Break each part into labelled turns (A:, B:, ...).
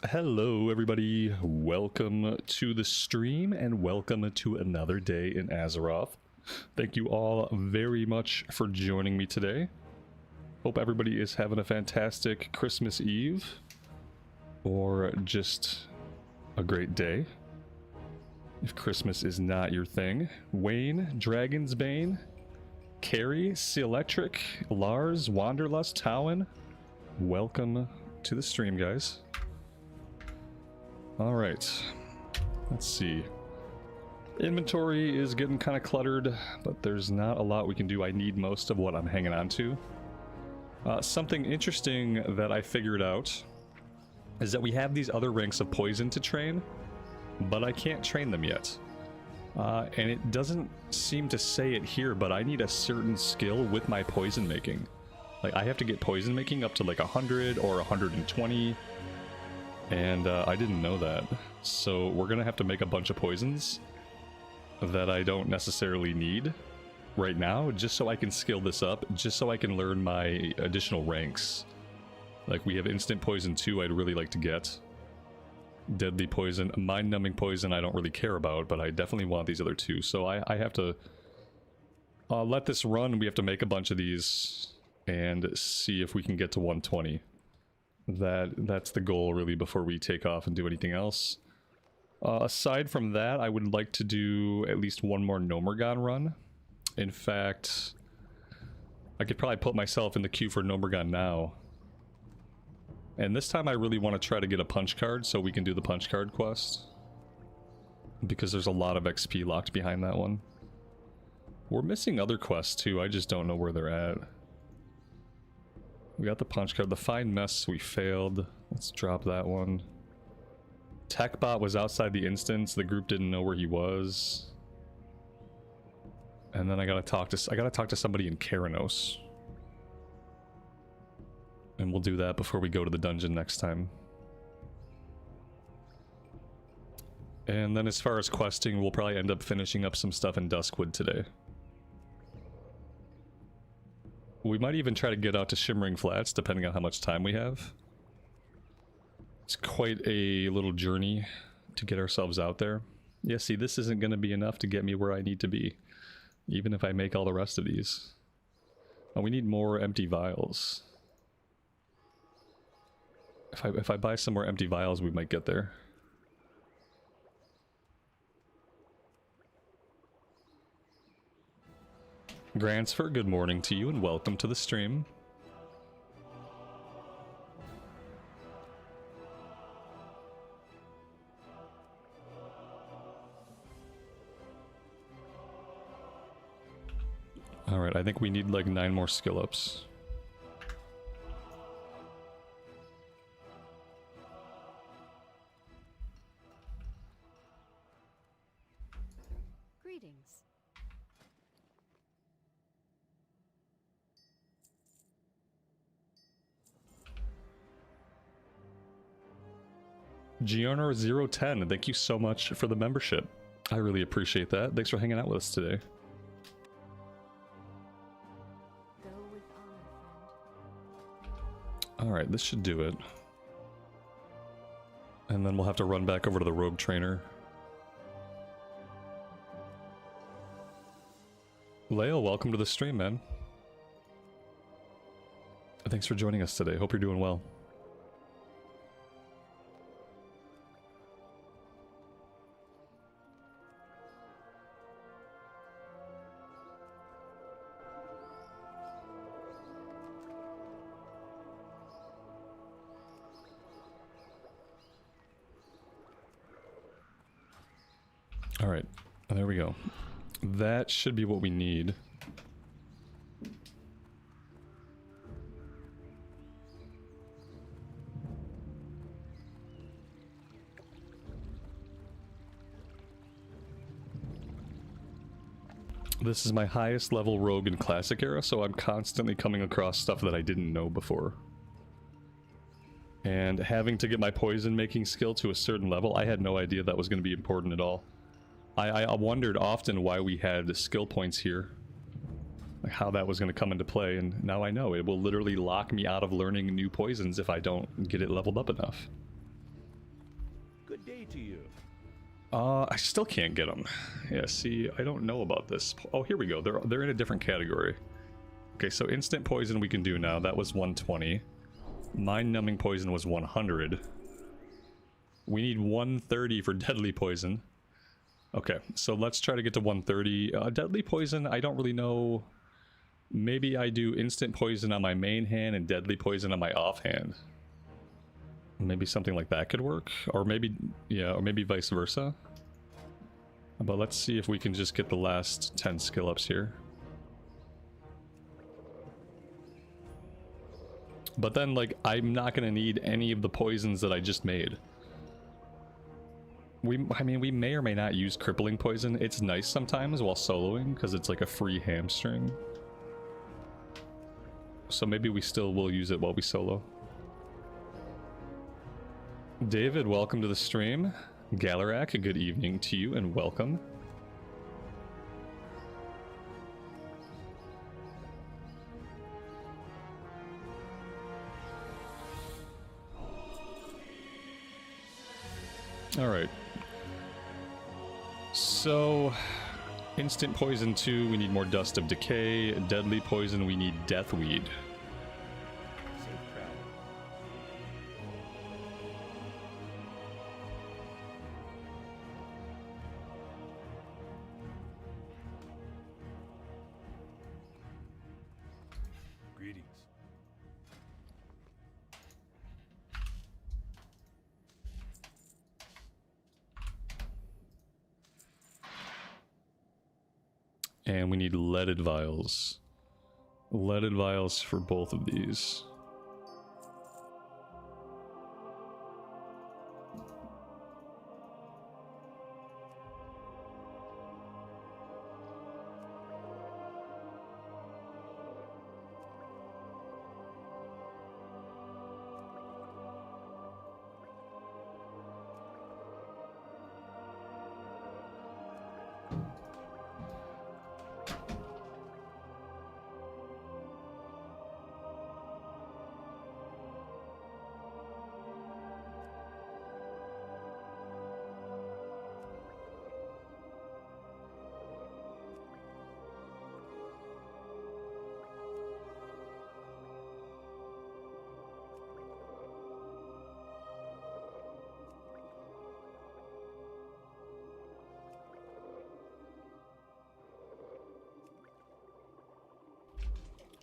A: Hello everybody, welcome to the stream and welcome to another day in Azeroth. Thank you all very much for joining me today. Hope everybody is having a fantastic Christmas Eve or just a great day. If Christmas is not your thing. Wayne, Dragon's Bane, Carrie, Seelectric, Lars, Wanderlust, Towin, welcome to the stream, guys. Alright, let's see. Inventory is getting kind of cluttered, but there's not a lot we can do. I need most of what I'm hanging on to. Something interesting that I figured out is that we have these other ranks of poison to train, but I can't train them yet. And it doesn't seem to say it here, but I need a certain skill with my poison making. Like, I have to get poison making up to like 100 or 120. And I didn't know that, so we're gonna have to make a bunch of poisons that I don't necessarily need right now, just so I can skill this up, just so I can learn my additional ranks. Like, we have instant poison 2 I'd really like to get. Deadly poison, mind-numbing poison I don't really care about, but I definitely want these other two. So I have to let this run. We have to make a bunch of these and see if we can get to 120. That's the goal, really, before we take off and do anything else. Aside from that, I would like to do at least one more Gnomeregan run. In fact, I could probably put myself in the queue for Gnomeregan now. And this time I really want to try to get a punch card so we can do the punch card quest. Because there's a lot of XP locked behind that one. We're missing other quests too, I just don't know where they're at. We got the punch card. The Find Mess we failed. Let's drop that one. TechBot was outside the instance. The group didn't know where he was. And then I gotta talk to somebody in Keranos. And we'll do that before we go to the dungeon next time. And then as far as questing, we'll probably end up finishing up some stuff in Duskwood today. We might even try to get out to Shimmering Flats, depending on how much time we have. It's quite a little journey to get ourselves out there. Yeah, see, this isn't going to be enough to get me where I need to be, even if I make all the rest of these. Oh, we need more empty vials. If I buy some more empty vials, we might get there. Gransfer, good morning to you and welcome to the stream. Alright, I think we need like 9 more skill ups.
B: Greetings.
A: Giorno010, thank you so much for the membership. I really appreciate that. Thanks for hanging out with us today.
B: Go with honor, friend.
A: Alright, this should do it. And then we'll have to run back over to the rogue trainer. Leo, welcome to the stream, man. Thanks for joining us today. Hope you're doing well. Alright, there we go. That should be what we need. This is my highest level rogue in Classic era, so I'm constantly coming across stuff that I didn't know before. And having to get my poison making skill to a certain level, I had no idea that was going to be important at all. I wondered often why we had skill points here. Like how that was going to come into play, and now I know. It will literally lock me out of learning new poisons if I don't get it leveled up enough.
C: day to you.
A: I still can't get them. Yeah, see, I don't know about this. Oh, here we go. They're in a different category. Okay, so instant poison we can do now. That was 120. Mind numbing poison was 100. We need 130 for deadly poison. Okay, so let's try to get to 130. Deadly poison, I don't really know. Maybe I do instant poison on my main hand and deadly poison on my offhand. Maybe something like that could work. Or maybe, yeah, or maybe vice versa. But let's see if we can just get the last 10 skill ups here. But then, like, I'm not going to need any of the poisons that I just made. I mean, we may or may not use crippling poison. It's nice sometimes while soloing, because it's like a free hamstring. So maybe we still will use it while we solo. David, welcome to the stream. Galarak, good evening to you and welcome. Alright. So, instant poison 2, we need more Dust of Decay. Deadly poison, we need Deathweed.
C: Safe travel. Greetings.
A: And we need leaded vials. Leaded vials for both of these.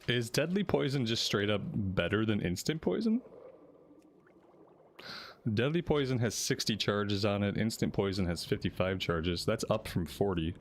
A: Is deadly poison just straight up better than instant poison? Deadly poison has 60 charges on it, instant poison has 55 charges. That's up from 40.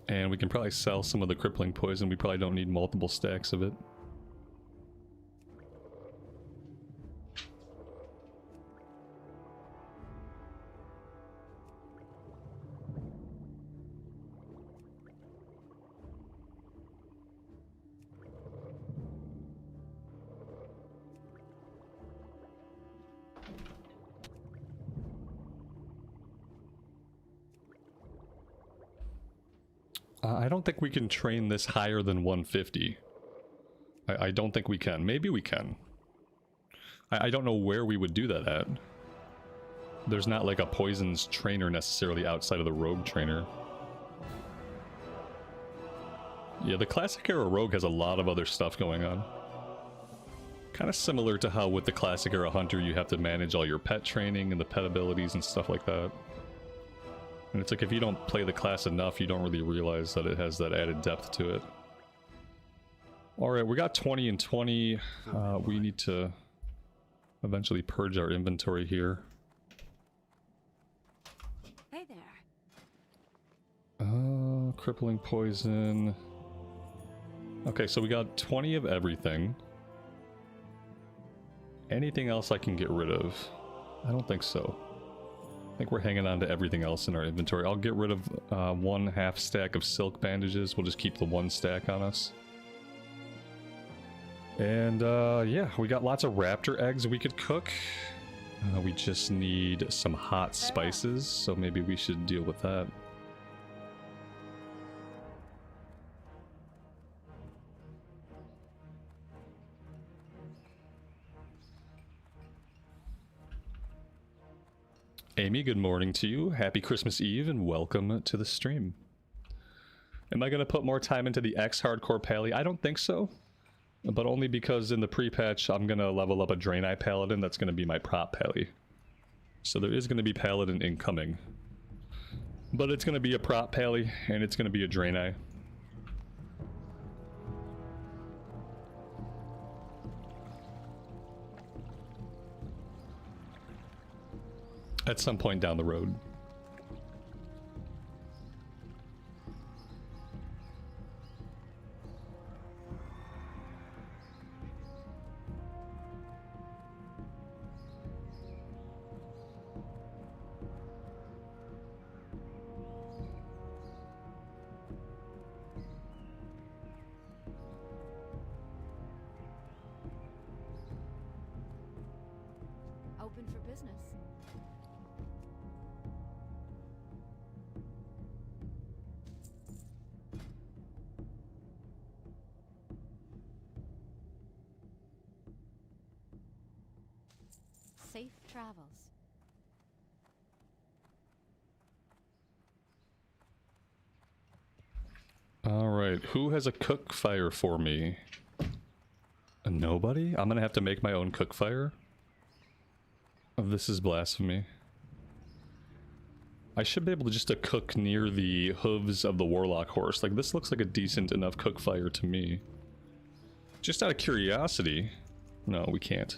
A: And we can probably sell some of the crippling poison. We probably don't need multiple stacks of it. I don't think we can train this higher than 150. I don't think we can. Maybe we can. I don't know where we would do that at. There's not like a poisons trainer necessarily outside of the rogue trainer. Yeah, the classic era rogue has a lot of other stuff going on. Kind of similar to how with the classic era hunter you have to manage all your pet training and the pet abilities and stuff like that. And it's like if you don't play the class enough, you don't really realize that it has that added depth to it. Alright, we got 20 and 20. We need to eventually purge our inventory here.
B: Hey there.
A: Crippling poison. Okay, so we got 20 of everything. Anything else I can get rid of? I don't think so. I think we're hanging on to everything else in our inventory. I'll get rid of 1/2 stack of silk bandages. We'll just keep the 1 stack on us. And yeah, we got lots of raptor eggs we could cook. We just need some hot spices, so maybe we should deal with that. Amy, good morning to you. Happy Christmas Eve and welcome to the stream. Am I going to put more time into the X Hardcore Pally? I don't think so. But only because in the pre-patch I'm going to level up a Draenei Paladin that's going to be my prop Pally. So there is going to be Paladin incoming. But it's going to be a prop Pally and it's going to be a Draenei. At some point down the road.
B: Open for business. Safe travels.
A: Alright, who has a cook fire for me? Nobody? I'm gonna have to make my own cook fire? Oh, this is blasphemy. I should be able to just to cook near the hooves of the warlock horse. Like, this looks like a decent enough cook fire to me. Just out of curiosity. No, we can't.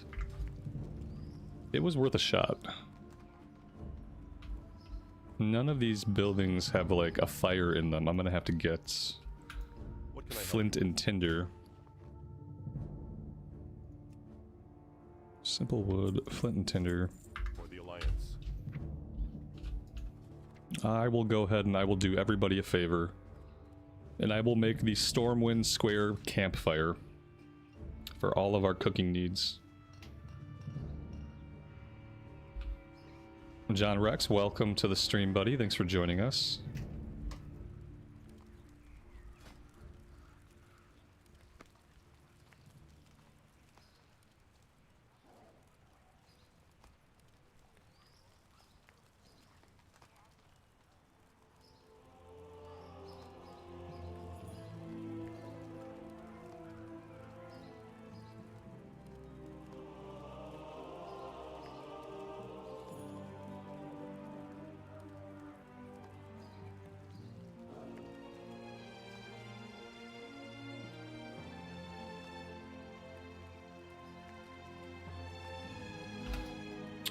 A: It was worth a shot. None of these buildings have like a fire in them. I'm gonna have to get flint and tinder. Simple wood, flint and tinder.
C: For the Alliance.
A: I will go ahead and I will do everybody a favor. And I will make the Stormwind Square campfire for all of our cooking needs. John Rex, welcome to the stream, buddy. Thanks for joining us.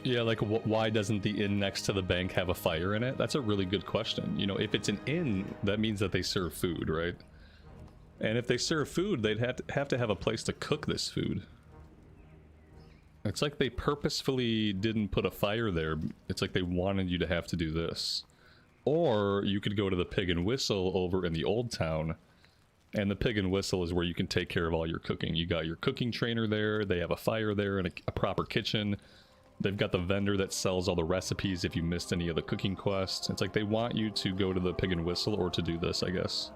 A: Yeah, like why doesn't the inn next to the bank have a fire in it? That's a really good question. You know, if it's an inn, that means that they serve food, right? And if they serve food, they'd have to have a place to cook this food. It's like they purposefully didn't put a fire there. It's like they wanted you to have to do this. Or you could go to the Pig and Whistle over in the Old Town, and the Pig and Whistle is where you can take care of all your cooking. You got your cooking trainer there, they have a fire there and a proper kitchen. They've got the vendor that sells all the recipes if you missed any of the cooking quests. It's like they want you to go to the Pig and Whistle or to do this, I guess.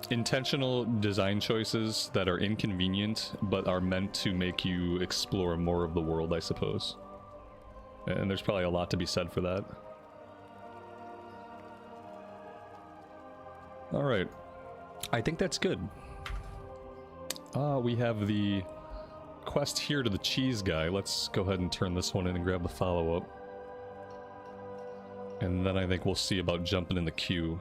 A: Intentional design choices that are inconvenient, but are meant to make you explore more of the world, I suppose. And there's probably a lot to be said for that. Alright. I think that's good. We have the quest here to the cheese guy. Let's go ahead and turn this one in and grab the follow-up. And then I think we'll see about jumping in the queue.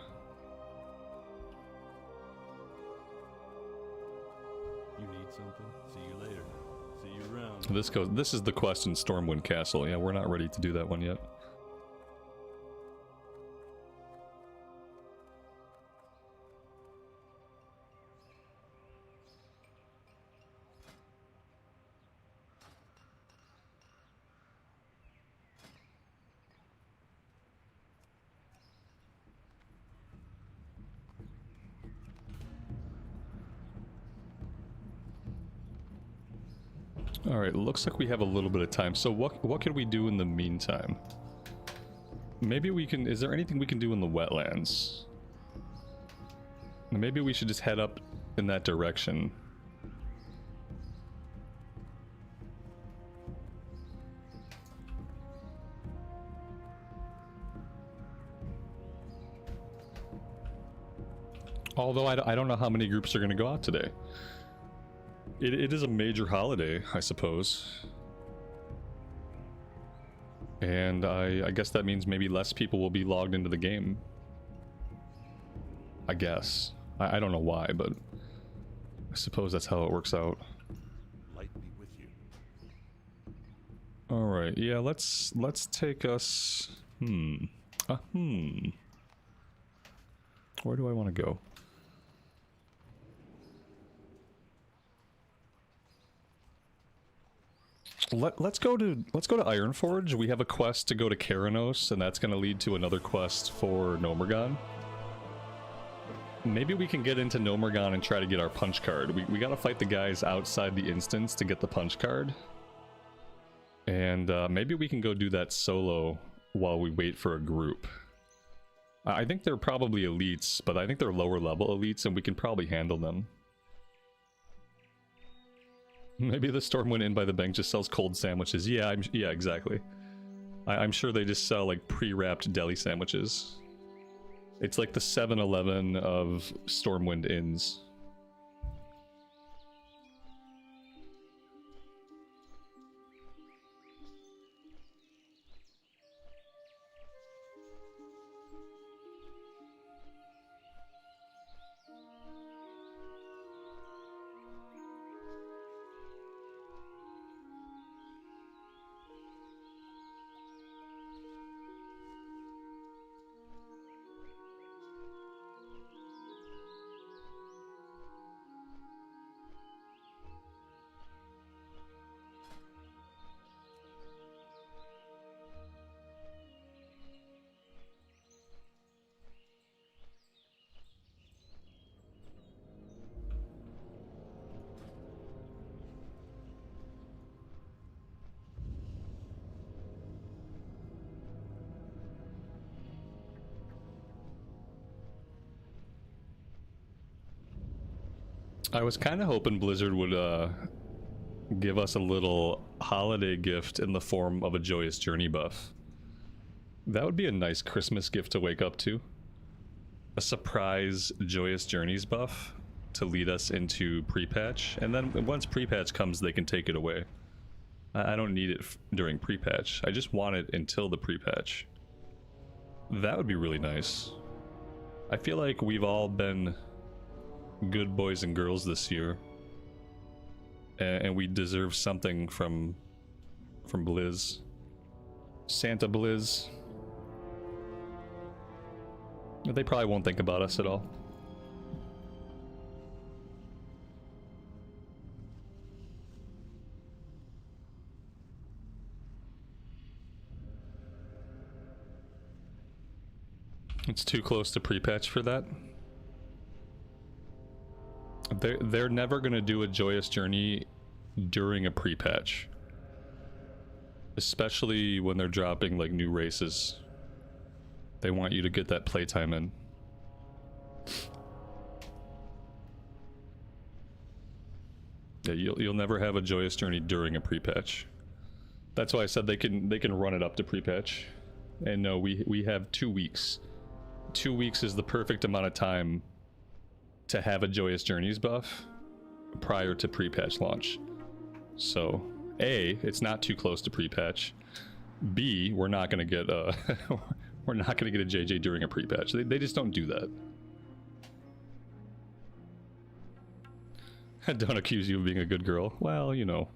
C: You need something? See you later. See you around.
A: This is the quest in Stormwind Castle. Yeah, we're not ready to do that one yet. All right, looks like we have a little bit of time. So what can we do in the meantime? Maybe we can, is there anything we can do in the wetlands? Maybe we should just head up in that direction. Although I don't know how many groups are going to go out today. It is a major holiday, I suppose. And I guess that means maybe less people will be logged into the game. I guess. I don't know why, but I suppose that's how it works out.
C: Light be with you.
A: Alright, yeah, let's take us... Where do I want to go? Let's go to Ironforge. We have a quest to go to Keranos, and that's going to lead to another quest for Gnomeregan. Maybe we can get into Gnomeregan and try to get our punch card. We got to fight the guys outside the instance to get the punch card. And maybe we can go do that solo while we wait for a group. I think they're probably elites, but I think they're lower level elites, and we can probably handle them. Maybe the Stormwind Inn by the bank just sells cold sandwiches. Yeah, yeah, exactly. I'm sure they just sell like pre-wrapped deli sandwiches. It's like the 7-Eleven of Stormwind Inns. I was kind of hoping Blizzard would give us a little holiday gift in the form of a Joyous Journey buff. That would be a nice Christmas gift to wake up to. A surprise Joyous Journeys buff to lead us into pre-patch, and then once pre-patch comes they can take it away. I don't need it during pre-patch, I just want it until the pre-patch. That would be really nice. I feel like we've all been good boys and girls this year, and we deserve something from Blizz. Santa Blizz. They probably won't think about us at all. It's too close to pre-patch for that. They're never gonna do a Joyous Journey during a pre-patch, especially when they're dropping like new races. They want you to get that playtime in. Yeah, you'll never have a Joyous Journey during a pre-patch. That's why I said they can run it up to pre-patch. And no, we have 2 weeks. 2 weeks is the perfect amount of time to have a Joyous Journeys buff prior to pre-patch launch. So, A, it's not too close to pre-patch. B, we're not gonna get we're not gonna get a JJ during a pre-patch. They just don't do that. Don't accuse you of being a good girl. Well, you know.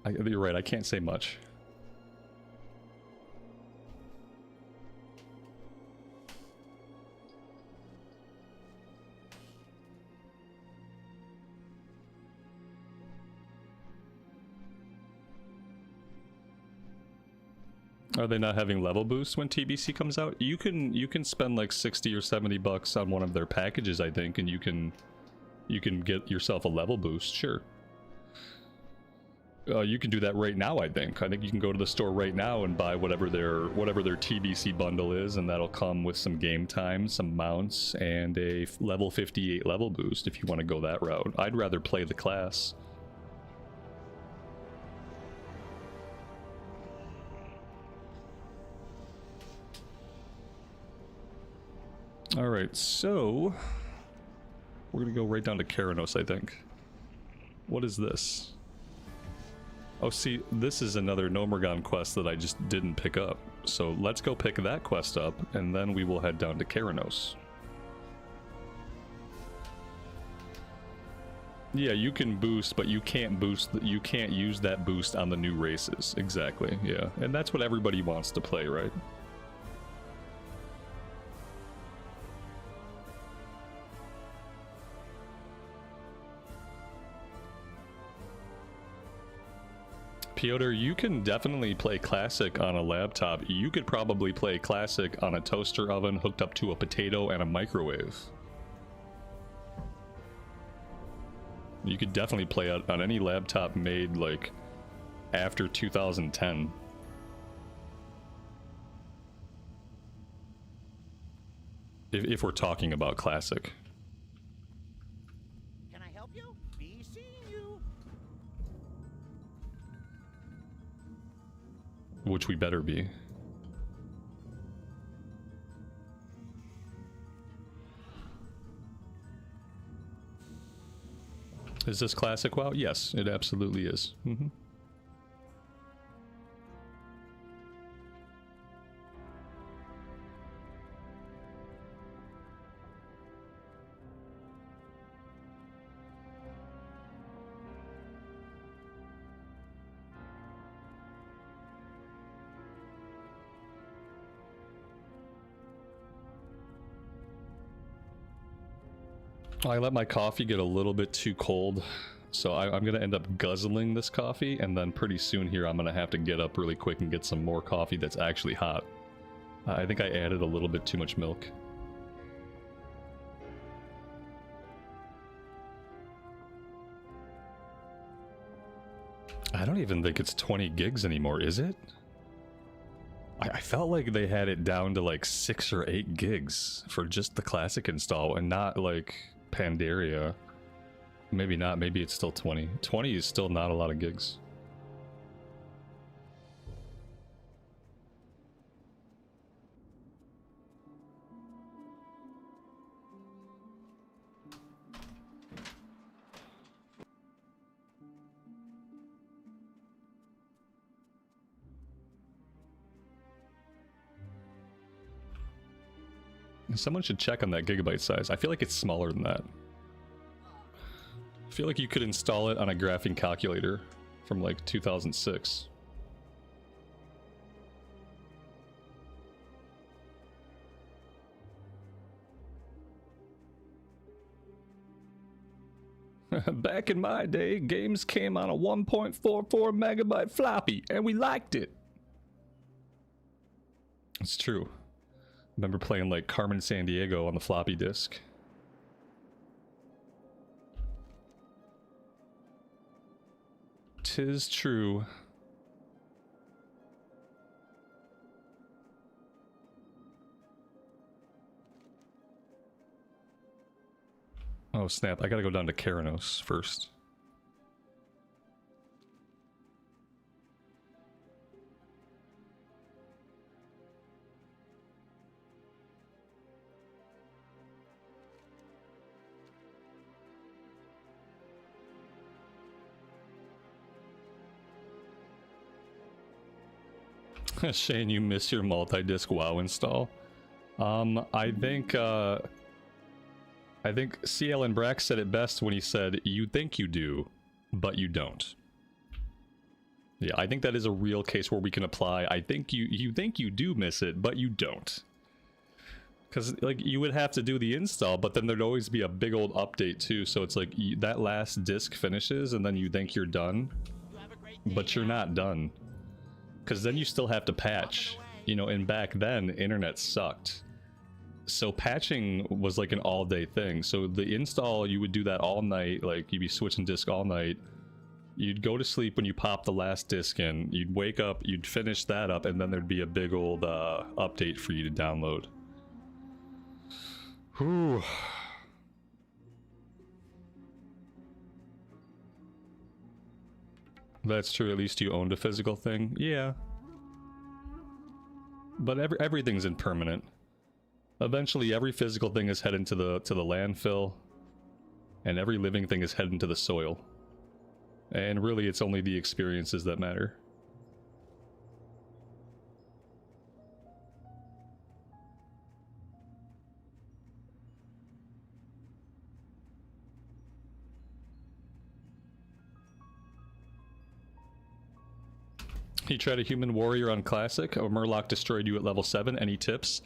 A: You're right, I can't say much. Are they not having level boosts when TBC comes out? You can spend like 60 or 70 bucks on one of their packages, I think, and you can get yourself a level boost. Sure. You can do that right now, I think. I think you can go to the store right now and buy whatever their TBC bundle is, and that'll come with some game time, some mounts, and a level 58 level boost if you want to go that route. I'd rather play the class. Alright, so we're gonna go right down to Keranos, I think. What is this? Oh, see, this is another Gnomeregan quest that I just didn't pick up. So let's go pick that quest up, and then we will head down to Keranos. Yeah, you can boost, but you can't boost. You can't use that boost on the new races. Exactly. Yeah, and that's what everybody wants to play, right? Piotr, you can definitely play Classic on a laptop. You could probably play Classic on a toaster oven hooked up to a potato and a microwave. You could definitely play it on any laptop made like after 2010. If we're talking about Classic.
D: Can I help you? Be seeing you.
A: Which we better be. Is this Classic WoW? Yes, it absolutely is. Mm-hmm. I let my coffee get a little bit too cold, so I'm going to end up guzzling this coffee, and then pretty soon here I'm going to have to get up really quick and get some more coffee that's actually hot. I think I added a little bit too much milk. I don't even think it's 20 gigs anymore, is it? I felt like they had it down to like 6 or 8 gigs for just the Classic install, and not like Pandaria. Maybe not, maybe it's still 20. 20 is still not a lot of gigs. Someone should check on that gigabyte size. I feel like it's smaller than that. I feel like you could install it on a graphing calculator from like 2006. Back in my day, games came on a 1.44 megabyte floppy, and we liked it. It's true. Remember playing like Carmen Sandiego on the floppy disk. Tis true. Oh snap, I gotta go down to Keranos first. Shane, you miss your multi-disc WoW install. I think CL and Brax said it best when he said, "You think you do, but you don't." Yeah, I think that is a real case where we can apply. I think you think you do miss it, but you don't. Because like you would have to do the install, but then there'd always be a big old update too. So it's like that last disc finishes, and then you think you're done, but you're not done. Because then you still have to patch. You know, and back then, internet sucked. So patching was like an all-day thing. So the install, you would do that all night. Like, you'd be switching disk all night. You'd go to sleep when you pop the last disk in. You'd wake up, you'd finish that up, and then there'd be a big old update for you to download. Whew. That's true, at least you owned a physical thing. Yeah. But everything's impermanent. Eventually every physical thing is heading to the landfill. And every living thing is heading to the soil. And really it's only the experiences that matter. You tried a human warrior on classic. A murloc destroyed you at level 7. Any tips?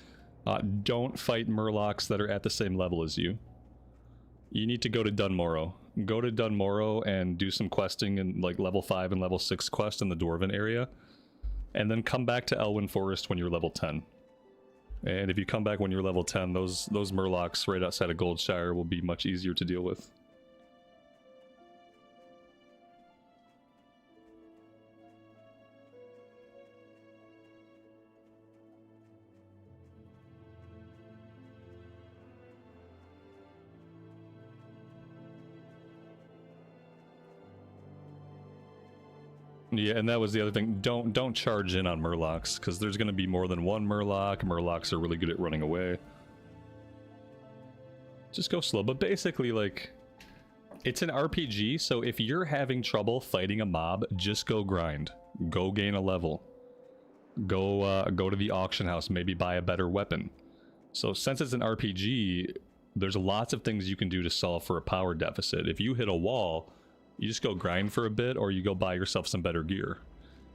A: Don't fight murlocs that are at the same level as you. You need to go to Dunmorrow. Go to Dunmorrow and do some questing in like level 5 and level 6 quest in the Dwarven area. And then come back to Elwyn Forest when you're level 10. And if you come back when you're level 10, those murlocs right outside of Goldshire will be much easier to deal with. Yeah, and that was the other thing. Don't charge in on murlocs, because there's going to be more than one murloc. Murlocs are really good at running away. Just go slow. But basically, like, it's an RPG, so if you're having trouble fighting a mob, just go grind. Go gain a level. Go to the auction house, maybe buy a better weapon. So since it's an RPG, there's lots of things you can do to solve for a power deficit. If you hit a wall, you just go grind for a bit, or you go buy yourself some better gear.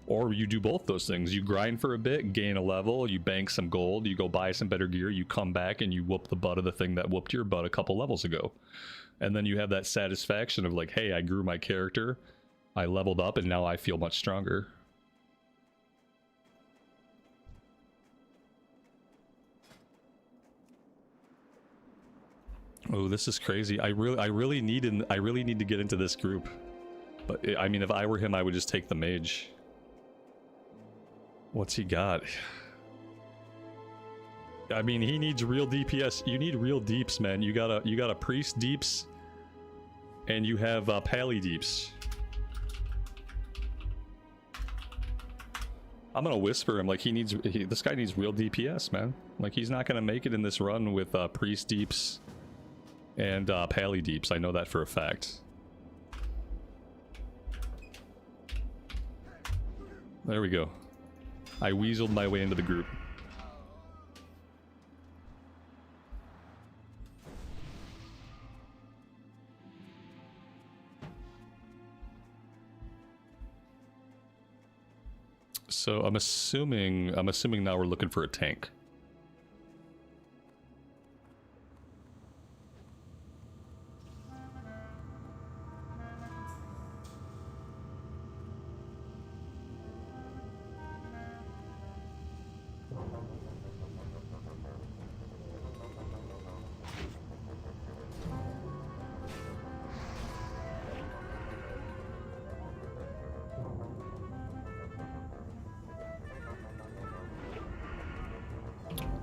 A: Or you do both those things. You grind for a bit, gain a level, you bank some gold, you go buy some better gear, you come back and you whoop the butt of the thing that whooped your butt a couple levels ago. And then you have that satisfaction of like, hey, I grew my character, I leveled up, and now I feel much stronger. Oh, this is crazy. I really need to get into this group. But I mean, if I were him, I would just take the mage. What's he got? I mean, he needs real DPS. You need real deeps, man. You got a priest deeps, and you have pally deeps. I'm gonna whisper him like this guy needs real DPS, man. Like, he's not gonna make it in this run with priest deeps and pally deeps. I know that for a fact. There we go. I weaseled my way into the group. So I'm assuming now we're looking for a tank.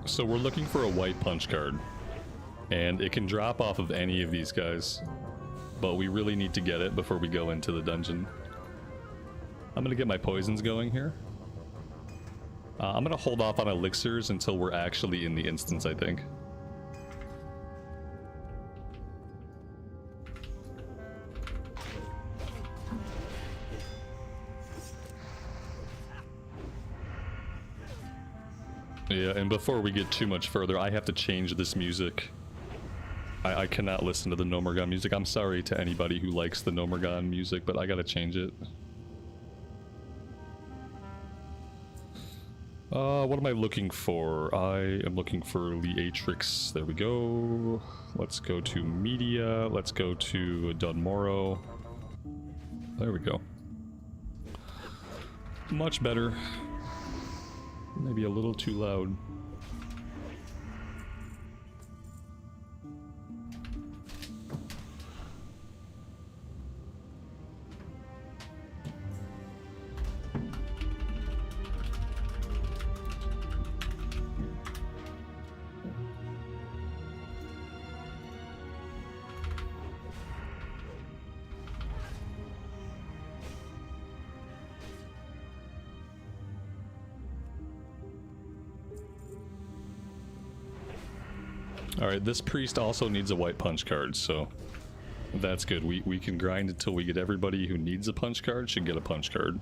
A: So we're looking for a white punch card, and it can drop off of any of these guys, but we really need to get it before we go into the dungeon. I'm gonna get my poisons going here. I'm gonna hold off on elixirs until we're actually in the instance, I think. Yeah, and before we get too much further, I have to change this music. I cannot listen to the Gnomeregan music. I'm sorry to anybody who likes the Gnomeregan music, but I gotta change it. What am I looking for? I am looking for Leatrix. There we go. Let's go to media. Let's go to Dunmorrow. There we go. Much better. Maybe a little too loud. Alright, this priest also needs a white punch card, so that's good. We can grind until we get everybody who needs a punch card should get a punch card.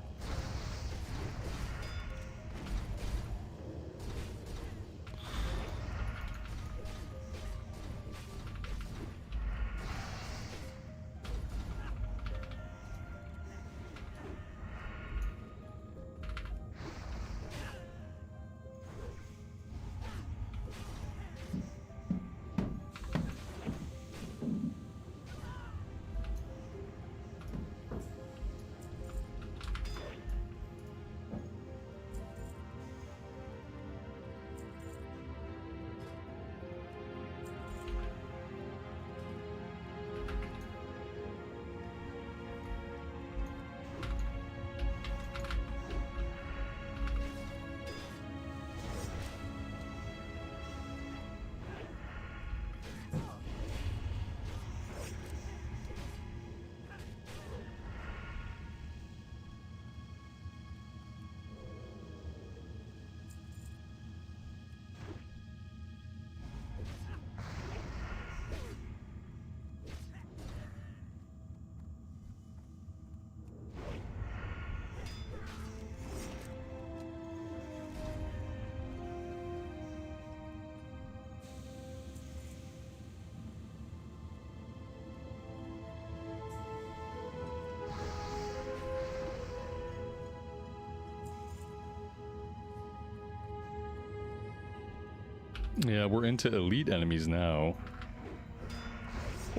A: Yeah, we're into elite enemies now.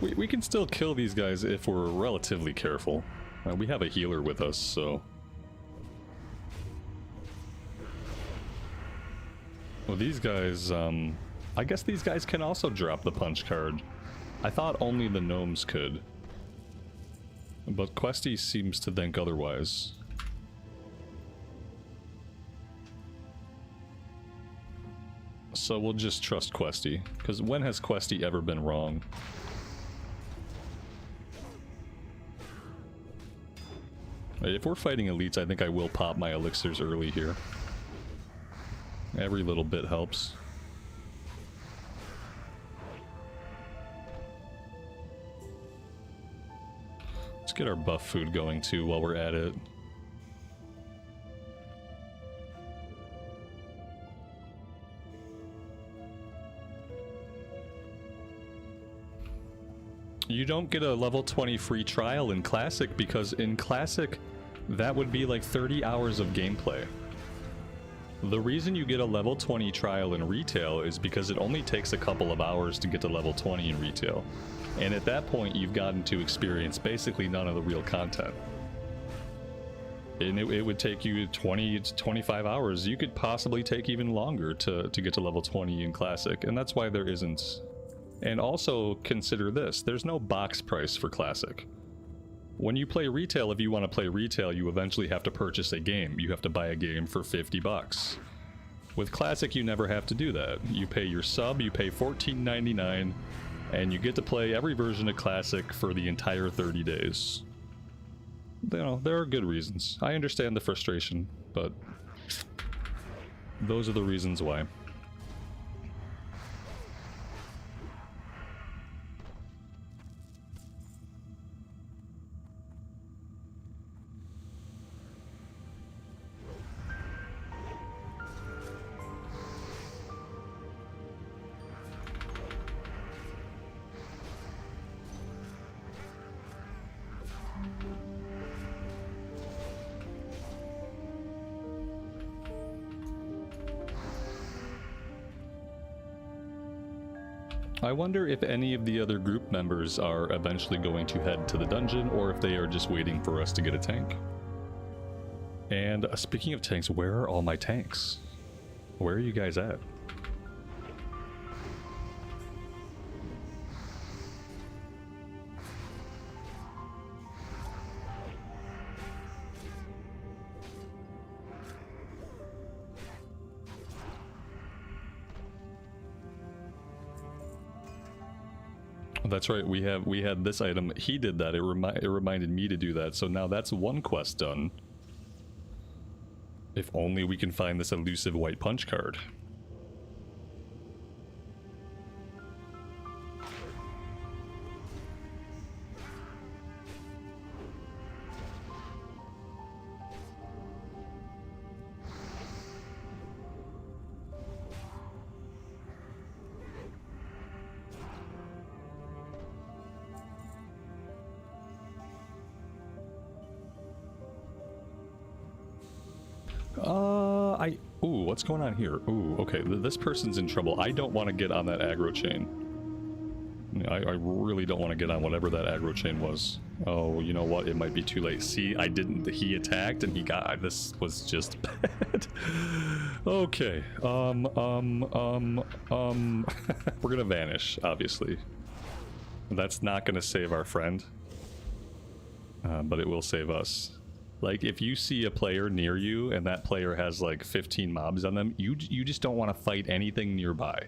A: We can still kill these guys if we're relatively careful. We have a healer with us, so... Well, these guys, I guess these guys can also drop the punch card. I thought only the gnomes could. But Questie seems to think otherwise. So we'll just trust Questie, because when has Questie ever been wrong? If we're fighting elites, I think I will pop my elixirs early here. Every little bit helps. Let's get our buff food going too while we're at it. You don't get a level 20 free trial in Classic because in Classic, that would be like 30 hours of gameplay. The reason you get a level 20 trial in retail is because it only takes a couple of hours to get to level 20 in retail. And at that point, you've gotten to experience basically none of the real content. And it would take you 20 to 25 hours. You could possibly take even longer to get to level 20 in Classic, and that's why there isn't. And also consider this, there's no box price for Classic. When you play retail, if you want to play retail, you eventually have to purchase a game. You have to buy a game for 50 bucks. With Classic, you never have to do that. You pay your sub, you pay $14.99, and you get to play every version of Classic for the entire 30 days. You know, there are good reasons. I understand the frustration, but those are the reasons why. I wonder if any of the other group members are eventually going to head to the dungeon, or if they are just waiting for us to get a tank. And speaking of tanks, where are all my tanks? Where are you guys at? That's right. We had this item. He did that. It reminded me to do that. So now that's one quest done. If only we can find this elusive white punch card. Ooh, what's going on here? Ooh, okay, this person's in trouble. I don't want to get on that aggro chain. I really don't want to get on whatever that aggro chain was. Oh, you know what? It might be too late. See, I didn't. He attacked and he got. This was just bad. Okay. We're gonna vanish, obviously. That's not gonna save our friend. But it will save us. Like, if you see a player near you and that player has like 15 mobs on them, you just don't want to fight anything nearby.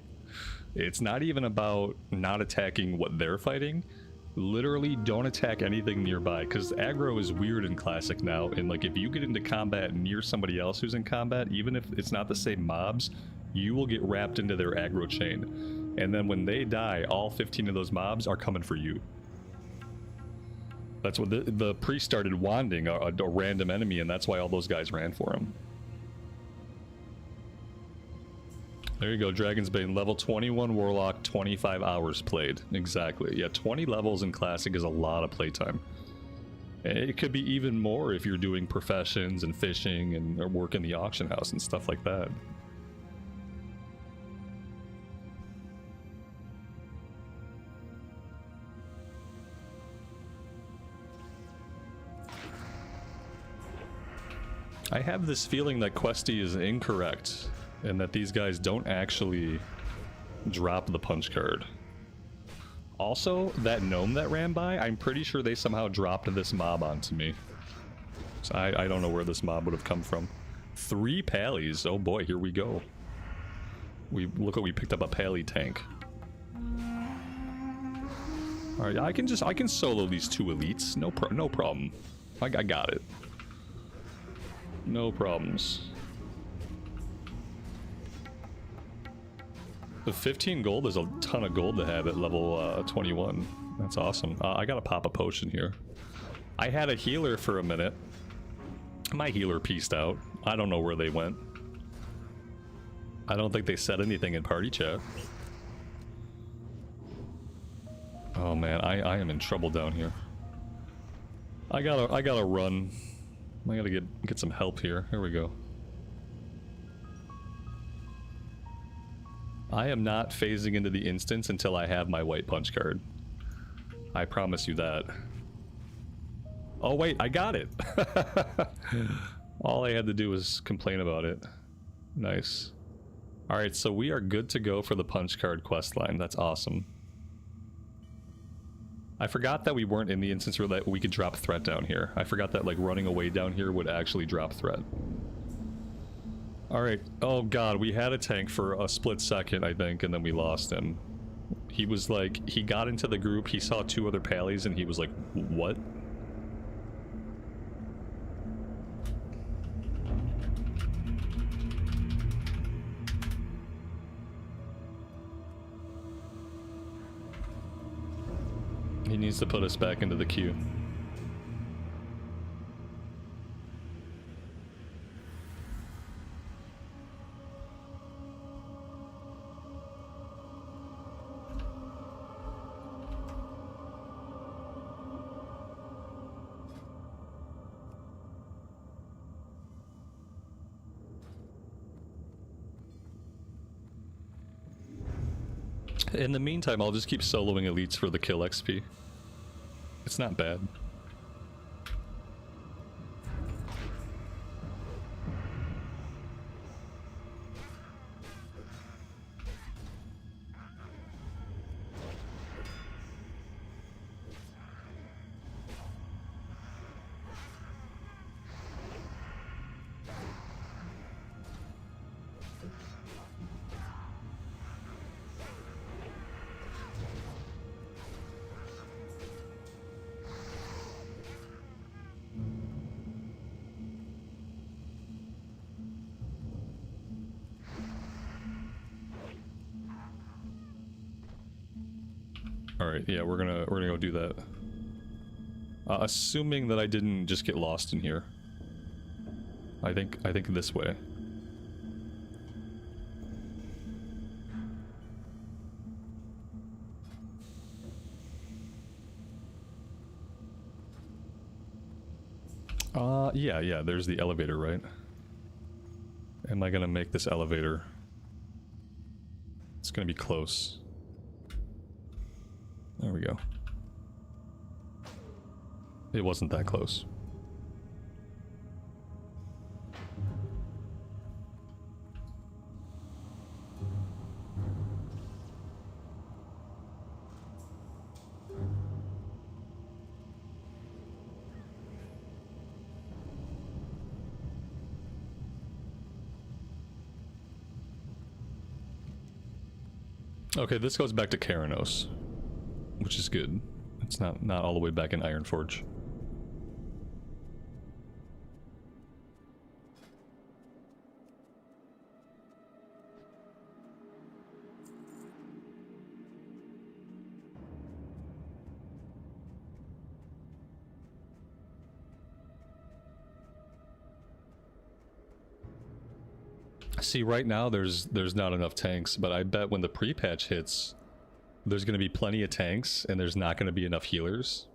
A: It's not even about not attacking what they're fighting. Literally don't attack anything nearby, because aggro is weird in Classic now, and like if you get into combat near somebody else who's in combat, even if it's not the same mobs, you will get wrapped into their aggro chain. And then when they die, all 15 of those mobs are coming for you. That's what the priest started wanding a random enemy, and that's why all those guys ran for him. There you go, Dragon's Bane, level 21 Warlock, 25 hours played. Exactly. Yeah, 20 levels in Classic is a lot of playtime. It could be even more if you're doing professions and fishing and or work in the auction house and stuff like that. I have this feeling that Questie is incorrect, and that these guys don't actually drop the punch card. Also, that gnome that ran by, I'm pretty sure they somehow dropped this mob onto me. So I don't know where this mob would have come from. 3 pallies, oh boy, here we go. Look what we picked up, a pally tank. Alright, I can solo these 2 elites, no problem. I got it. No problems. The 15 gold is a ton of gold to have at level 21. That's awesome. I gotta pop a potion here. I had a healer for a minute. My healer pieced out. I don't know where they went. I don't think they said anything in party chat. Oh man, I am in trouble down here. I gotta run. I gotta get some help here. Here we go. I am not phasing into the instance until I have my white punch card. I promise you that. Oh wait, I got it! All I had to do was complain about it. Nice. Alright, so we are good to go for the punch card quest line. That's awesome. I forgot that we weren't in the instance where that we could drop threat down here. I forgot that like running away down here would actually drop threat. Alright, oh god, we had a tank for a split second, I think, and then we lost him. He was like, he got into the group, he saw 2 other pallies, and he was like, what? He needs to put us back into the queue. In the meantime, I'll just keep soloing elites for the kill XP. It's not bad. Alright, yeah, we're gonna go do that. Assuming that I didn't just get lost in here. I think this way. Yeah, there's the elevator, right? Am I gonna make this elevator? It's gonna be close. There we go. It wasn't that close. Okay, this goes back to Karanos, which is good. It's not all the way back in Ironforge. See, right now there's not enough tanks, but I bet when the pre-patch hits, there's going to be plenty of tanks and there's not going to be enough healers.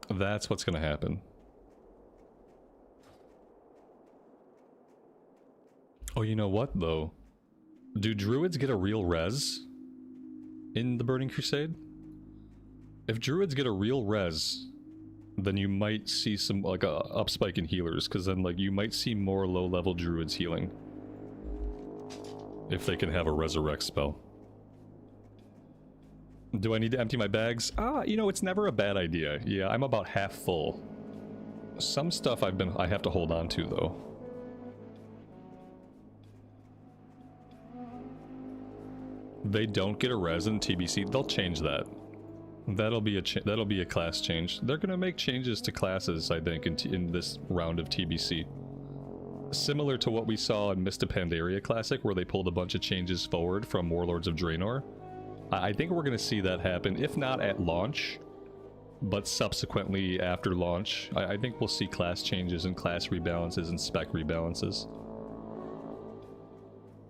A: That's what's going to happen. Oh, you know what though? Do druids get a real res in the Burning Crusade? If druids get a real res, then you might see some like a upspike in healers, because then like you might see more low-level druids healing if they can have a resurrect spell. Do I need to empty my bags? You know, it's never a bad idea. Yeah, I'm about half full. Some stuff I have to hold on to though. They don't get a res in TBC. They'll change that. That'll be a class change. They're gonna make changes to classes, I think, in this round of TBC. Similar to what we saw in Mist of Pandaria Classic, where they pulled a bunch of changes forward from Warlords of Draenor. I think we're gonna see that happen, if not at launch, but subsequently after launch. I think we'll see class changes and class rebalances and spec rebalances.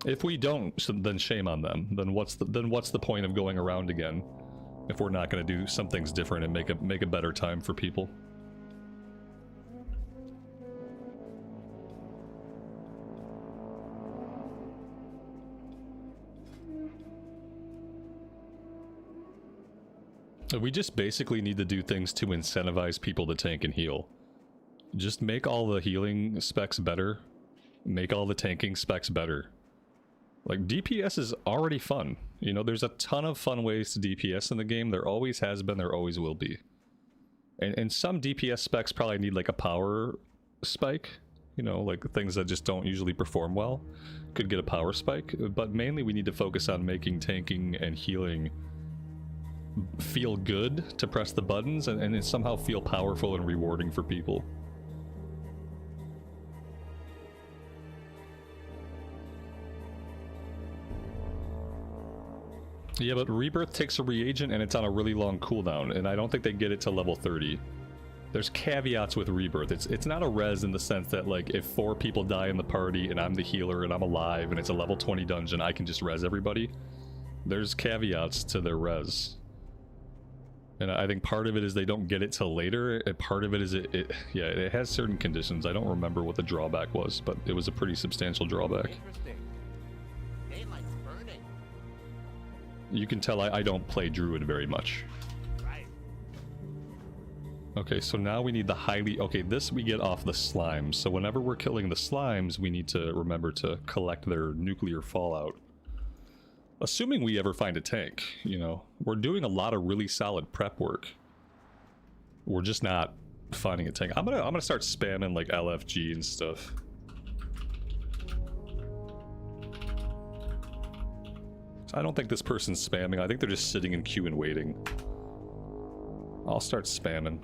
A: If we don't, then shame on them. Then what's the point of going around again? If we're not going to do some things different and make a better time for people. We just basically need to do things to incentivize people to tank and heal. Just make all the healing specs better. Make all the tanking specs better. Like, DPS is already fun. You know, there's a ton of fun ways to DPS in the game. There always has been, there always will be. And some DPS specs probably need like a power spike. You know, like things that just don't usually perform well could get a power spike. But mainly we need to focus on making tanking and healing feel good to press the buttons and somehow feel powerful and rewarding for people. Yeah, but Rebirth takes a reagent and it's on a really long cooldown, and I don't think they get it to level 30. There's caveats with Rebirth. It's not a res in the sense that, like, if 4 people die in the party and I'm the healer and I'm alive and it's a level 20 dungeon, I can just res everybody. There's caveats to their res. And I think part of it is they don't get it till later, and part of it is it has certain conditions. I don't remember what the drawback was, but it was a pretty substantial drawback.
D: Interesting. Daylight's burning.
A: You can tell I don't play Druid very much.
D: Right.
A: Okay, so now we need the highly... Okay, this we get off the slimes. So whenever we're killing the slimes, we need to remember to collect their nuclear fallout. Assuming we ever find a tank, you know. We're doing a lot of really solid prep work. We're just not finding a tank. I'm gonna start spamming like LFG and stuff. I don't think this person's spamming. I think they're just sitting in queue and waiting. I'll start spamming.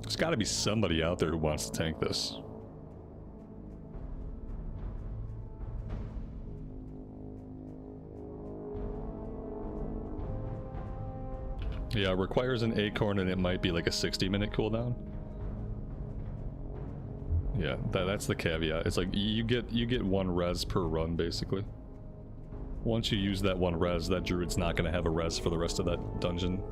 A: There's got to be somebody out there who wants to tank this. Yeah, it requires an acorn and it might be like a 60-minute cooldown. Yeah, that's the caveat. It's like you get 1 res per run basically. Once you use that 1 res, that druid's not going to have a res for the rest of that dungeon.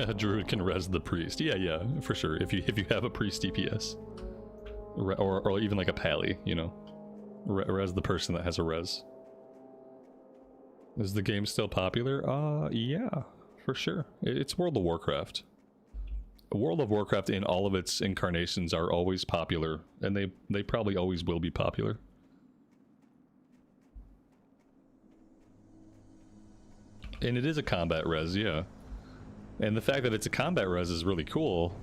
A: A druid can res the priest. Yeah, for sure. If you have a priest DPS, or even like a pally, you know, res the person that has a res. Is the game still popular? Yeah, for sure. It's World of Warcraft. World of Warcraft in all of its incarnations are always popular, and they probably always will be popular. And it is a combat res, yeah. And the fact that it's a combat res is really cool,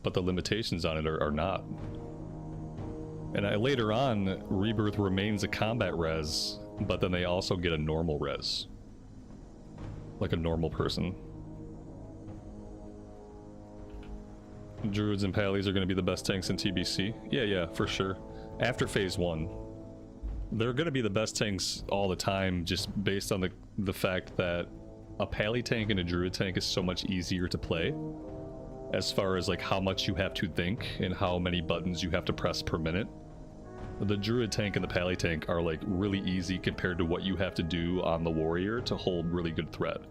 A: but the limitations on it are not. And later on, Rebirth remains a combat res, but then they also get a normal res. Like a normal person. Druids and Pallies are going to be the best tanks in TBC. Yeah, for sure. After phase 1. They're going to be the best tanks all the time, just based on the fact that a pally tank and a druid tank is so much easier to play as far as like how much you have to think and how many buttons you have to press per minute. The druid tank and the pally tank are like really easy compared to what you have to do on the warrior to hold really good threat.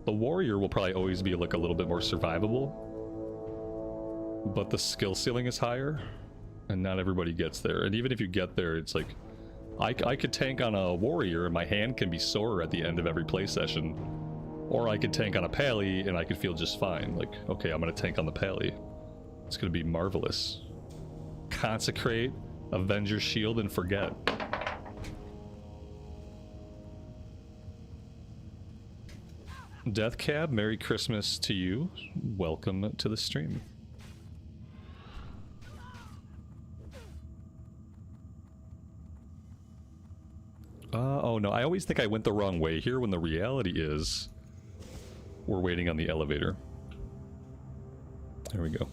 A: The warrior will probably always be like a little bit more survivable, but the skill ceiling is higher and not everybody gets there. And even if you get there, it's like I could tank on a warrior and my hand can be sore at the end of every play session. Or I could tank on a pally and I could feel just fine. Like, okay, I'm gonna tank on the pally. It's gonna be marvelous. Consecrate, Avenger Shield, and forget. Death Cab, Merry Christmas to you. Welcome to the stream. Oh no, I always think I went the wrong way here when the reality is we're waiting on the elevator. There we go.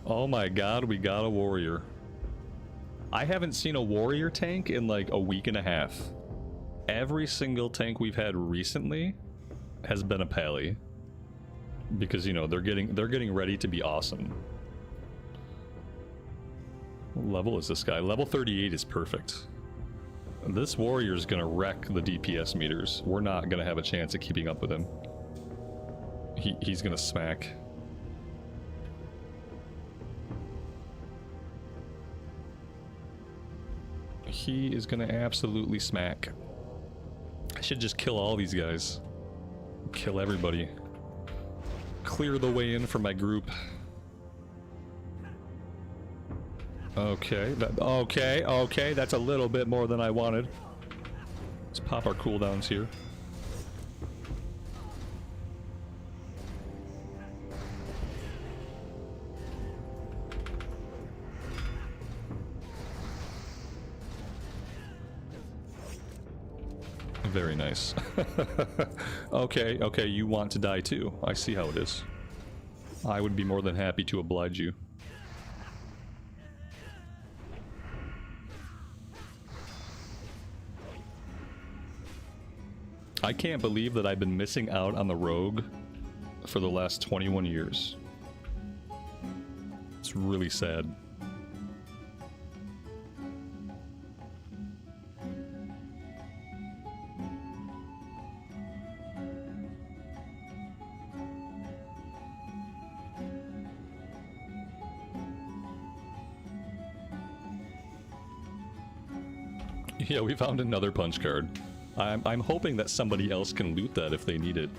A: Oh my god, we got a warrior. I haven't seen a warrior tank in like a week and a half. Every single tank we've had recently has been a pally. Because, you know, they're getting ready to be awesome. What level is this guy? Level 38 is perfect. This warrior is gonna wreck the DPS meters. We're not gonna have a chance at keeping up with him. He's gonna smack. He is gonna absolutely smack. I should just kill all these guys. Kill everybody. Clear the way in for my group. Okay, okay, that's a little bit more than I wanted. Let's pop our cooldowns here. Very nice. Okay, you want to die too. I see how it is. I would be more than happy to oblige you. I can't believe that I've been missing out on the rogue for the last 21 years. It's really sad. Yeah, we found another punch card. I'm hoping that somebody else can loot that if they need it.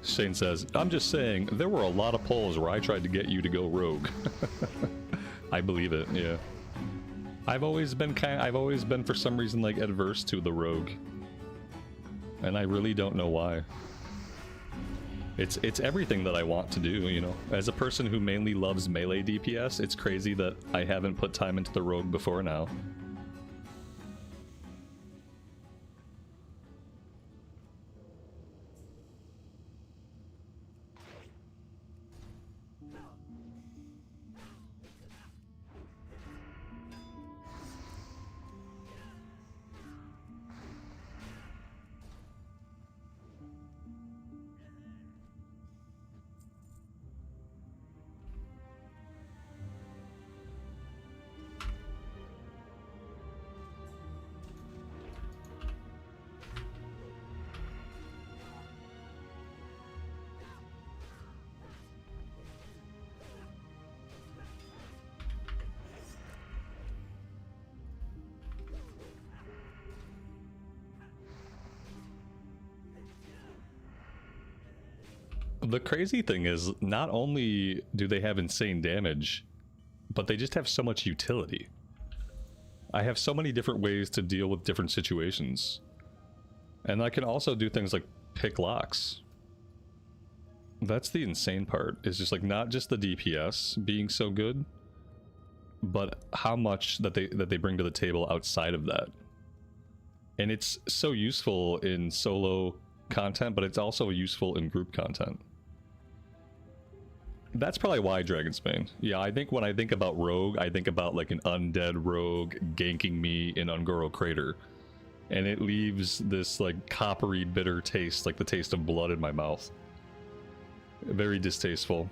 A: Shane says, I'm just saying, there were a lot of polls where I tried to get you to go rogue. I believe it, yeah. I've always been for some reason like adverse to the rogue. And I really don't know why. It's everything that I want to do, you know. As a person who mainly loves melee DPS, it's crazy that I haven't put time into the rogue before now. The crazy thing is, not only do they have insane damage, but they just have so much utility. I have so many different ways to deal with different situations. And I can also do things like pick locks. That's the insane part, is just like not just the DPS being so good, but how much that they bring to the table outside of that. And it's so useful in solo content, but it's also useful in group content. That's probably why Dragonsbane. Yeah, I think when I think about rogue, I think about like an undead rogue ganking me in Ungoro Crater. And it leaves this like coppery bitter taste, like the taste of blood in my mouth. Very distasteful.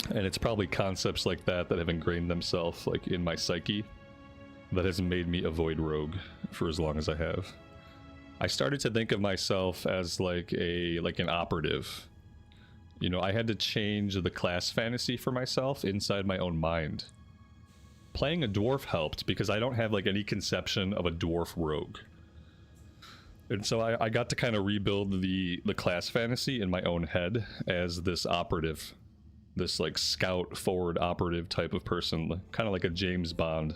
A: And it's probably concepts like that that have ingrained themselves like in my psyche that has made me avoid rogue for as long as I have. I started to think of myself as like an operative. You know, I had to change the class fantasy for myself inside my own mind. Playing a dwarf helped because I don't have like any conception of a dwarf rogue. And so I got to kind of rebuild the class fantasy in my own head as this operative. This like scout forward operative type of person, kind of like a James Bond.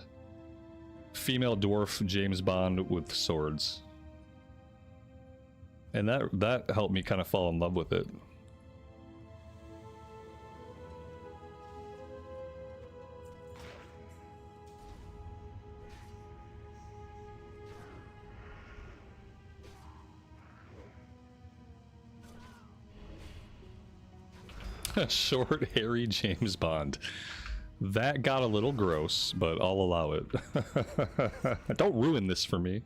A: Female dwarf James Bond with swords. And that helped me kind of fall in love with it. Short, hairy James Bond. That got a little gross, but I'll allow it. Don't ruin this for me.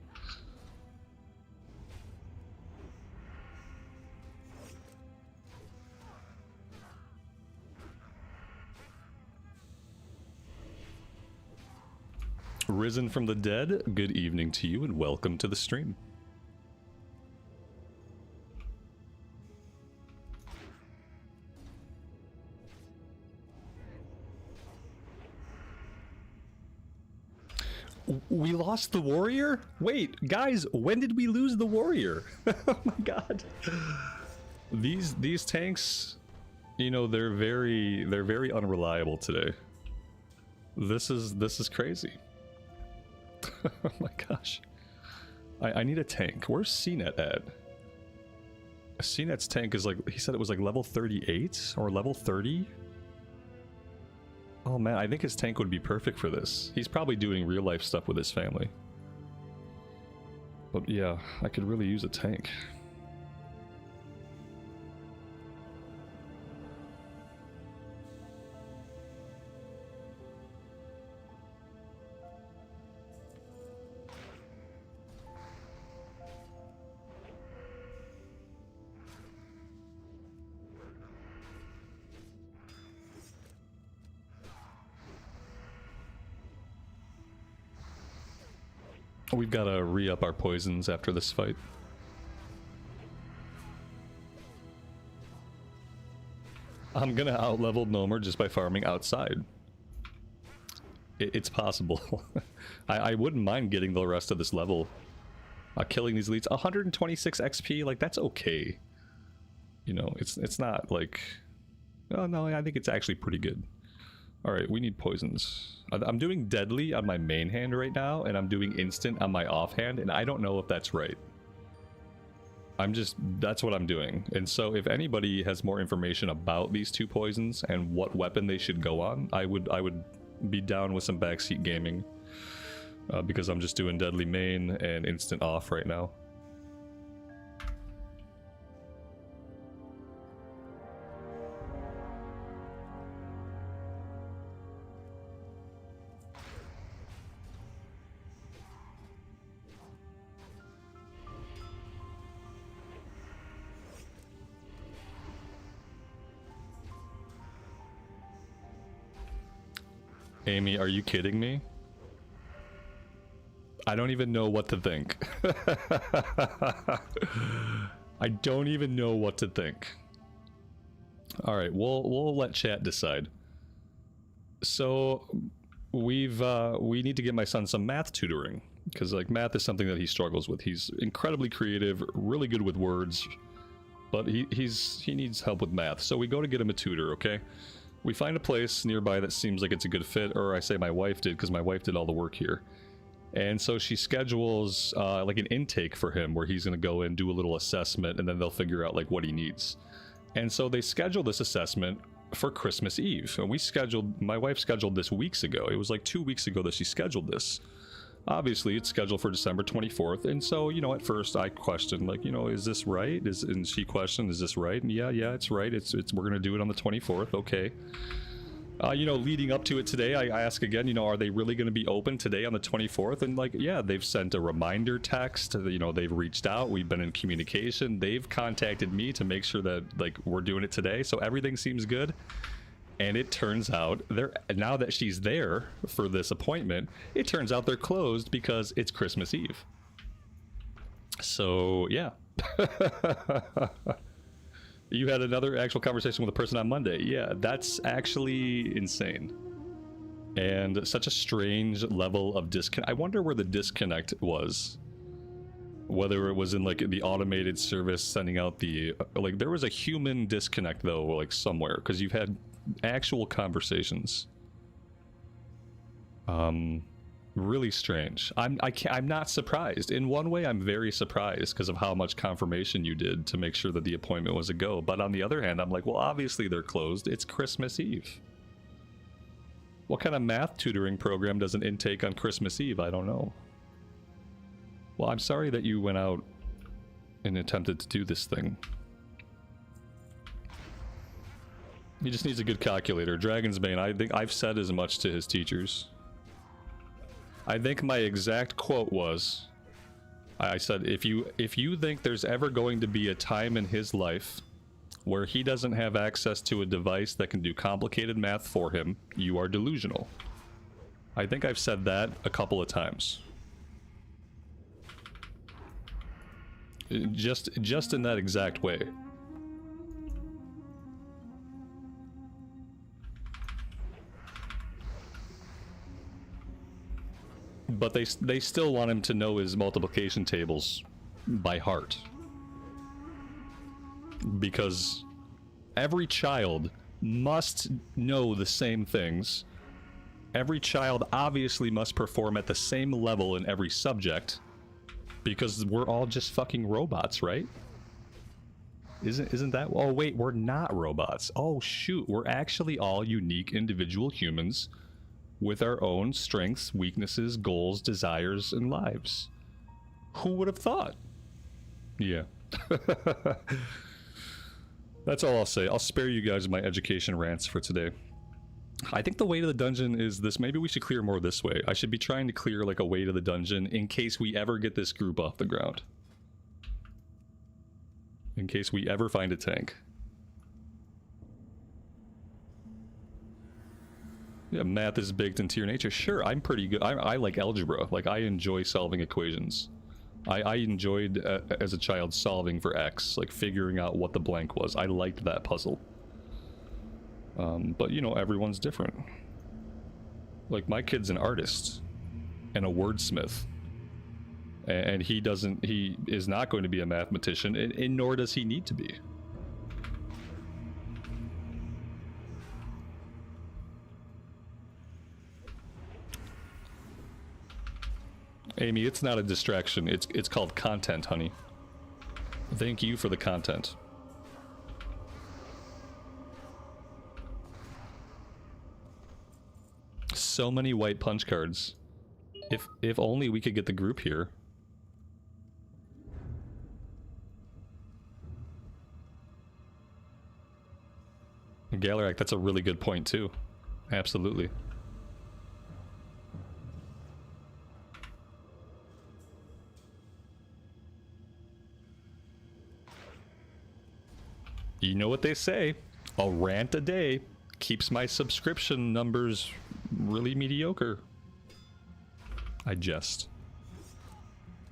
A: Risen from the dead, good evening to you and welcome to the stream. We lost the warrior? Wait, guys, when did we lose the warrior? Oh my god. These tanks, you know, they're very unreliable today. This is crazy. Oh my gosh. I need a tank. Where's CNET at? CNET's tank is like, he said it was like level 38 or level 30? Oh man, I think his tank would be perfect for this. He's probably doing real life stuff with his family. But yeah, I could really use a tank. We've got to re-up our poisons after this fight. I'm gonna outlevel Gnomer just by farming outside. It's possible. I wouldn't mind getting the rest of this level. Killing these elites. 126 XP, like that's okay. you know, it's not like, oh no, I think it's actually pretty good. All right, we need poisons. I'm doing deadly on my main hand right now, and I'm doing instant on my offhand, and I don't know if that's right. That's what I'm doing. And so if anybody has more information about these two poisons and what weapon they should go on, I would be down with some backseat gaming, because I'm just doing deadly main and instant off right now. Amy, are you kidding me? I don't even know what to think. I don't even know what to think. All right, we'll let chat decide. So we need to get my son some math tutoring, because like math is something that he struggles with. He's incredibly creative, really good with words, but he needs help with math. So we go to get him a tutor, okay? We find a place nearby that seems like it's a good fit, or I say my wife did, because my wife did all the work here. And so she schedules like an intake for him where he's going to go in, do a little assessment, and then they'll figure out like what he needs. And so they scheduled this assessment for Christmas Eve. And my wife scheduled this weeks ago. It was like 2 weeks ago that she scheduled this. Obviously, it's scheduled for December 24th. And so, you know, at first I questioned, like, you know, is this right? And she questioned, is this right? And yeah, it's right. We're going to do it on the 24th. Okay. You know, leading up to it today, I ask again, you know, are they really going to be open today on the 24th? And like, yeah, they've sent a reminder text, you know, they've reached out, we've been in communication, they've contacted me to make sure that like we're doing it today. So everything seems good. And it turns out now that she's there for this appointment, it turns out they're closed because it's Christmas Eve. So yeah. You had another actual conversation with a person on Monday. Yeah, that's actually insane. And such a strange level of disconnect. I wonder where the disconnect was. Whether it was in like the automated service sending out the... Like there was a human disconnect though, like somewhere. Because you've had actual conversations. Really strange. I'm not surprised. In one way, I'm very surprised because of how much confirmation you did to make sure that the appointment was a go. But on the other hand, I'm like, well, obviously they're closed. It's Christmas Eve. What kind of math tutoring program does an intake on Christmas Eve? I don't know. Well, I'm sorry that you went out and attempted to do this thing. He just needs a good calculator. Dragon's Bane, I think I've said as much to his teachers. I think my exact quote was, I said, if you think there's ever going to be a time in his life where he doesn't have access to a device that can do complicated math for him, you are delusional. I think I've said that a couple of times. Just in that exact way. But they still want him to know his multiplication tables by heart. Because every child must know the same things. Every child obviously must perform at the same level in every subject. Because we're all just fucking robots, right? Isn't that... Oh wait, we're not robots. Oh shoot, we're actually all unique individual humans with our own strengths, weaknesses, goals, desires, and lives. Who would have thought? Yeah. That's all I'll say. I'll spare you guys my education rants for today. I think the way to the dungeon is this. Maybe we should clear more this way. I should be trying to clear like a way to the dungeon in case we ever get this group off the ground. In case we ever find a tank. Yeah, math is baked into your nature. Sure, I'm pretty good. I like algebra. Like, I enjoy solving equations. I enjoyed, as a child, solving for X. Like, figuring out what the blank was. I liked that puzzle. But, you know, everyone's different. Like, my kid's an artist. And a wordsmith. And he is not going to be a mathematician, and nor does he need to be. Amy, it's not a distraction. It's called content, honey. Thank you for the content. So many white punch cards. If only we could get the group here. Galerac, that's a really good point too. Absolutely. You know what they say, a rant a day keeps my subscription numbers really mediocre. I jest.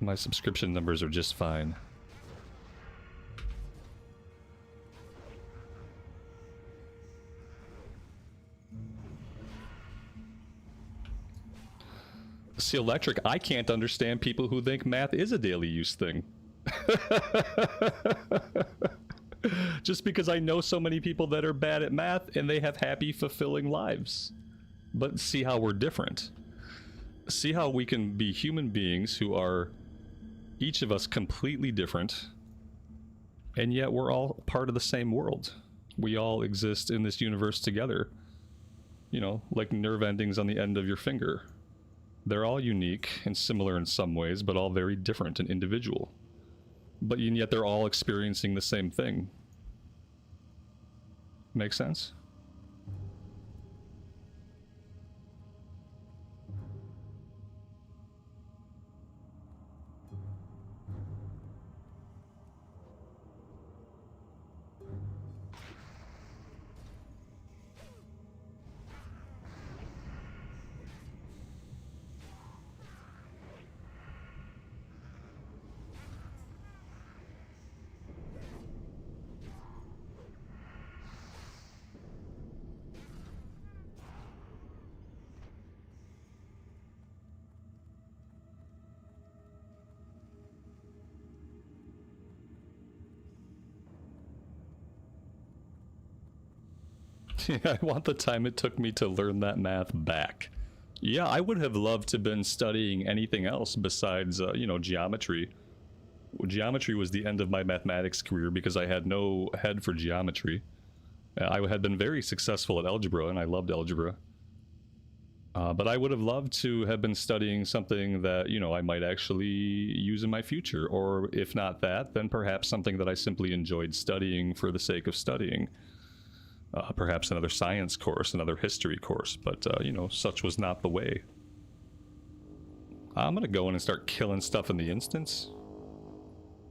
A: My subscription numbers are just fine. See, Electric, I can't understand people who think math is a daily use thing. Just because I know so many people that are bad at math and they have happy, fulfilling lives. But see how we're different. See how we can be human beings who are, each of us, completely different, and yet we're all part of the same world. We all exist in this universe together. You know, like nerve endings on the end of your finger. They're all unique and similar in some ways, but all very different and individual. But yet they're all experiencing the same thing. Make sense? I want the time it took me to learn that math back. Yeah, I would have loved to have been studying anything else besides, you know, geometry. Geometry was the end of my mathematics career because I had no head for geometry. I had been very successful at algebra, and I loved algebra. But I would have loved to have been studying something that, you know, I might actually use in my future. Or if not that, then perhaps something that I simply enjoyed studying for the sake of studying. Perhaps another science course, another history course, but, you know, such was not the way. I'm gonna go in and start killing stuff in the instance.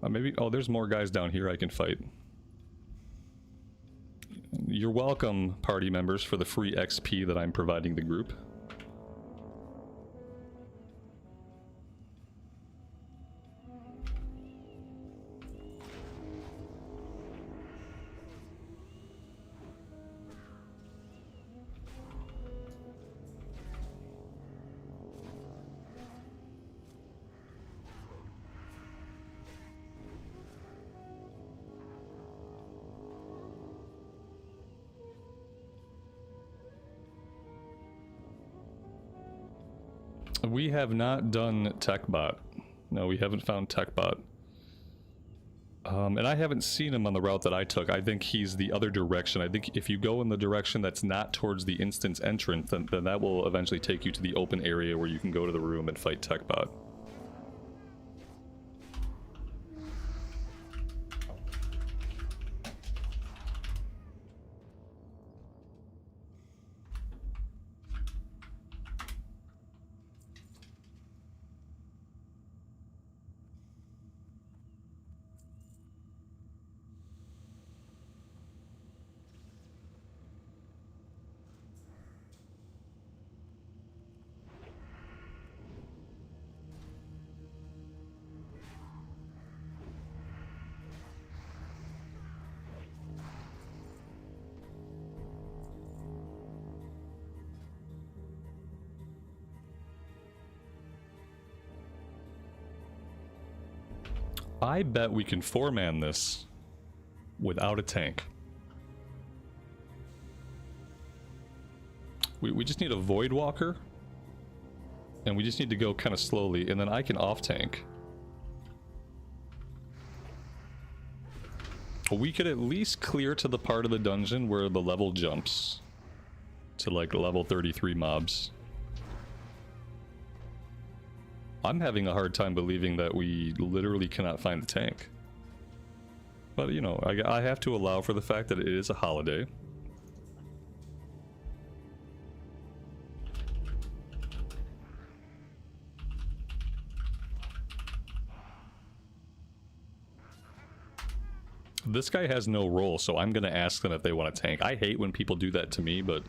A: Maybe, oh, there's more guys down here I can fight. You're welcome, party members, for the free XP that I'm providing the group. We have not done TechBot. No, we haven't found TechBot. And I haven't seen him on the route that I took. I think he's the other direction. I think if you go in the direction that's not towards the instance entrance, then that will eventually take you to the open area where you can go to the room and fight TechBot. I bet we can 4-man this without a tank. We just need a Voidwalker And we just need to go kind of slowly, and then I can off-tank. We could at least clear to the part of the dungeon where the level jumps to like level 33 mobs. I'm having a hard time believing that we literally cannot find the tank. But you know, I have to allow for the fact that it is a holiday. This guy has no role, so I'm gonna ask them if they want to tank. I hate when people do that to me, but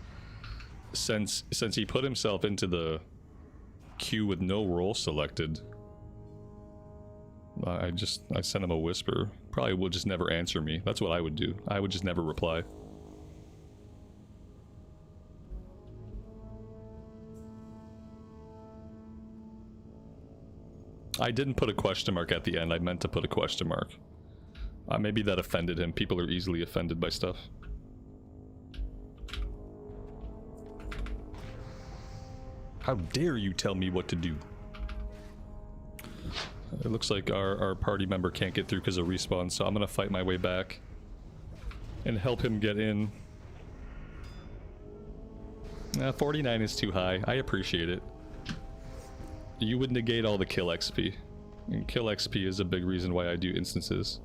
A: since he put himself into the queue with no role selected, I sent him a whisper. Probably will just never answer me. That's what I would do. I would just never reply. I didn't put a question mark at the end. I meant to put a question mark. Maybe that offended him. People are easily offended by stuff. How dare you tell me what to do? It looks like our party member can't get through because of respawn, so I'm gonna fight my way back and help him get in. 49 is too high. I appreciate it. You would negate all the kill XP. And kill XP is a big reason why I do instances.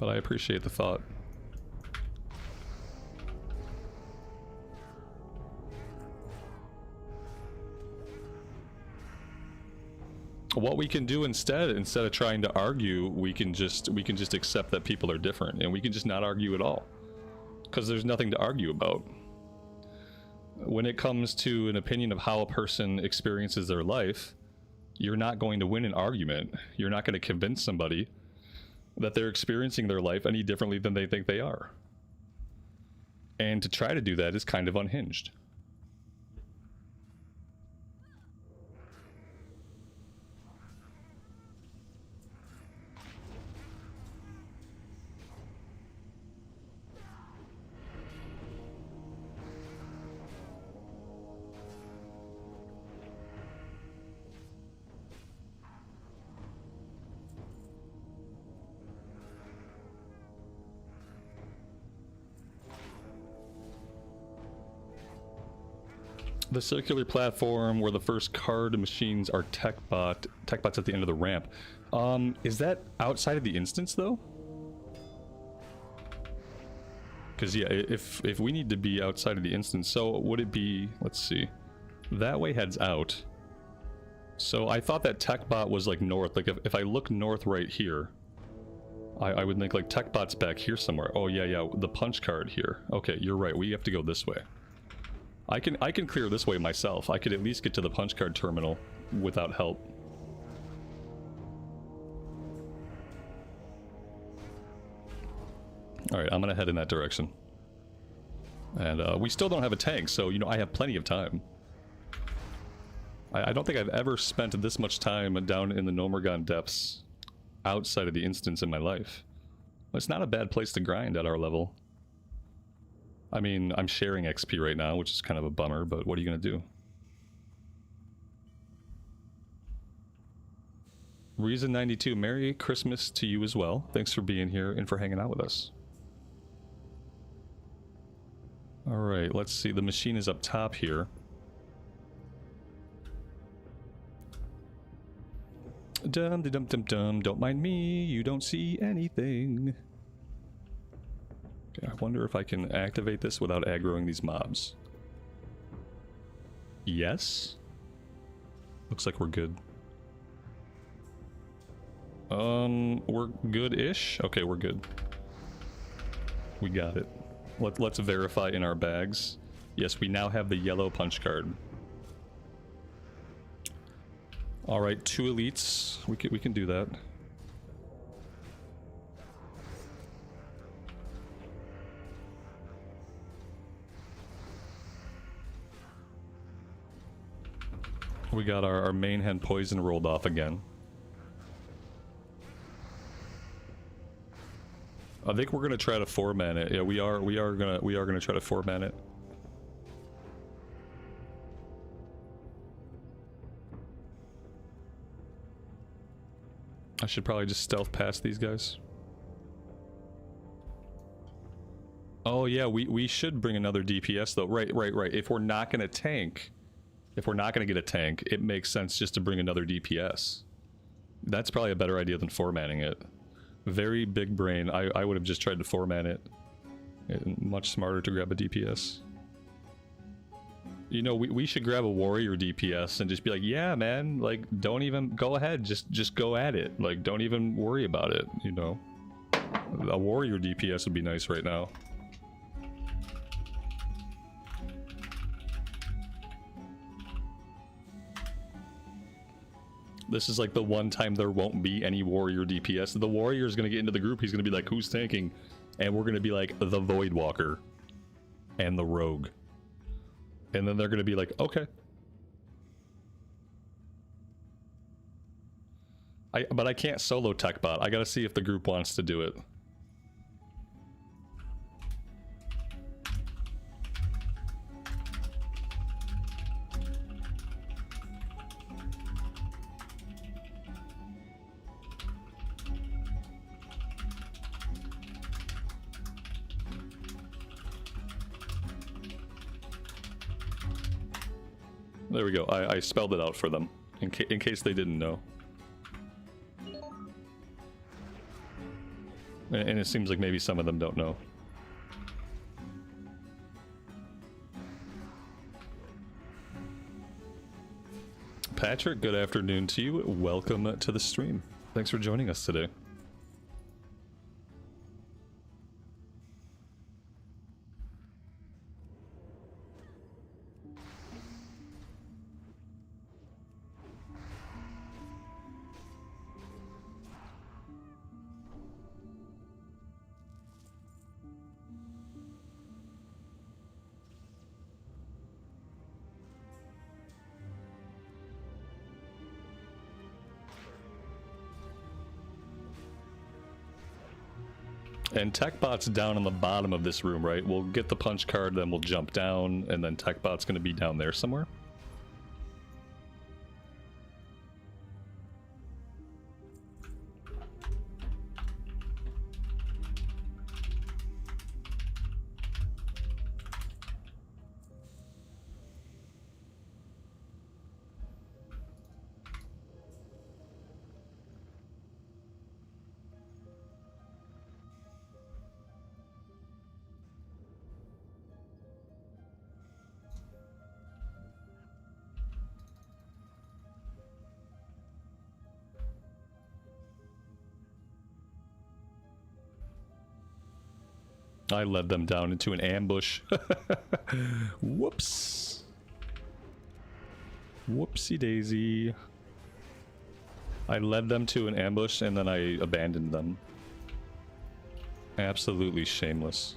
A: But I appreciate the thought. What we can do instead of trying to argue, we can just accept that people are different, and we can just not argue at all, because there's nothing to argue about. When it comes to an opinion of how a person experiences their life, you're not going to win an argument. You're not going to convince somebody that they're experiencing their life any differently than they think they are. And to try to do that is kind of unhinged. The circular platform where the first card machines are tech bots at the end of the ramp. Is that outside of the instance though? Because yeah, if we need to be outside of the instance, so would it be, let's see, that way heads out. So I thought that tech bot was like north, like if I look north right here, I would think like tech bot's back here somewhere. Oh yeah, the punch card here. Okay, you're right, we have to go this way. I can clear this way myself. I could at least get to the punch card terminal without help. Alright, I'm gonna head in that direction. And we still don't have a tank, so you know, I have plenty of time. I don't think I've ever spent this much time down in the Gnomeregan depths outside of the instance in my life. It's not a bad place to grind at our level. I mean, I'm sharing XP right now, which is kind of a bummer, but what are you gonna do? Reason 92, Merry Christmas to you as well. Thanks for being here and for hanging out with us. Alright, let's see. The machine is up top here. Dum-de-dum-dum-dum, don't mind me, you don't see anything. I wonder if I can activate this without aggroing these mobs. Yes? Looks like we're good. We're good-ish? Okay, we're good. We got it. Let's verify in our bags. Yes, we now have the yellow punch card. Alright, 2 elites. We can do that. We got our main hand poison rolled off again. I think we're gonna try to 4-man it. Yeah, we are gonna try to 4-man it. I should probably just stealth past these guys. Oh yeah, we should bring another DPS though. Right. If we're not gonna tank, if we're not gonna get a tank, it makes sense just to bring another DPS. That's probably a better idea than formatting it. Very big brain. I would have just tried to format it. Much smarter to grab a DPS. You know, we should grab a warrior DPS and just be like, yeah, man, like, don't even go ahead, just go at it. Like, don't even worry about it, you know. A warrior DPS would be nice right now. This is like the one time there won't be any warrior DPS. The warrior is going to get into the group. He's going to be like, who's tanking? And we're going to be like, the Void Walker. And the Rogue. And then they're going to be like, okay. But I can't solo tech bot. I got to see if the group wants to do it. There we go. I spelled it out for them, in case they didn't know. And it seems like maybe some of them don't know. Patrick, good afternoon to you. Welcome to the stream. Thanks for joining us today. And TechBot's down on the bottom of this room, right? We'll get the punch card, then we'll jump down, and then TechBot's going to be down there somewhere. I led them down into an ambush. Whoops. Whoopsie daisy. I led them to an ambush and then I abandoned them. Absolutely shameless.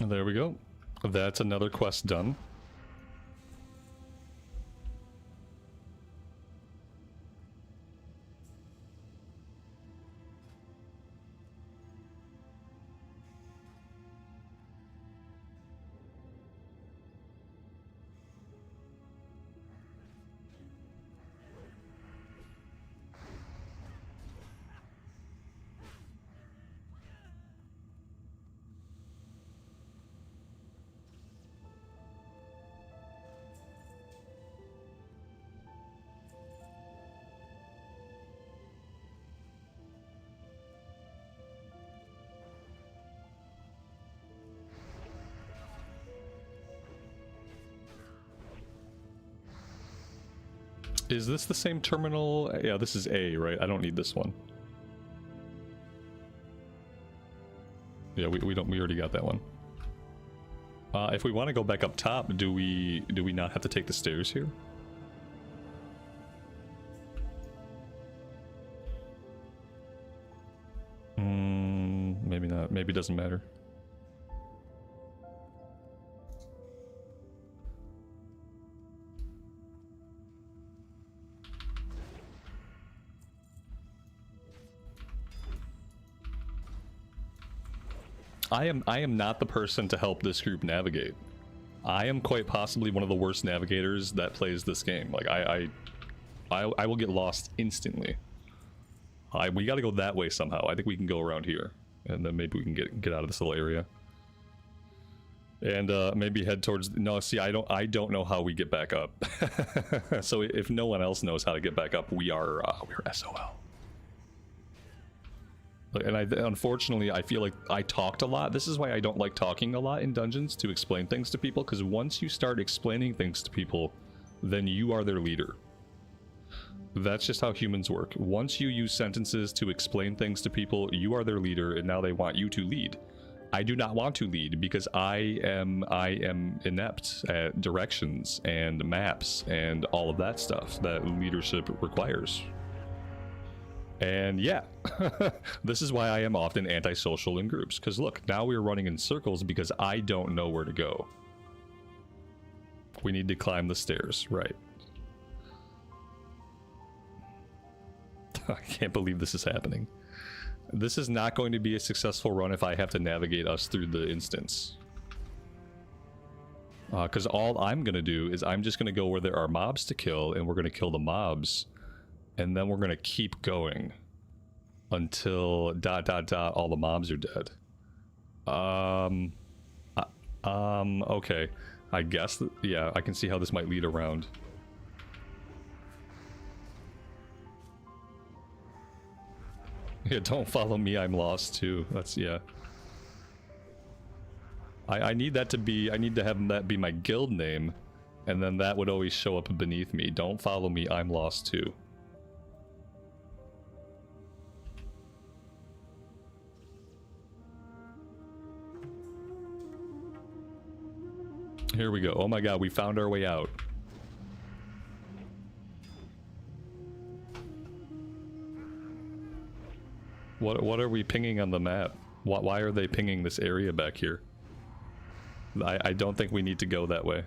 A: There we go. That's another quest done. Is this the same terminal? Yeah, this is A, right? I don't need this one. Yeah, we already got that one. If we want to go back up top, do we not have to take the stairs here? Maybe not. Maybe it doesn't matter. I am not the person to help this group navigate. I am quite possibly one of the worst navigators that plays this game. Like I will get lost instantly. We got to go that way somehow. I think we can go around here, and then maybe we can get out of this little area, and maybe head towards. No, see, I don't know how we get back up. So if no one else knows how to get back up, we're SOL. And unfortunately, I feel like I talked a lot. This is why I don't like talking a lot in dungeons to explain things to people, because once you start explaining things to people, then you are their leader. That's just how humans work. Once you use sentences to explain things to people, you are their leader, and now they want you to lead. I do not want to lead because I am inept at directions and maps and all of that stuff that leadership requires. And yeah, this is why I am often antisocial in groups. Because look, now we're running in circles because I don't know where to go. We need to climb the stairs, right? I can't believe this is happening. This is not going to be a successful run if I have to navigate us through the instance. Because all I'm going to do is I'm just going to go where there are mobs to kill, and we're going to kill the mobs. And then we're going to keep going until ... all the mobs are dead. Okay. I guess, yeah, I can see how this might lead around. Yeah, don't follow me, I'm lost too. That's, yeah. I need that to be, I need to have that be my guild name, and then that would always show up beneath me. Don't follow me, I'm lost too. Here we go. Oh my god, we found our way out. What are we pinging on the map? Why are they pinging this area back here? I don't think we need to go that way.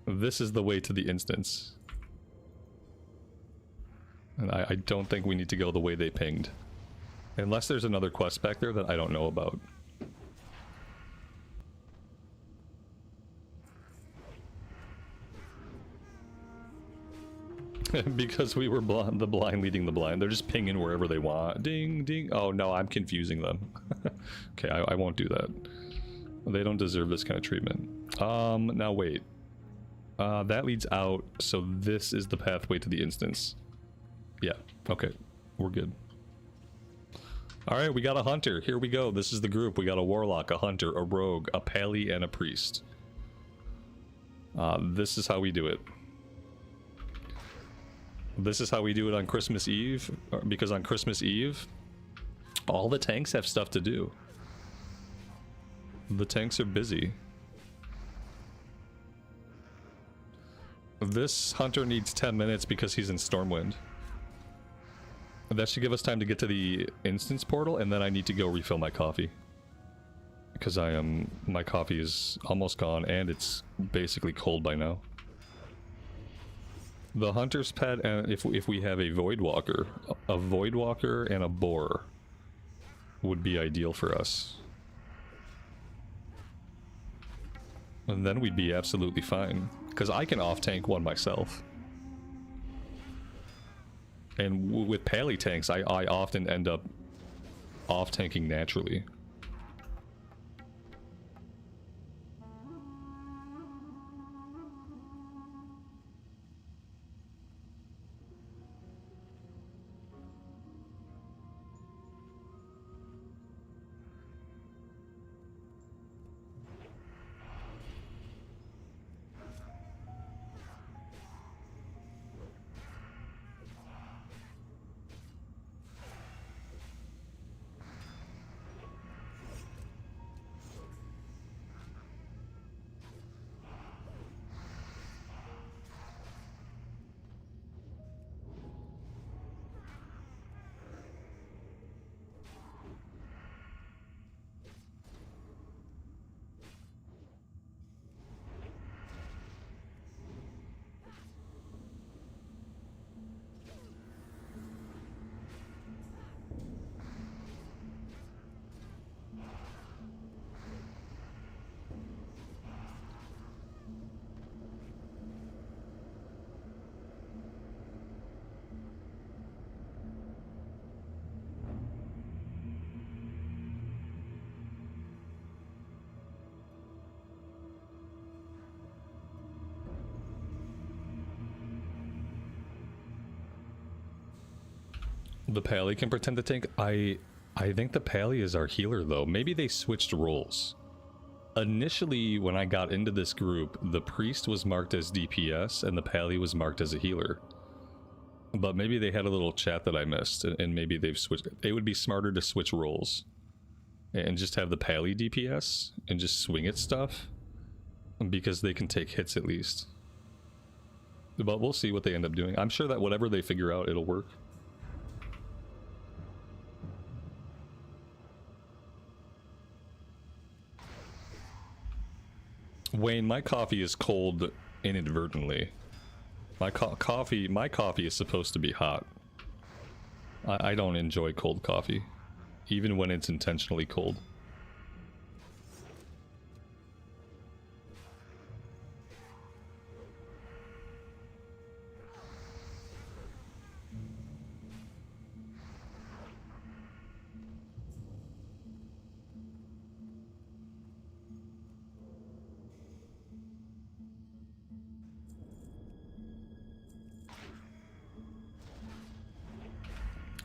A: This is the way to the instance. And I don't think we need to go the way they pinged. Unless there's another quest back there that I don't know about. Because we were the blind leading the blind. They're just pinging wherever they want. Ding, ding. Oh no, I'm confusing them. Okay, I won't do that. They don't deserve this kind of treatment. Now wait. That leads out, so this is the pathway to the instance. Yeah, okay. We're good. Alright, we got a hunter. Here we go. This is the group. We got a warlock, a hunter, a rogue, a pally, and a priest. This is how we do it. This is how we do it on Christmas Eve, because on Christmas Eve, all the tanks have stuff to do. The tanks are busy. This hunter needs 10 minutes because he's in Stormwind. That should give us time to get to the instance portal, and then I need to go refill my coffee. Because my coffee is almost gone, and it's basically cold by now. The hunter's pet, and if we have a voidwalker and a boar would be ideal for us. And then we'd be absolutely fine, because I can off-tank one myself. And with pally tanks, I often end up off-tanking naturally. The Pally can pretend to tank. I think the Pally is our healer though. Maybe they switched roles. Initially, when I got into this group, the priest was marked as DPS and the Pally was marked as a healer. But maybe they had a little chat that I missed, and maybe they've switched. It would be smarter to switch roles and just have the Pally DPS and just swing at stuff, because they can take hits at least. But we'll see what they end up doing. I'm sure that whatever they figure out, it'll work. Wayne, my coffee is cold inadvertently. My coffee is supposed to be hot. I don't enjoy cold coffee, even when it's intentionally cold.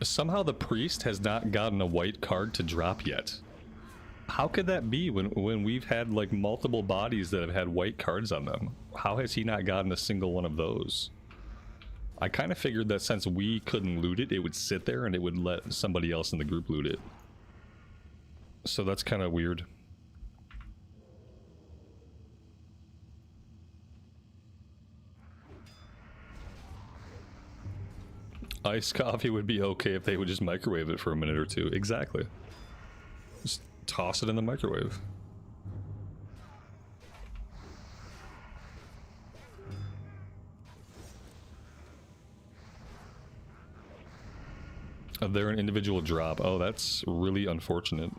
A: Somehow the priest has not gotten a white card to drop yet. How could that be when we've had like multiple bodies that have had white cards on them? How has he not gotten a single one of those? I kind of figured that since we couldn't loot it, it would sit there and it would let somebody else in the group loot it. So that's kind of weird. Iced coffee would be okay if they would just microwave it for a minute or two. Exactly. Just toss it in the microwave. They're an individual drop. Oh, that's really unfortunate.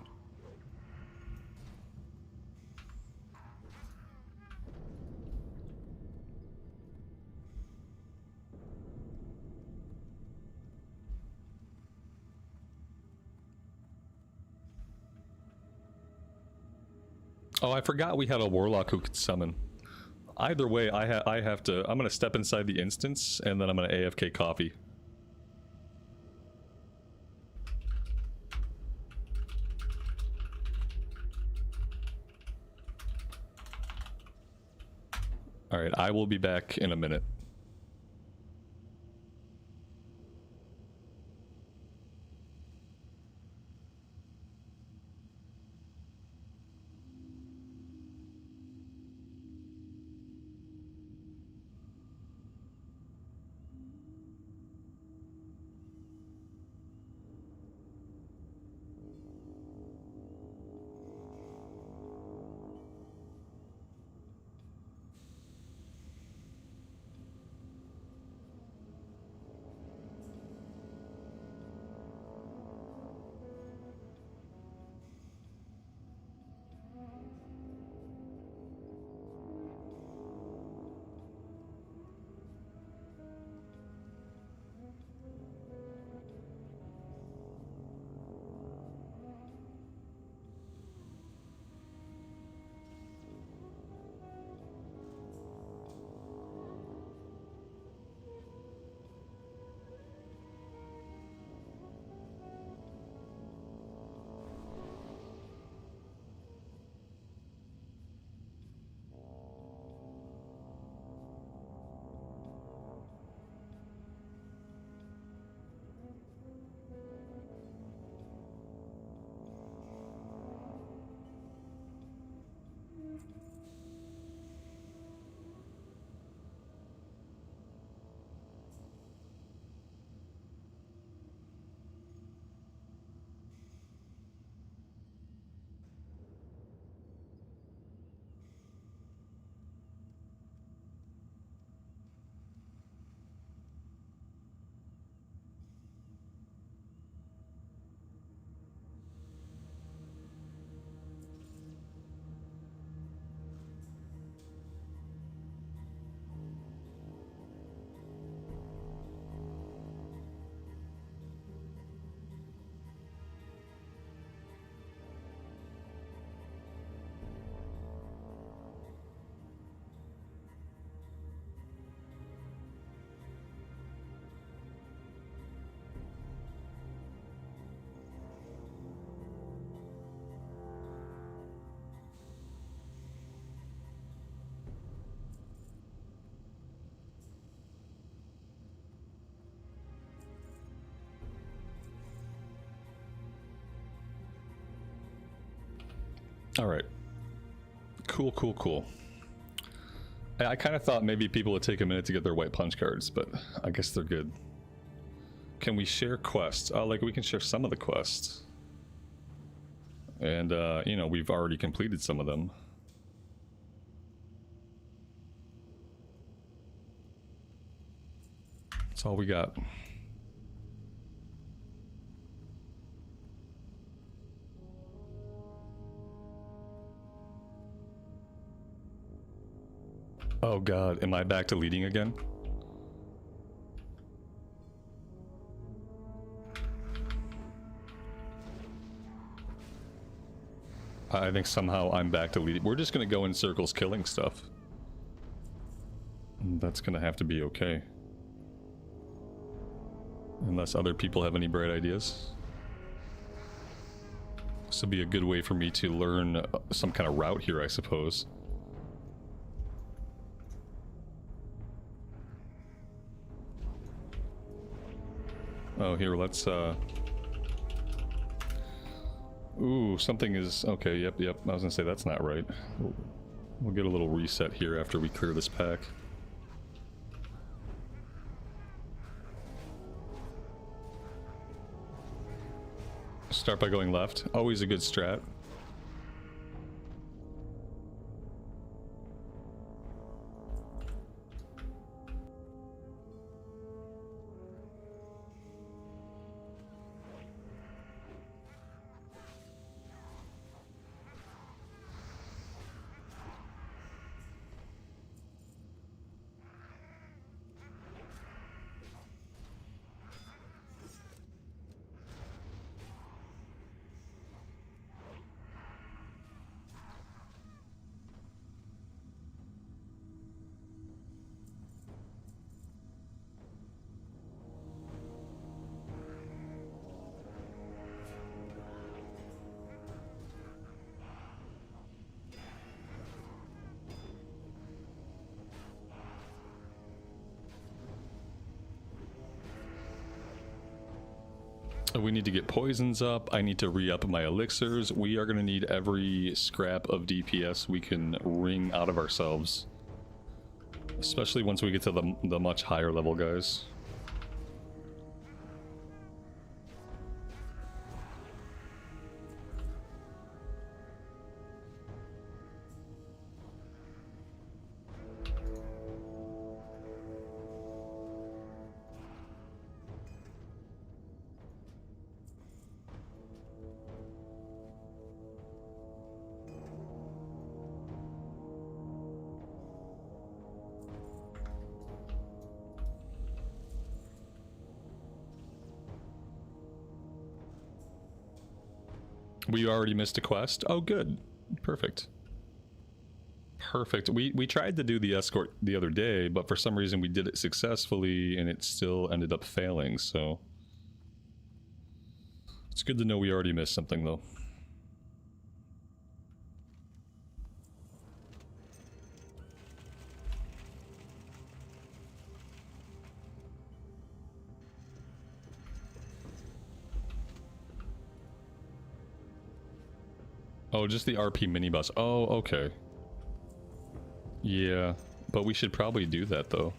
A: Oh, I forgot we had a warlock who could summon. Either way, I have to. I'm gonna step inside the instance and then I'm gonna AFK coffee. All right, I will be back in a minute. All right. Cool, cool, cool. I kind of thought maybe people would take a minute to get their white punch cards, but I guess they're good. Can we share quests? Oh, like we can share some of the quests. And, you know, we've already completed some of them. That's all we got. Oh god, am I back to leading again? I think somehow I'm back to leading. We're just gonna go in circles killing stuff. That's gonna have to be okay. Unless other people have any bright ideas. This will be a good way for me to learn some kind of route here, I suppose. Oh, here, let's, Ooh, something is... Okay, yep. I was gonna say that's not right. We'll get a little reset here after we clear this pack. Start by going left. Always a good strat. We need to get poisons up. I need to re-up my elixirs. We are going to need every scrap of DPS we can wring out of ourselves. Especially once we get to the much higher level guys. We already missed a quest? Oh, good. Perfect. Perfect. We tried to do the escort the other day, but for some reason we did it successfully and it still ended up failing, so... It's good to know we already missed something, though. Oh, just the RP minibus. Oh, okay. Yeah, but we should probably do that, though.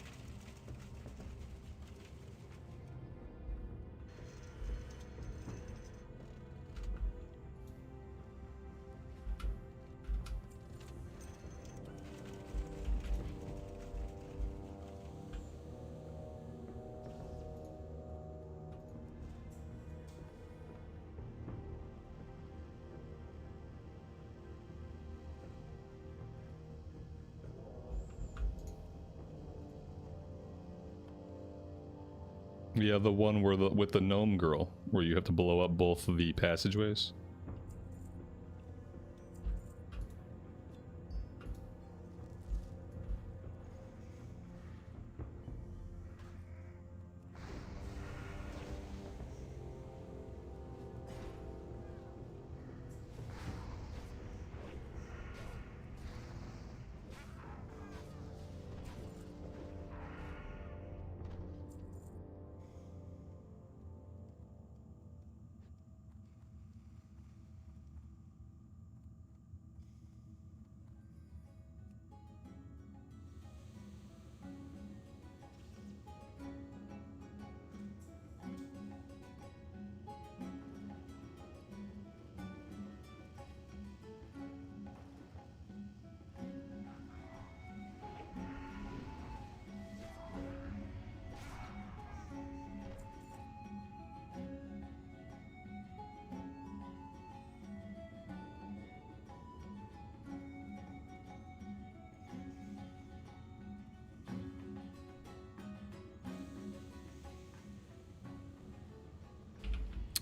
A: Yeah, the one where with the gnome girl, where you have to blow up both of the passageways.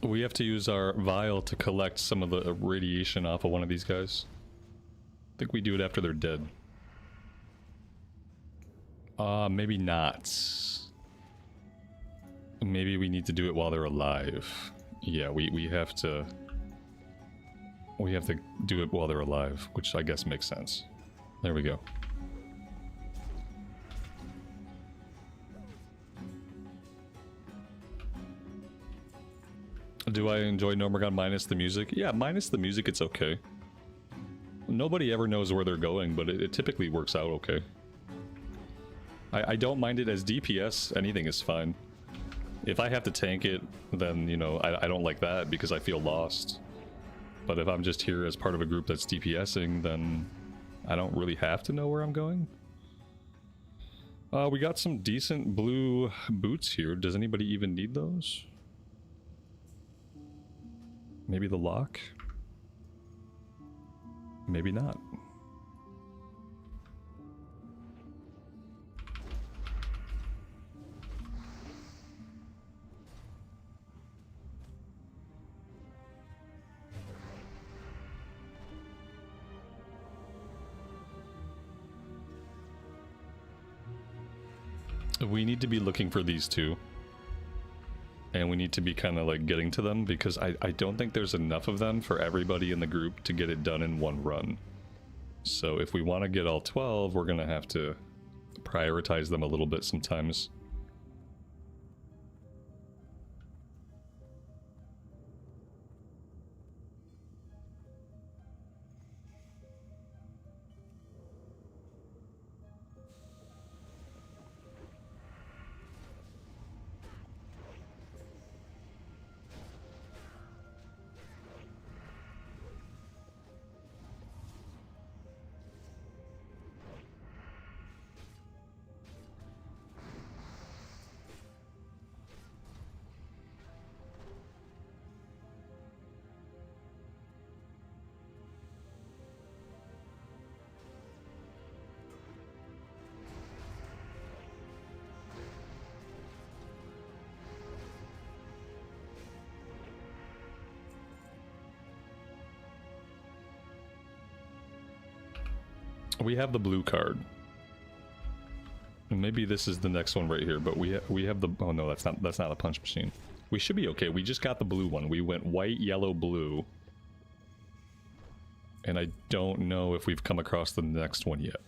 A: We have to use our vial to collect some of the radiation off of one of these guys. I think we do it after they're dead. Maybe not. Maybe we need to do it while they're alive. Yeah, we have to... We have to do it while they're alive, which I guess makes sense. There we go. Do I enjoy Gnomeregan minus the music? Yeah, minus the music it's okay. Nobody ever knows where they're going, but it typically works out okay. I don't mind it as DPS, anything is fine. If I have to tank it, then, you know, I don't like that because I feel lost. But if I'm just here as part of a group that's DPSing, then I don't really have to know where I'm going. We got some decent blue boots here. Does anybody even need those? Maybe the lock? Maybe not. We need to be looking for these two. And we need to be kind of like getting to them because I don't think there's enough of them for everybody in the group to get it done in one run. So if we want to get all 12, we're going to have to prioritize them a little bit sometimes. We have the blue card. And maybe this is the next one right here, but we have the... Oh no, that's not a punch machine. We should be okay. We just got the blue one. We went white, yellow, blue. And I don't know if we've come across the next one yet.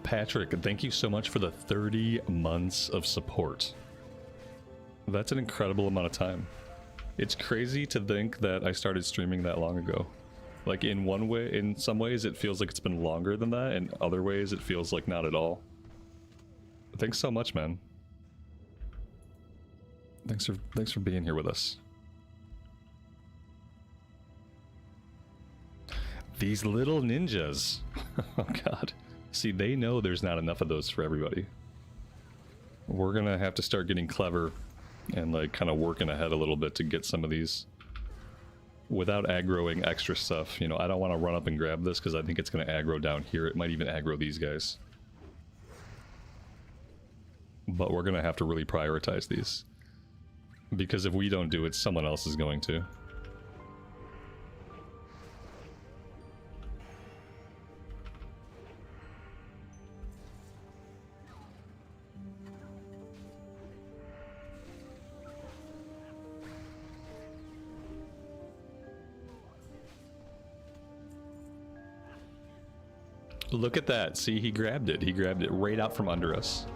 A: Patrick, thank you so much for the 30 months of support. That's an incredible amount of time. It's crazy to think that I started streaming that long ago. Like in one way, in some ways it feels like it's been longer than that, in other ways it feels like not at all. Thanks so much, man. Thanks for being here with us. These little ninjas. Oh god. See, they know there's not enough of those for everybody. We're gonna have to start getting clever and like kind of working ahead a little bit to get some of these without aggroing extra stuff. You know, I don't want to run up and grab this because I think it's going to aggro down here. It might even aggro these guys. But we're going to have to really prioritize these. Because if we don't do it, someone else is going to. Look at that. See, he grabbed it. He grabbed it right out from under us.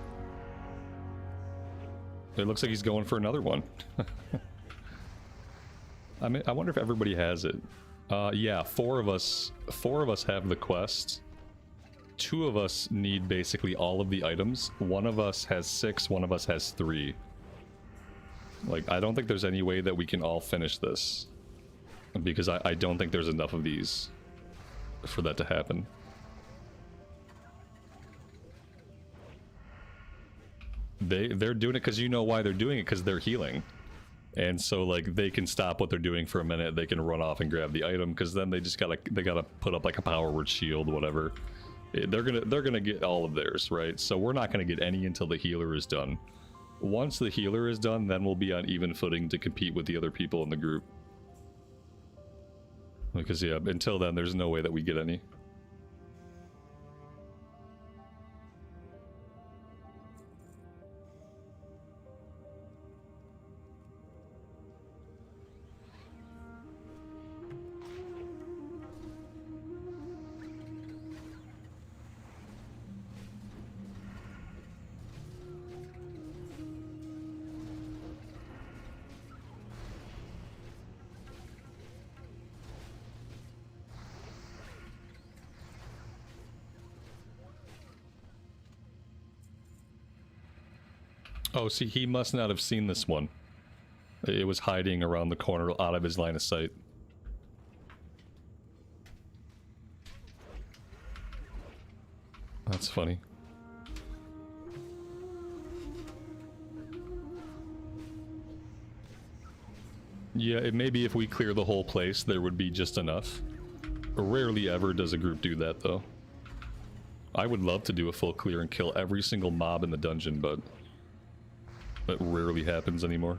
A: It looks like he's going for another one. I mean, I wonder if everybody has it. Yeah, four of us have the quest. 2 of us need basically all of the items. 1 of us has 6, 1 of us has 3. Like, I don't think there's any way that we can all finish this. Because I don't think there's enough of these for that to happen. They're doing it because you know why they're doing it, because they're healing. And so like they can stop what they're doing for a minute, they can run off and grab the item, because then they just gotta put up like a power word shield, whatever. They're gonna get all of theirs, right? So we're not gonna get any until the healer is done. Once the healer is done, then we'll be on even footing to compete with the other people in the group. Because yeah, until then there's no way that we get any. Oh, see, he must not have seen this one. It was hiding around the corner out of his line of sight. That's funny. Yeah, maybe if we clear the whole place, there would be just enough. Rarely ever does a group do that, though. I would love to do a full clear and kill every single mob in the dungeon, but that rarely happens anymore.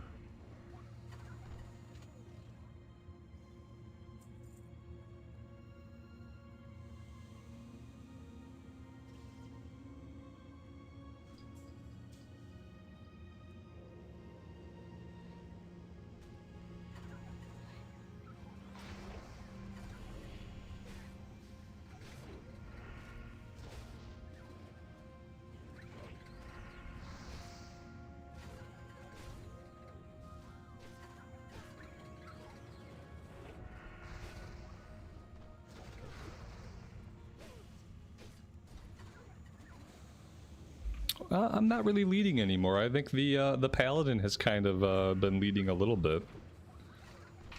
A: I'm not really leading anymore. I think the paladin has kind of been leading a little bit.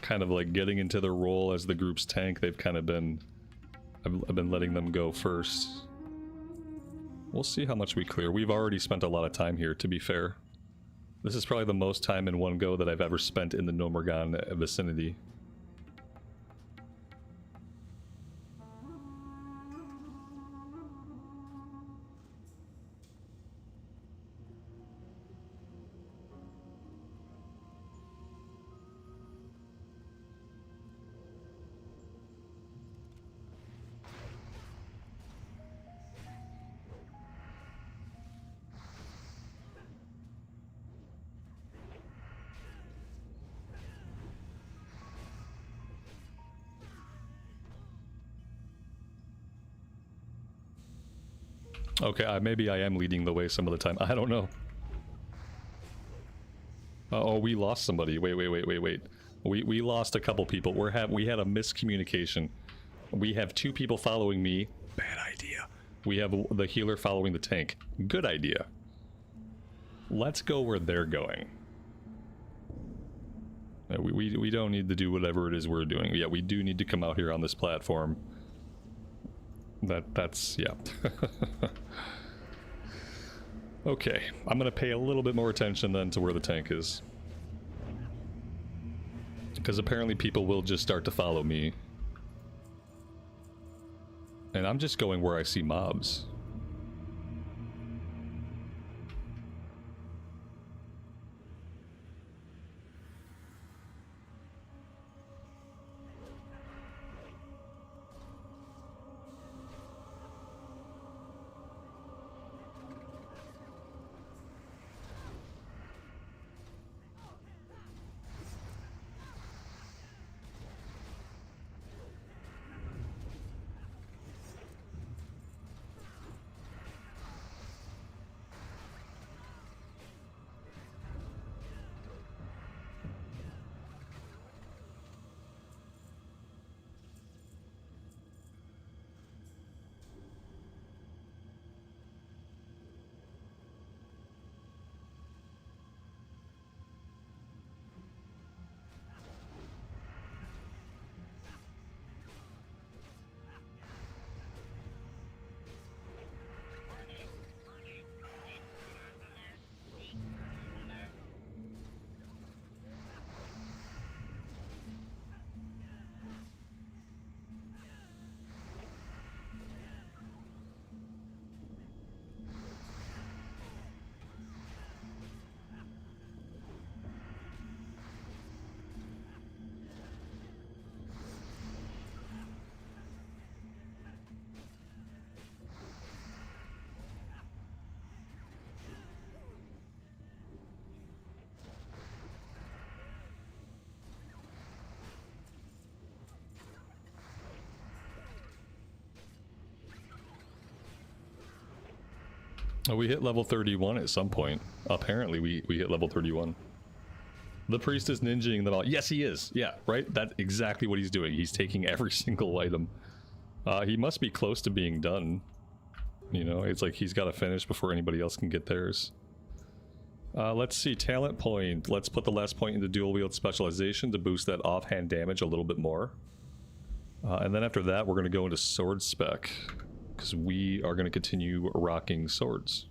A: Kind of like getting into their role as the group's tank. They've kind of been... I've been letting them go first. We'll see how much we clear. We've already spent a lot of time here, to be fair. This is probably the most time in one go that I've ever spent in the Gnomeregan vicinity. Okay, maybe I am leading the way some of the time. I don't know. Oh, we lost somebody. Wait. We lost a couple people. We had a miscommunication. We have 2 people following me. Bad idea. We have the healer following the tank. Good idea. let's go where they're going. We don't need to do whatever it is we're doing. Yeah, we do need to come out here on this platform. That's yeah. Okay, I'm gonna pay a little bit more attention then to where the tank is. Because apparently people will just start to follow me. And I'm just going where I see mobs. Oh, we hit level 31 at some point. Apparently we hit level 31. The priest is ninjaing them all. Yes, he is. Yeah, right? That's exactly what he's doing. He's taking every single item. He must be close to being done. You know, it's like he's got to finish before anybody else can get theirs. Let's see, talent point. Let's put the last point into dual wield specialization to boost that offhand damage a little bit more. And then after that, we're going to go into sword spec. Because we are going to continue rocking swords.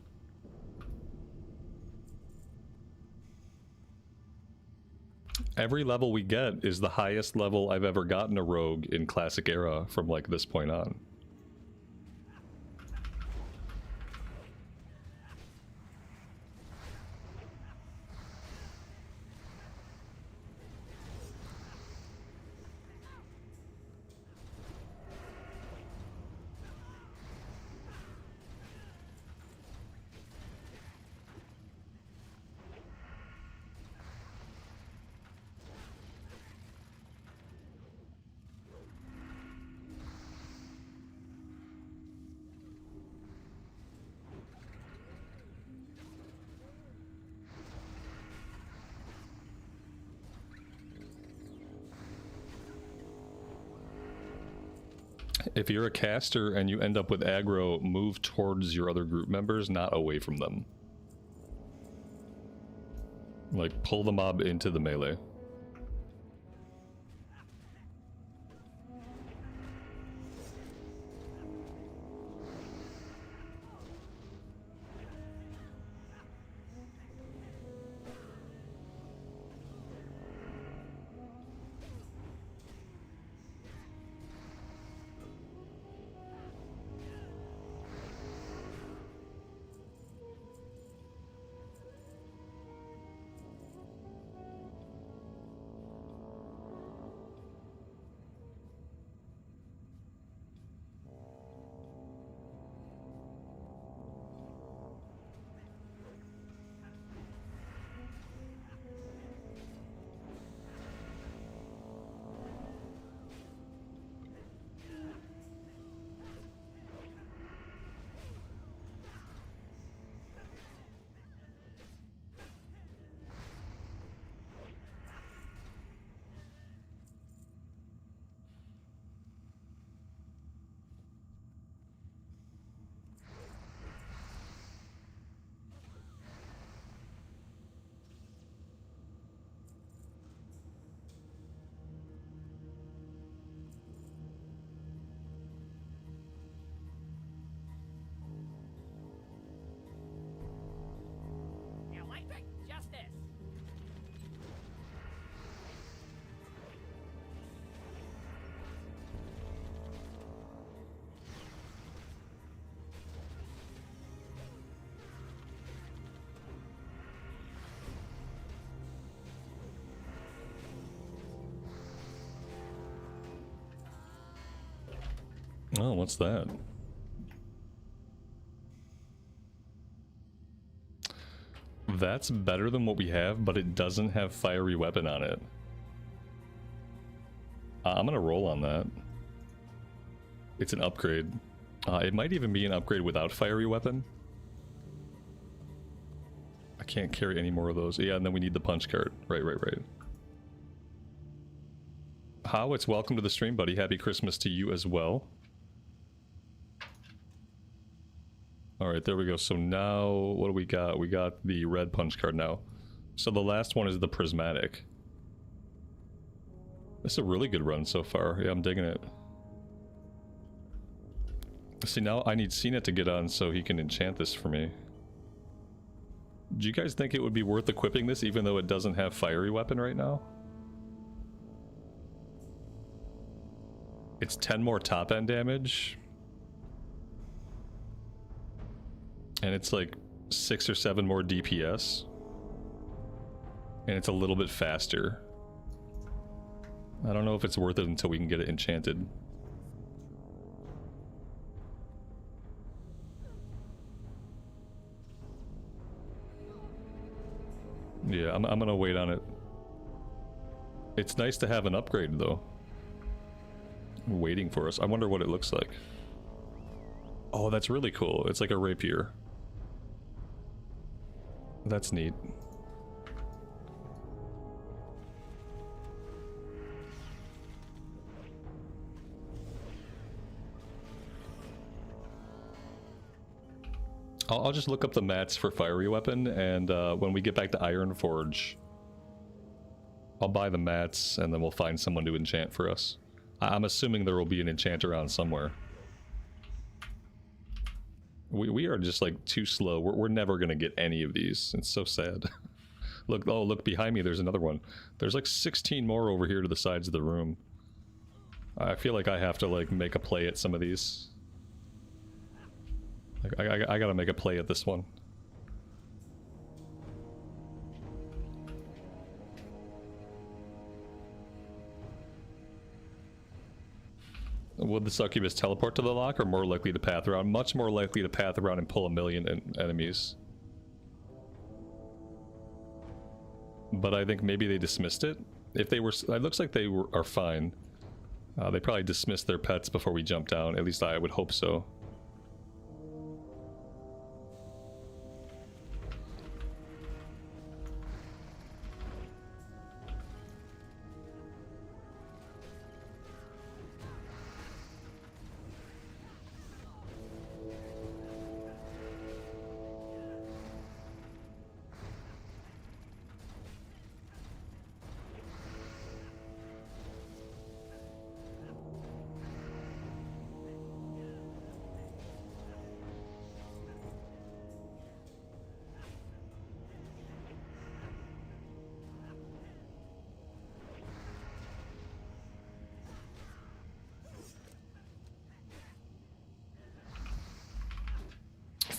A: Every level we get is the highest level I've ever gotten a rogue in classic era from like this point on. If you're a caster and you end up with aggro, move towards your other group members, not away from them. Like, pull the mob into the melee. Oh, what's that? That's better than what we have, but it doesn't have fiery weapon on it. I'm gonna roll on that. It's an upgrade. It might even be an upgrade without fiery weapon. I can't carry any more of those. Yeah, and then we need the punch card. Right. How, it's welcome to the stream, buddy. Happy Christmas to you as well. Alright, there we go. So now, what do we got? We got the red punch card now. So the last one is the prismatic. This is a really good run so far. Yeah, I'm digging it. See, now I need CNET to get on so he can enchant this for me. Do you guys think it would be worth equipping this even though it doesn't have fiery weapon right now? It's 10 more top end damage. And it's like 6 or 7 more DPS. And it's a little bit faster. I don't know if it's worth it until we can get it enchanted. Yeah, I'm gonna wait on it. It's nice to have an upgrade though. Waiting for us. I wonder what it looks like. Oh, that's really cool. It's like a rapier. That's neat. I'll just look up the mats for fiery weapon, and when we get back to Ironforge, I'll buy the mats, and then we'll find someone to enchant for us. I'm assuming there will be an enchanter around somewhere. We are just like too slow. We're never gonna get any of these. It's so sad. Look, oh look behind me, there's another one. There's like 16 more over here to the sides of the room. I feel like I have to like make a play at some of these. Like, I gotta make a play at this one. Would the succubus teleport to the lock, or more likely to path around? Much more likely to path around and pull a million enemies. But I think maybe they dismissed it. If they were, it looks like they are fine. They probably dismissed their pets before we jumped down. At least I would hope so.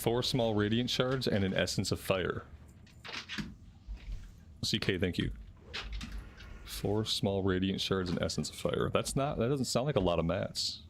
A: Four small radiant shards and an essence of fire. CK, thank you. 4 small radiant shards and essence of fire. That doesn't sound like a lot of mats.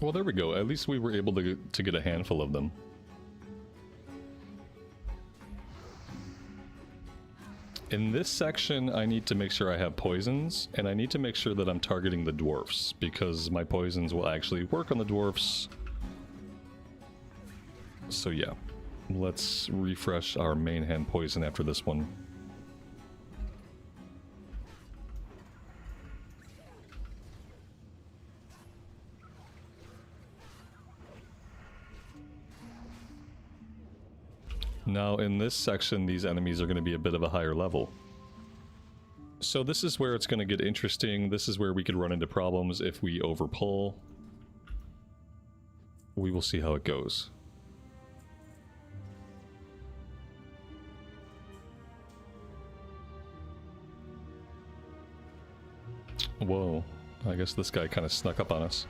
A: Well, there we go. At least we were able to get a handful of them. In this section, I need to make sure I have poisons, and I need to make sure that I'm targeting the dwarfs, because my poisons will actually work on the dwarfs. So yeah, let's refresh our main hand poison after this one. Now in this section, these enemies are going to be a bit of a higher level. So this is where it's going to get interesting. This is where we could run into problems if we overpull. We will see how it goes. Whoa, I guess this guy kind of snuck up on us.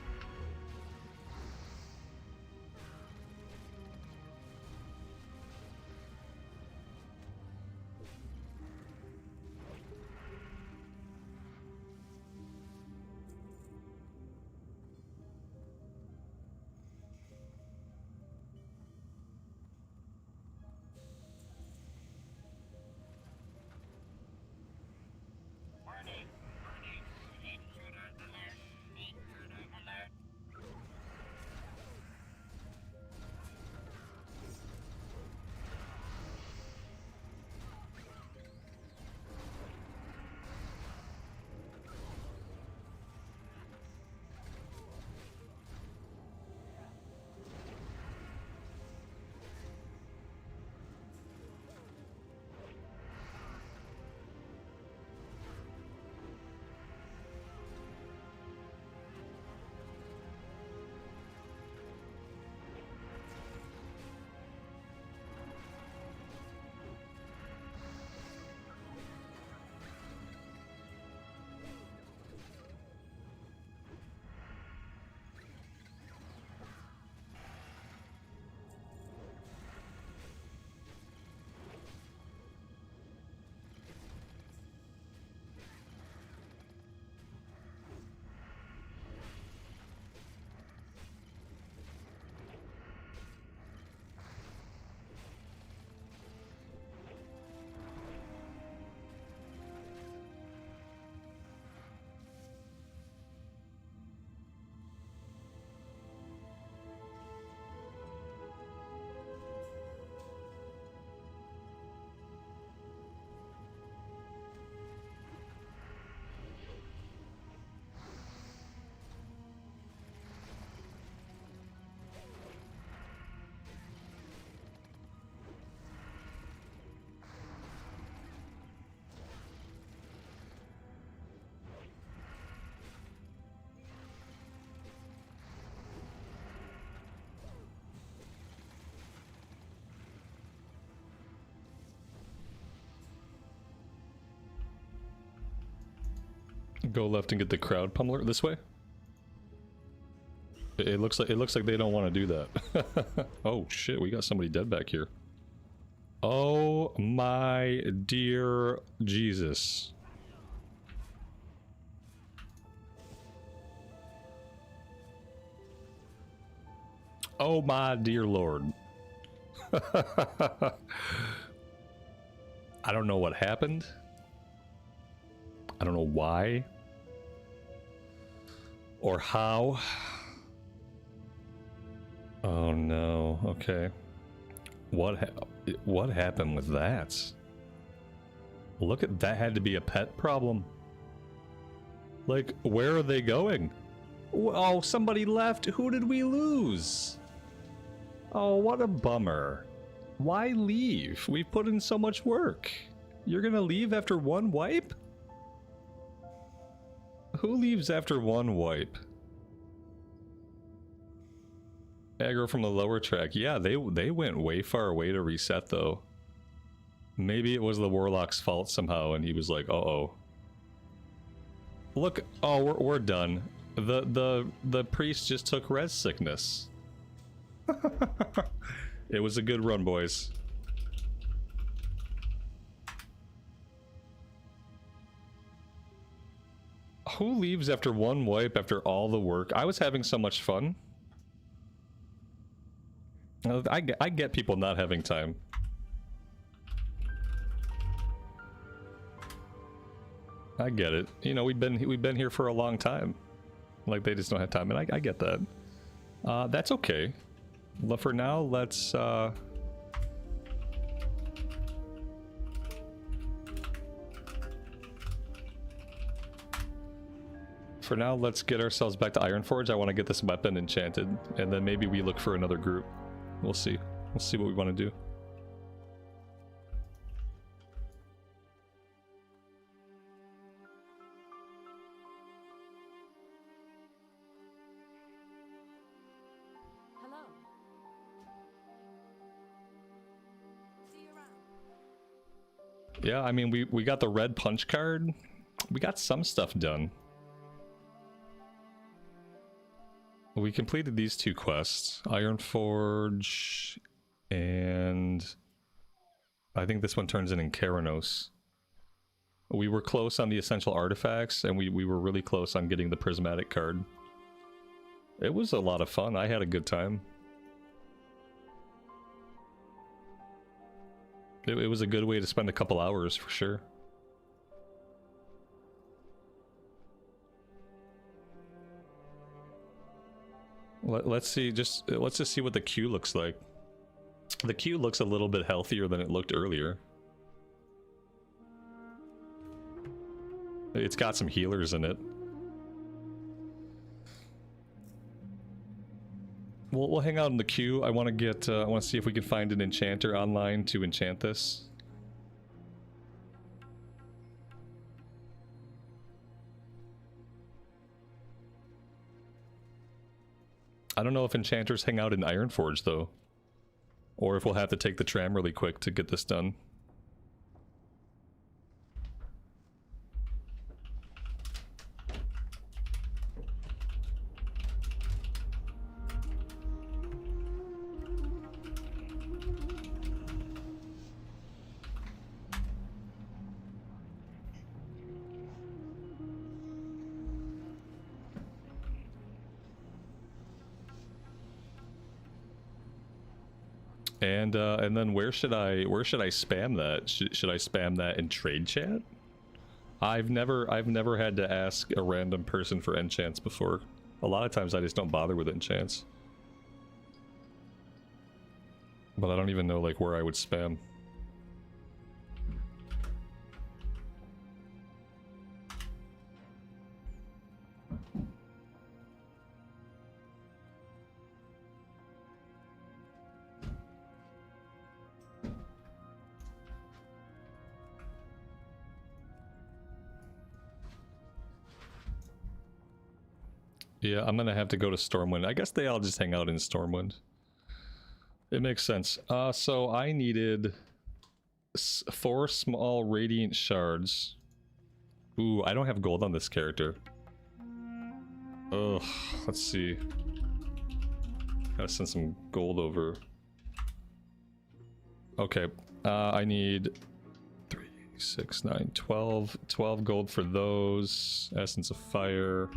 A: Go left and get the crowd pummeler this way. It looks like they don't want to do that. Oh shit, we got somebody dead back here. Oh my dear Jesus. Oh my dear Lord. I don't know what happened. I don't know why. Or how. Oh no, okay. What happened with that? Look at that, had to be a pet problem. Like, where are they going? Oh, somebody left. Who did we lose? Oh, what a bummer. Why leave? We've put in so much work. You're gonna leave after one wipe? Who leaves after one wipe? Aggro from the lower track. Yeah, they went way far away to reset though. Maybe it was the Warlock's fault somehow and he was like, uh-oh. Look, oh, we're done. The priest just took res sickness. It was a good run, boys. Who leaves after one wipe after all the work? I was having so much fun. I get people not having time. I get it. You know, we've been here for a long time. Like, they just don't have time, and I get that. That's okay. But for now, let's for now, let's get ourselves back to Ironforge. I want to get this weapon enchanted, and then maybe we look for another group. We'll see. We'll see what we want to do.
B: Hello. See you around.
A: Yeah, I mean, we got the red punch card. We got some stuff done. We completed these two quests, Ironforge, and I think this one turns in Keranos. We were close on the essential artifacts, and we were really close on getting the prismatic card. It was a lot of fun. I had a good time. It was a good way to spend a couple hours for sure. Let's see. Let's just see what the queue looks like. The queue looks a little bit healthier than it looked earlier. It's got some healers in it. We'll hang out in the queue. I want to get. I want to see if we can find an enchanter online to enchant this. I don't know if enchanters hang out in Ironforge though, or if we'll have to take the tram really quick to get this done. And then where should I spam that? Should I spam that in trade chat? I've never had to ask a random person for enchants before. A lot of times I just don't bother with enchants. But I don't even know like where I would spam. Yeah, I'm gonna have to go to Stormwind. I guess they all just hang out in Stormwind. It makes sense. So I needed 4 small radiant shards. Ooh, I don't have gold on this character. Ugh, let's see. Gotta send some gold over. Okay, I need 3, 6, 9, 12. 12 gold for those. Essence of Fire.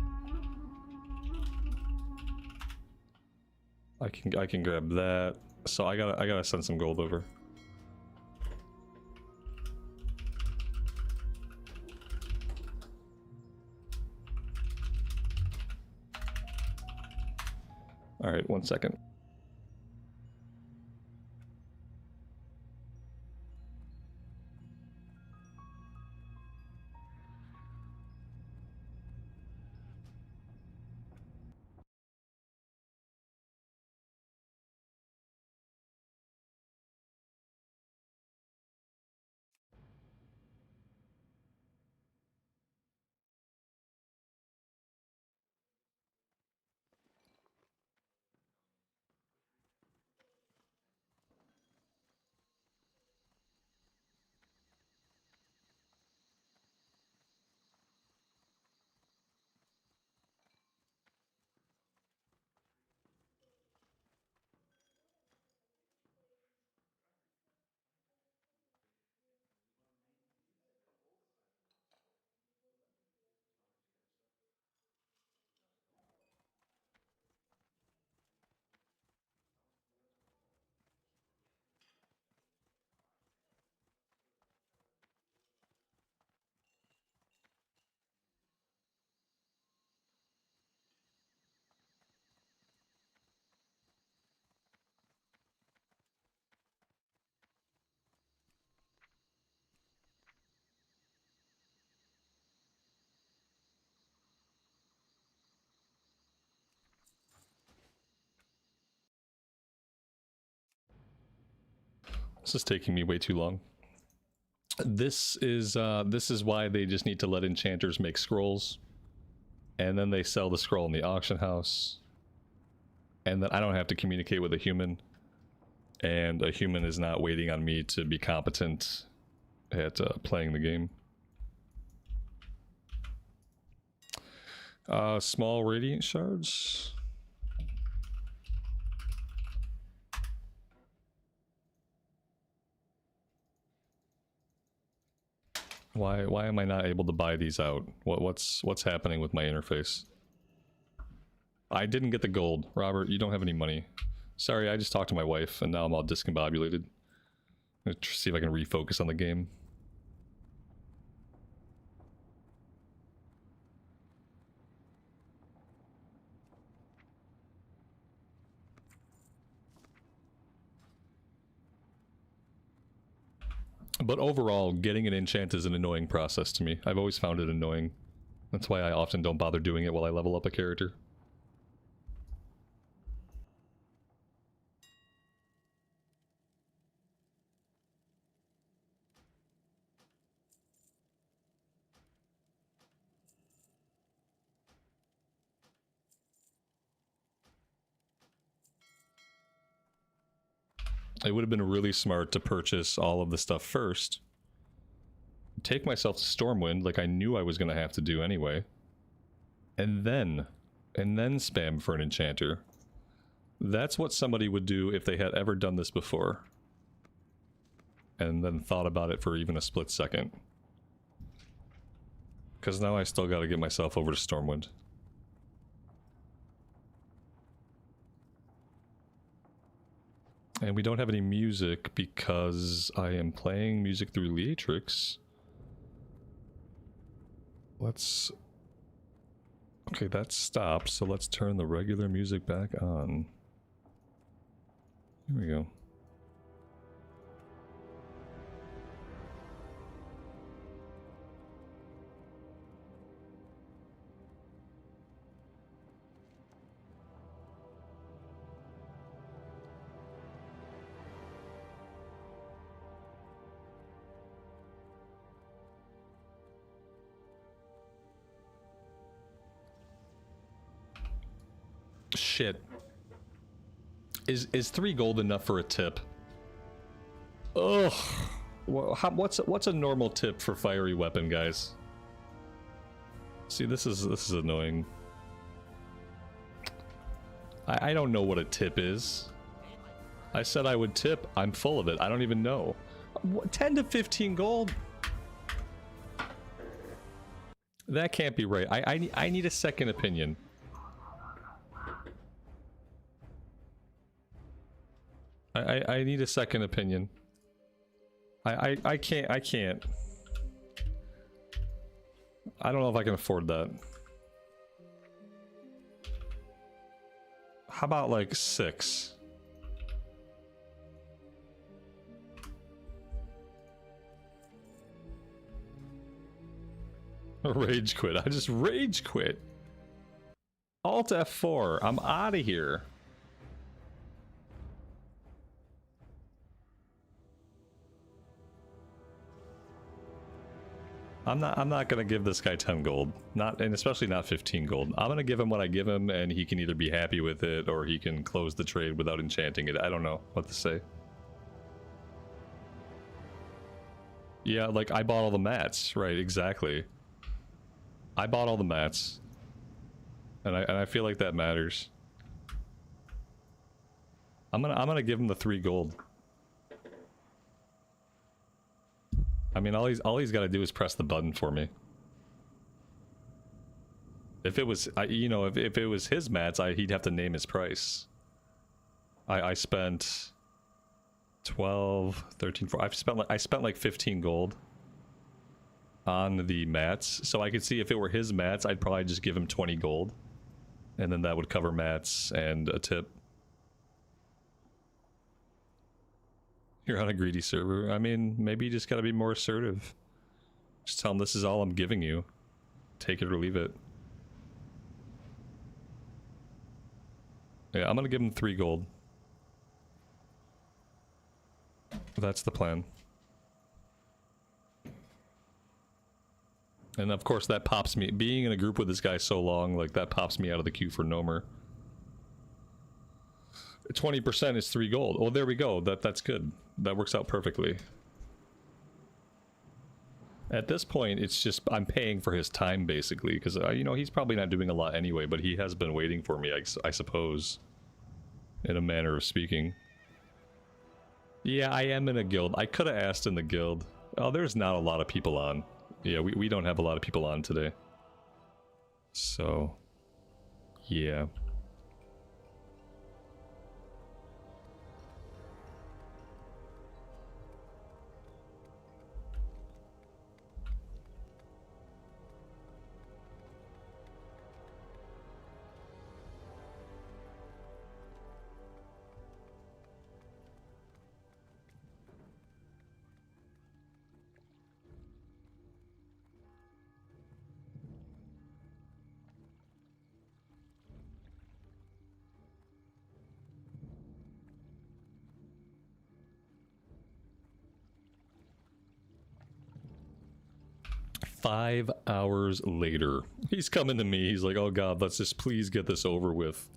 A: I can grab that. So I gotta send some gold over. All right, 1 second. This is taking me way too long. This is why they just need to let enchanters make scrolls, and then they sell the scroll in the auction house, and then I don't have to communicate with a human, and a human is not waiting on me to be competent at playing the game. Small radiant shards. Why am I not able to buy these out? What's happening with my interface? I didn't get the gold. Robert, you don't have any money. Sorry, I just talked to my wife and now I'm all discombobulated. Let's see if I can refocus on the game. But overall, getting an enchant is an annoying process to me. I've always found it annoying. That's why I often don't bother doing it while I level up a character. It would have been really smart to purchase all of the stuff first. Take myself to Stormwind like I knew I was going to have to do anyway. And then spam for an enchanter. That's what somebody would do if they had ever done this before. And then thought about it for even a split second. Because now I still got to get myself over to Stormwind. And we don't have any music because I am playing music through Leatrix. Let's... Okay, that stopped, so let's turn the regular music back on. Here we go. Shit. Is 3 gold enough for a tip? Ugh. Well, what's a normal tip for fiery weapon, guys? See, this is annoying. I don't know what a tip is. I said I would tip. I'm full of it. I don't even know. 10 to 15 gold? That can't be right. I need a second opinion. I need a second opinion. I can't. I don't know if I can afford that. How about like 6? Rage quit. I just rage quit. Alt F4. I'm out of here. I'm not gonna give this guy 10 gold. And especially not 15 gold. I'm gonna give him what I give him and he can either be happy with it or he can close the trade without enchanting it. I don't know what to say. Yeah, like I bought all the mats, right, exactly. I bought all the mats. And I feel like that matters. I'm gonna give him the 3 gold. I mean, all he's got to do is press the button for me. If it was, you know, if it was his mats, he'd have to name his price. I spent 12, 13, 14, I spent like 15 gold on the mats, so I could see if it were his mats, I'd probably just give him 20 gold, and then that would cover mats and a tip. You're on a greedy server. I mean, maybe you just gotta be more assertive. Just tell him this is all I'm giving you. Take it or leave it. Yeah, I'm gonna give him 3 gold. That's the plan. And of course that pops me, being in a group with this guy so long, like that pops me out of the queue for Gnomer. 20% is 3 gold. Oh, there we go. That's good. That works out perfectly. At this point, it's just I'm paying for his time basically, because you know, he's probably not doing a lot anyway, but he has been waiting for me, I suppose, in a manner of speaking. Yeah, I am in a guild. I could have asked in the guild. Oh, there's not a lot of people on. Yeah, we don't have a lot of people on today. So, yeah. Five hours later, he's coming to me. He's like, "Oh God, let's just please get this over with."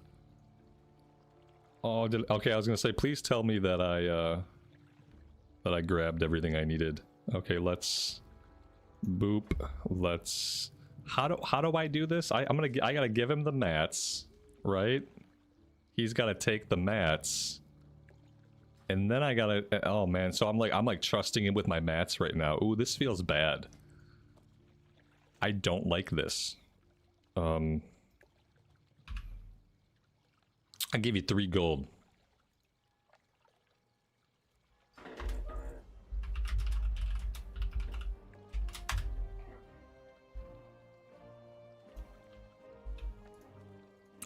A: Oh, okay. I was gonna say, please tell me that I grabbed everything I needed. Okay, let's boop. Let's. How do I do this? I gotta give him the mats, right? He's gotta take the mats, and then I gotta. Oh man, so I'm like trusting him with my mats right now. Ooh, this feels bad. I don't like this. I give you 3 gold.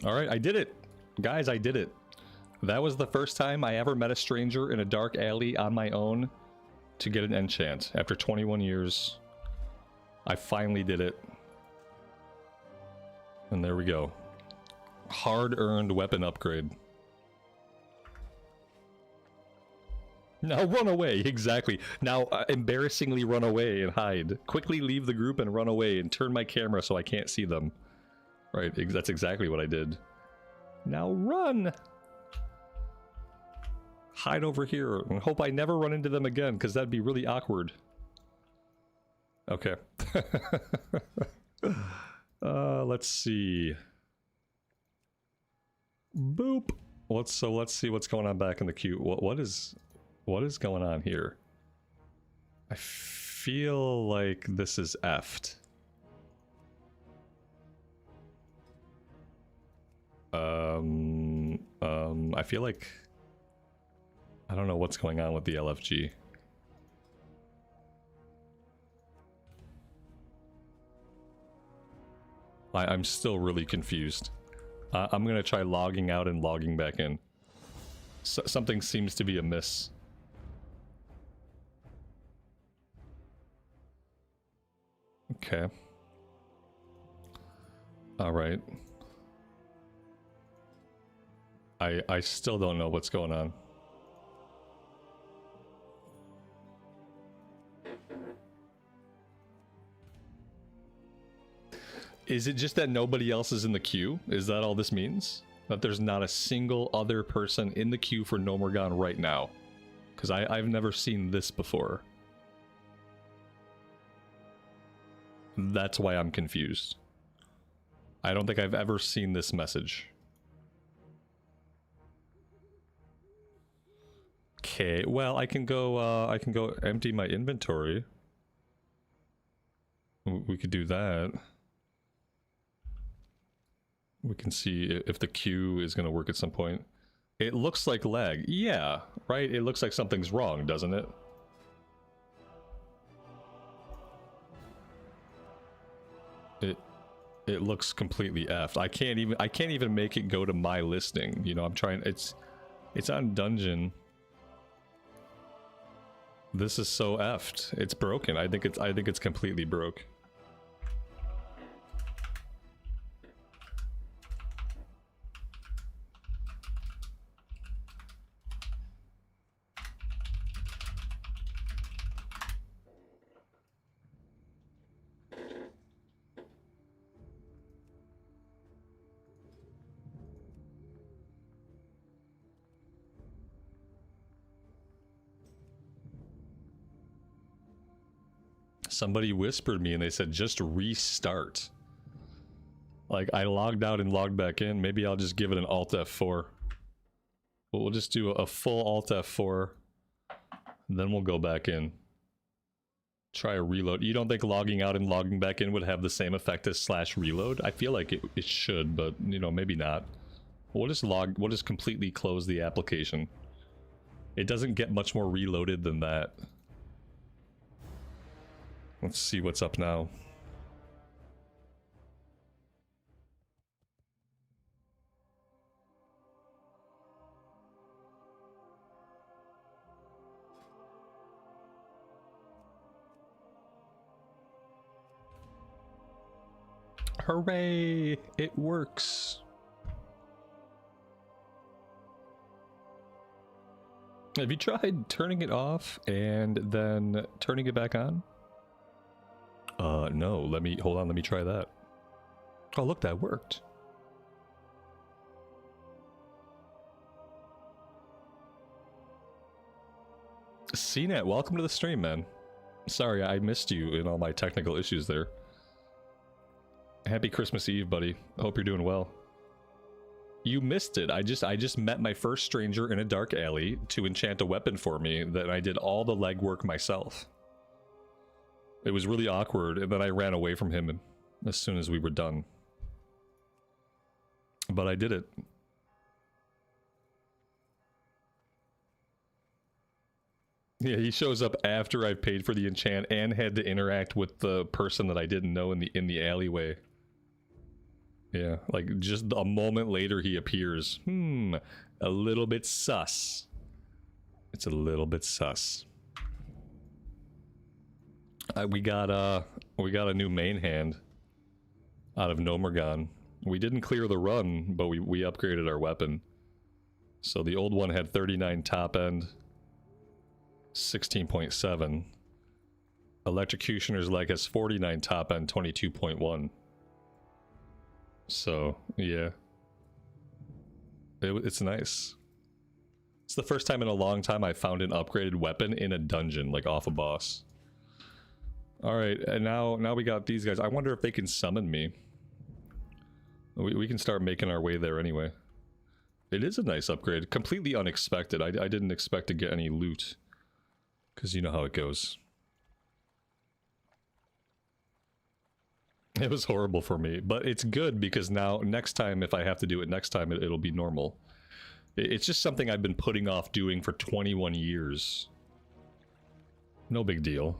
A: Alright, I did it. Guys, I did it. That was the first time I ever met a stranger in a dark alley on my own to get an enchant. After 21 years, I finally did it. And there we go. Hard-earned weapon upgrade. Now run away, exactly. Now embarrassingly run away and hide. Quickly leave the group and run away and turn my camera so I can't see them. Right, that's exactly what I did. Now run! Hide over here and hope I never run into them again, because that'd be really awkward. Okay. Let's see. Boop. Let's see what's going on back in the queue. What is going on here? I feel like this is effed. I feel like I don't know what's going on with the LFG. I'm still really confused. I'm gonna try logging out and logging back in. Something seems to be amiss. Okay. Alright. I still don't know what's going on. Is it just that nobody else is in the queue? Is that all this means? That there's not a single other person in the queue for Gnomeregan right now? Because I've never seen this before. That's why I'm confused. I don't think I've ever seen this message. Okay, well I can go empty my inventory. We could do that. We can see if the queue is going to work at some point. It looks like lag. Yeah, right? It looks like something's wrong, doesn't it? It looks completely effed. I can't even make it go to my listing. You know, I'm trying. It's on dungeon. This is so effed. It's broken. I think it's completely broke. Somebody whispered me and they said just restart. Like, I logged out and logged back in. Maybe I'll just give it an Alt F4. We'll just do a full Alt F4. Then we'll go back in. Try a reload. You don't think logging out and logging back in would have the same effect as /reload? I feel like it should, but, you know, maybe not. We'll just completely close the application. It doesn't get much more reloaded than that. Let's see what's up now. Hooray! It works! Have you tried turning it off and then turning it back on? No, hold on, let me try that. Oh look, that worked. CNET, welcome to the stream, man. Sorry, I missed you in all my technical issues there. Happy Christmas Eve, buddy. I hope you're doing well. You missed it. I just met my first stranger in a dark alley to enchant a weapon for me. Then I did all the legwork myself. It was really awkward, and then I ran away from him as soon as we were done. But I did it. Yeah, he shows up after I've paid for the enchant and had to interact with the person that I didn't know in the alleyway. Yeah, like just a moment later he appears. A little bit sus. It's a little bit sus. We got a new main hand out of Gnomeregan. We didn't clear the run, but we upgraded our weapon. So the old one had 39 top end, 16.7. Electrocutioner's Leg has 49 top end, 22.1. So, yeah. It's nice. It's the first time in a long time I found an upgraded weapon in a dungeon, like off a boss. Alright, and now we got these guys. I wonder if they can summon me. We can start making our way there anyway. It is a nice upgrade. Completely unexpected. I didn't expect to get any loot. Because you know how it goes. It was horrible for me, but it's good because now, next time, if I have to do it next time, it'll be normal. It's just something I've been putting off doing for 21 years. No big deal.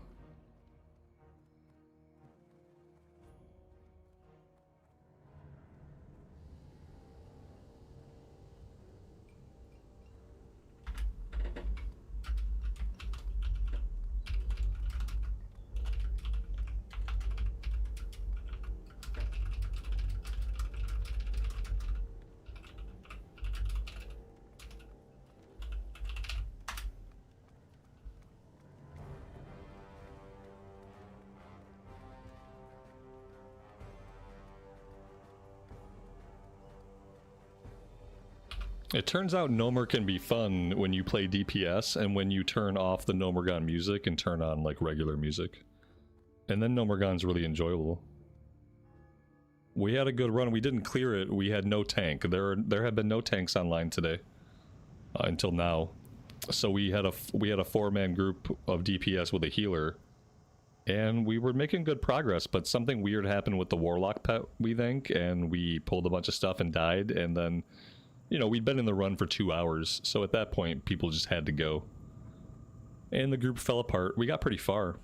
A: It turns out Gnomer can be fun when you play DPS and when you turn off the Gnomeregan music and turn on like regular music. And then Gnomeregan's really enjoyable. We had a good run. We didn't clear it. We had no tank. There have been no tanks online today until now. So we had a 4-man group of DPS with a healer, and we were making good progress. But something weird happened with the Warlock pet, we think, and we pulled a bunch of stuff and died. And then, you know, we'd been in the run for 2 hours, so at that point, people just had to go. And the group fell apart. We got pretty far.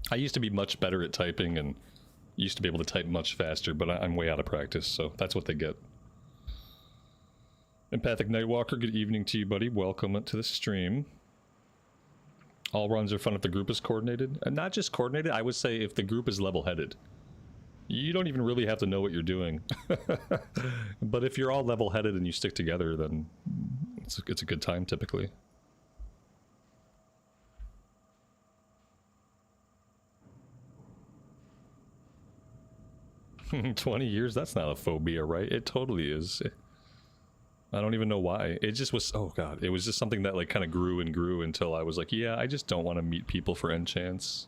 A: I used to be much better at typing and used to be able to type much faster, but I'm way out of practice, so that's what they get. Empathic Nightwalker, good evening to you, buddy. Welcome to the stream. All runs are fun if the group is coordinated. And not just coordinated, I would say if the group is level-headed. You don't even really have to know what you're doing. But if you're all level-headed and you stick together, then it's a good time, typically. $20 that's not a phobia, right? It totally is. I don't even know why. It just was, oh god, it was just something that like kind of grew and grew until I was like, yeah, I just don't want to meet people for enchants.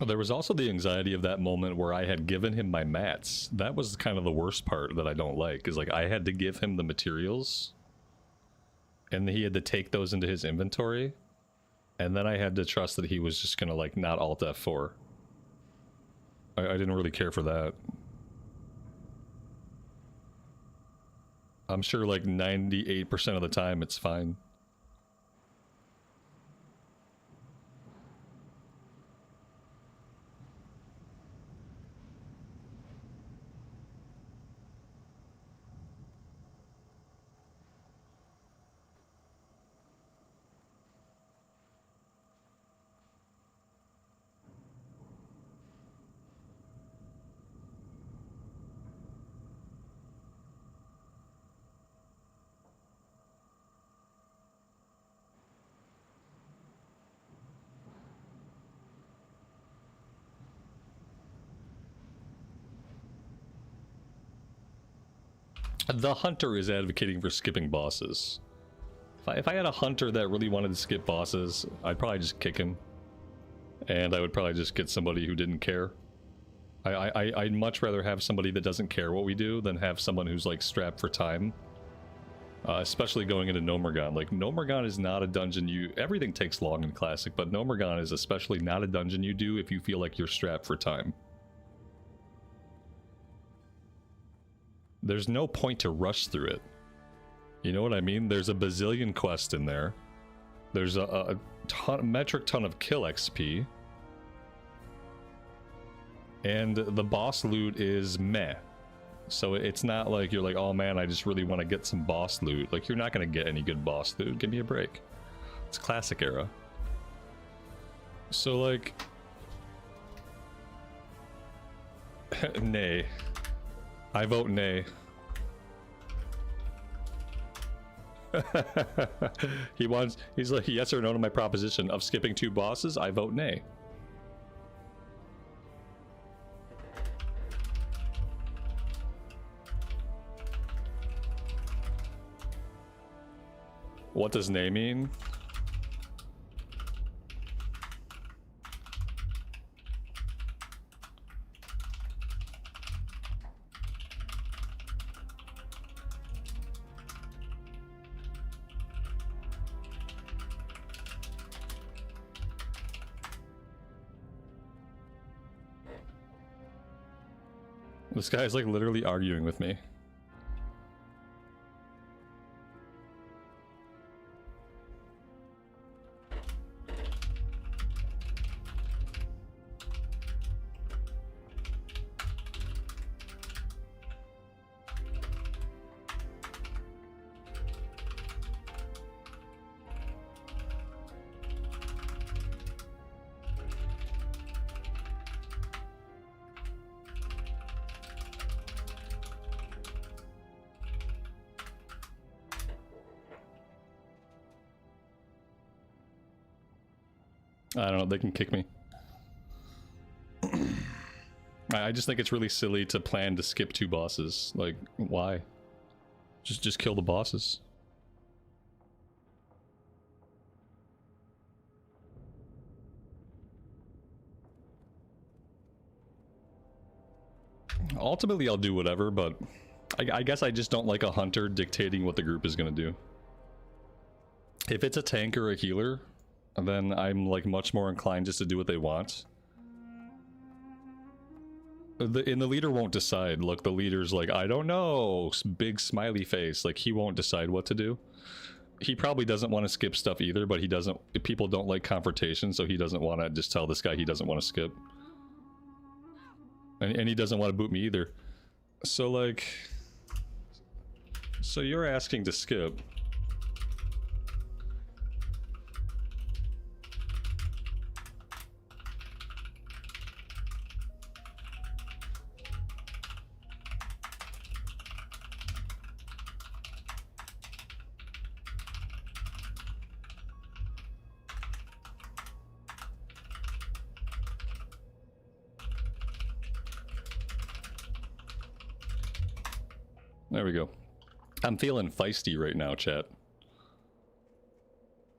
A: There was also the anxiety of that moment where I had given him my mats. That was kind of the worst part that I don't like, is like I had to give him the materials and he had to take those into his inventory, and then I had to trust that he was just gonna like not alt F4. I didn't really care for that. I'm sure like 98% of the time it's fine. The hunter is advocating for skipping bosses. If I had a hunter that really wanted to skip bosses, I'd probably just kick him. And I would probably just get somebody who didn't care. I'd much rather have somebody that doesn't care what we do than have someone who's like strapped for time. Especially going into Gnomeregan. Like, Gnomeregan is not a dungeon you... Everything takes long in Classic, but Gnomeregan is especially not a dungeon you do if you feel like you're strapped for time. There's no point to rush through it. You know what I mean? There's a bazillion quests in there. There's a metric ton of kill XP. And the boss loot is meh. So it's not like you're like, oh man, I just really want to get some boss loot. Like, you're not going to get any good boss loot. Give me a break. It's Classic era. So like... nay. I vote nay. He's like, yes or no to my proposition of skipping 2 bosses. I vote nay. What does nay mean? This guy is like literally arguing with me. I don't know, they can kick me. I just think it's really silly to plan to skip 2 bosses. Like, why? Just kill the bosses. Ultimately, I'll do whatever, but I guess I just don't like a hunter dictating what the group is going to do. If it's a tank or a healer, then I'm like much more inclined just to do what they want. And the leader won't decide. Look, the leader's like, I don't know, big smiley face. Like, he won't decide what to do. He probably doesn't want to skip stuff either, but he doesn't. People don't like confrontation, so he doesn't want to just tell this guy he doesn't want to skip. And he doesn't want to boot me either. So like, so you're asking to skip. There we go. I'm feeling feisty right now, chat.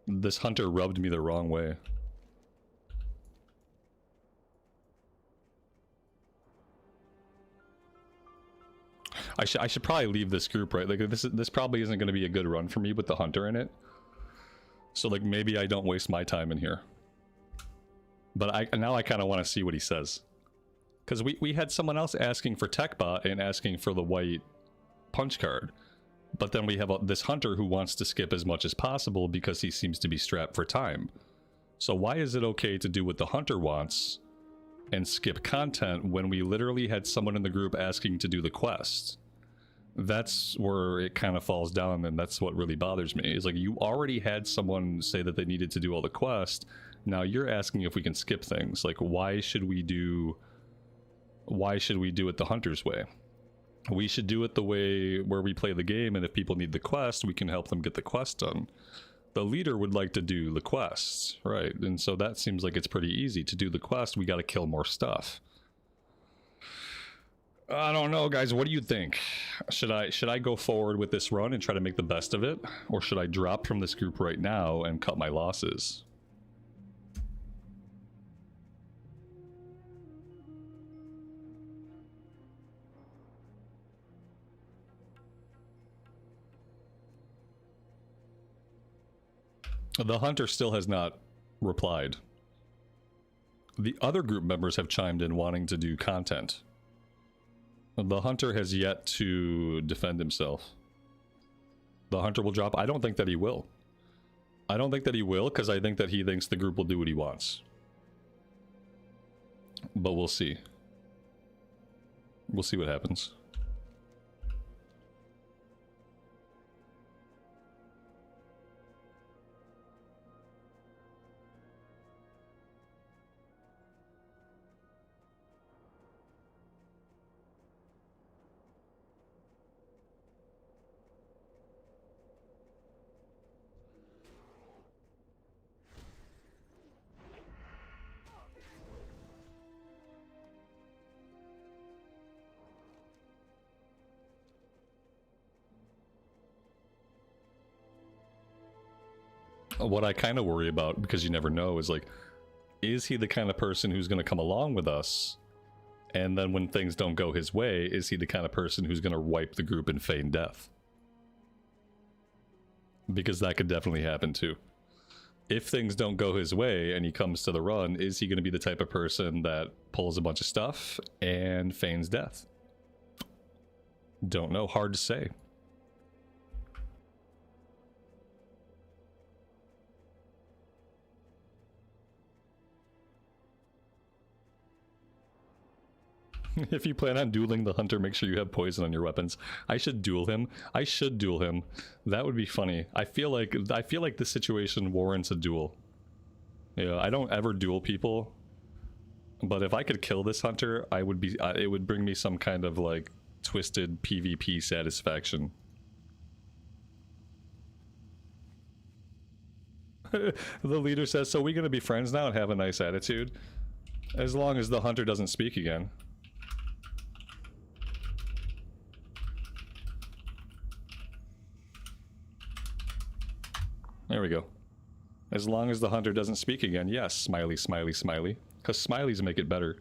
A: This hunter rubbed me the wrong way. I should probably leave this group, right? Like this probably isn't going to be a good run for me with the hunter in it. So like maybe I don't waste my time in here. But now I kind of want to see what he says. Because we had someone else asking for TechBot and asking for the white punch card, but then we have this hunter who wants to skip as much as possible because he seems to be strapped for time. So why is it okay to do what the hunter wants and skip content when we literally had someone in the group asking to do the quest? That's where it kind of falls down, and that's what really bothers me. Is like, you already had someone say that they needed to do all the quest, now you're asking if we can skip things. Like, why should we do it the hunter's way? We should do it the way where we play the game, and if people need the quest, we can help them get the quest done. The leader would like to do the quests, right? And so that seems like it's pretty easy. To do the quest, we got to kill more stuff. I don't know, guys. What do you think? Should I go forward with this run and try to make the best of it? Or should I drop from this group right now and cut my losses? The hunter still has not replied. The other group members have chimed in wanting to do content. The hunter has yet to defend himself. The hunter will drop. I don't think that he will. I don't think that he will, because I think that he thinks the group will do what he wants. But we'll see. We'll see what happens. What I kind of worry about, because you never know, is like, is he the kind of person who's going to come along with us? And then when things don't go his way, is he the kind of person who's going to wipe the group and feign death? Because that could definitely happen too. If things don't go his way and he comes to the run, is he going to be the type of person that pulls a bunch of stuff and feigns death? Don't know. Hard to say. If you plan on dueling the hunter, make sure you have poison on your weapons. I should duel him. I should duel him. That would be funny. I feel like this situation warrants a duel. Yeah, I don't ever duel people, but if I could kill this hunter, I would be. It would bring me some kind of like twisted PvP satisfaction. The leader says, "So we gonna be friends now and have a nice attitude, as long as the hunter doesn't speak again." There we go. As long as the hunter doesn't speak again. Yes, smiley, smiley, smiley. Because smileys make it better.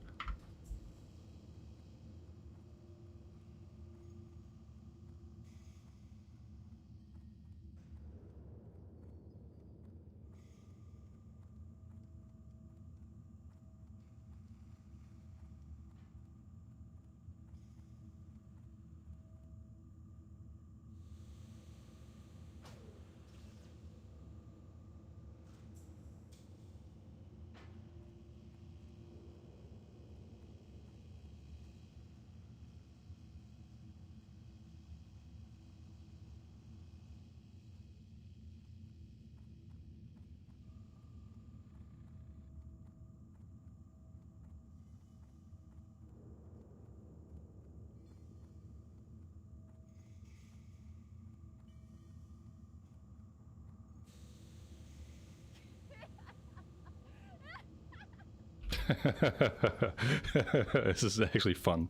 A: This is actually fun.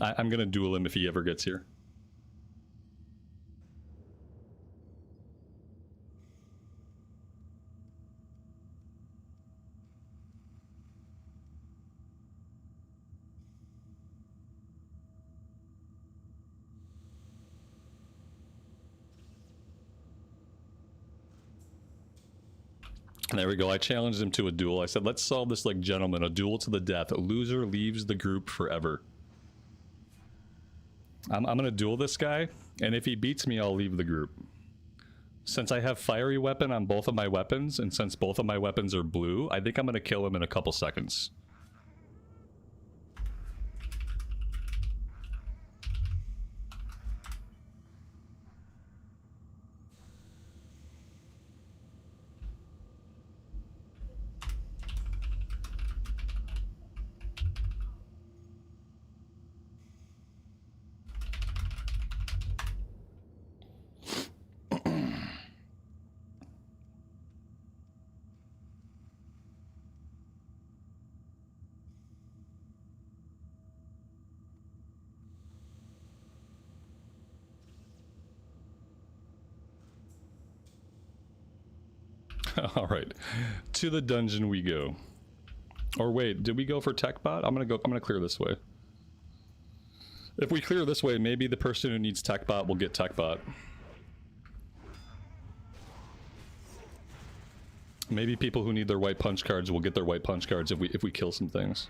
A: I'm gonna duel him if he ever gets here. There we go. I challenged him to a duel. I said, let's solve this like gentlemen, a duel to the death. A loser leaves the group forever. I'm gonna duel this guy, and if he beats me, I'll leave the group. Since I have fiery weapon on both of my weapons, and since both of my weapons are blue, I think I'm gonna kill him in a couple seconds. All right, to the dungeon we go. Or wait, did we go for tech bot? I'm gonna clear this way. If we clear this way, maybe the person who needs tech bot will get tech bot. Maybe people who need their white punch cards will get their white punch cards if we kill some things.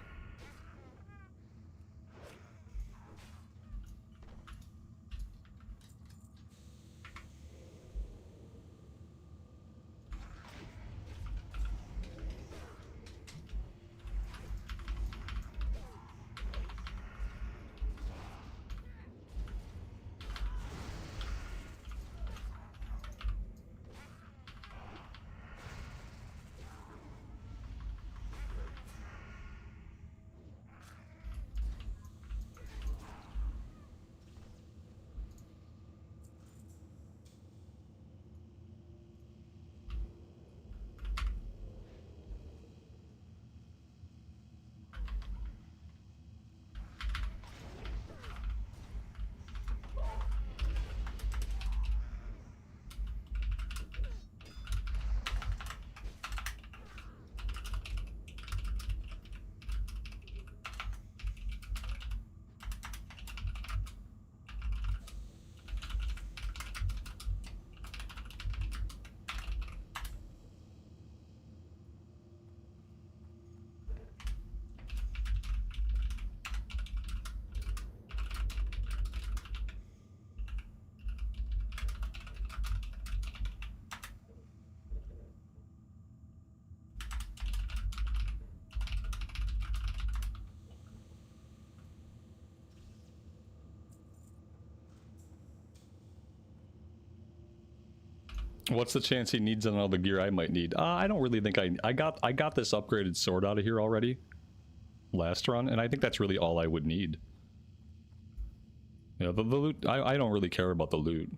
A: What's the chance he needs on all the gear I might need? I don't really think I got this upgraded sword out of here already last run, and I think that's really all I would need. Yeah, the loot, I don't really care about the loot.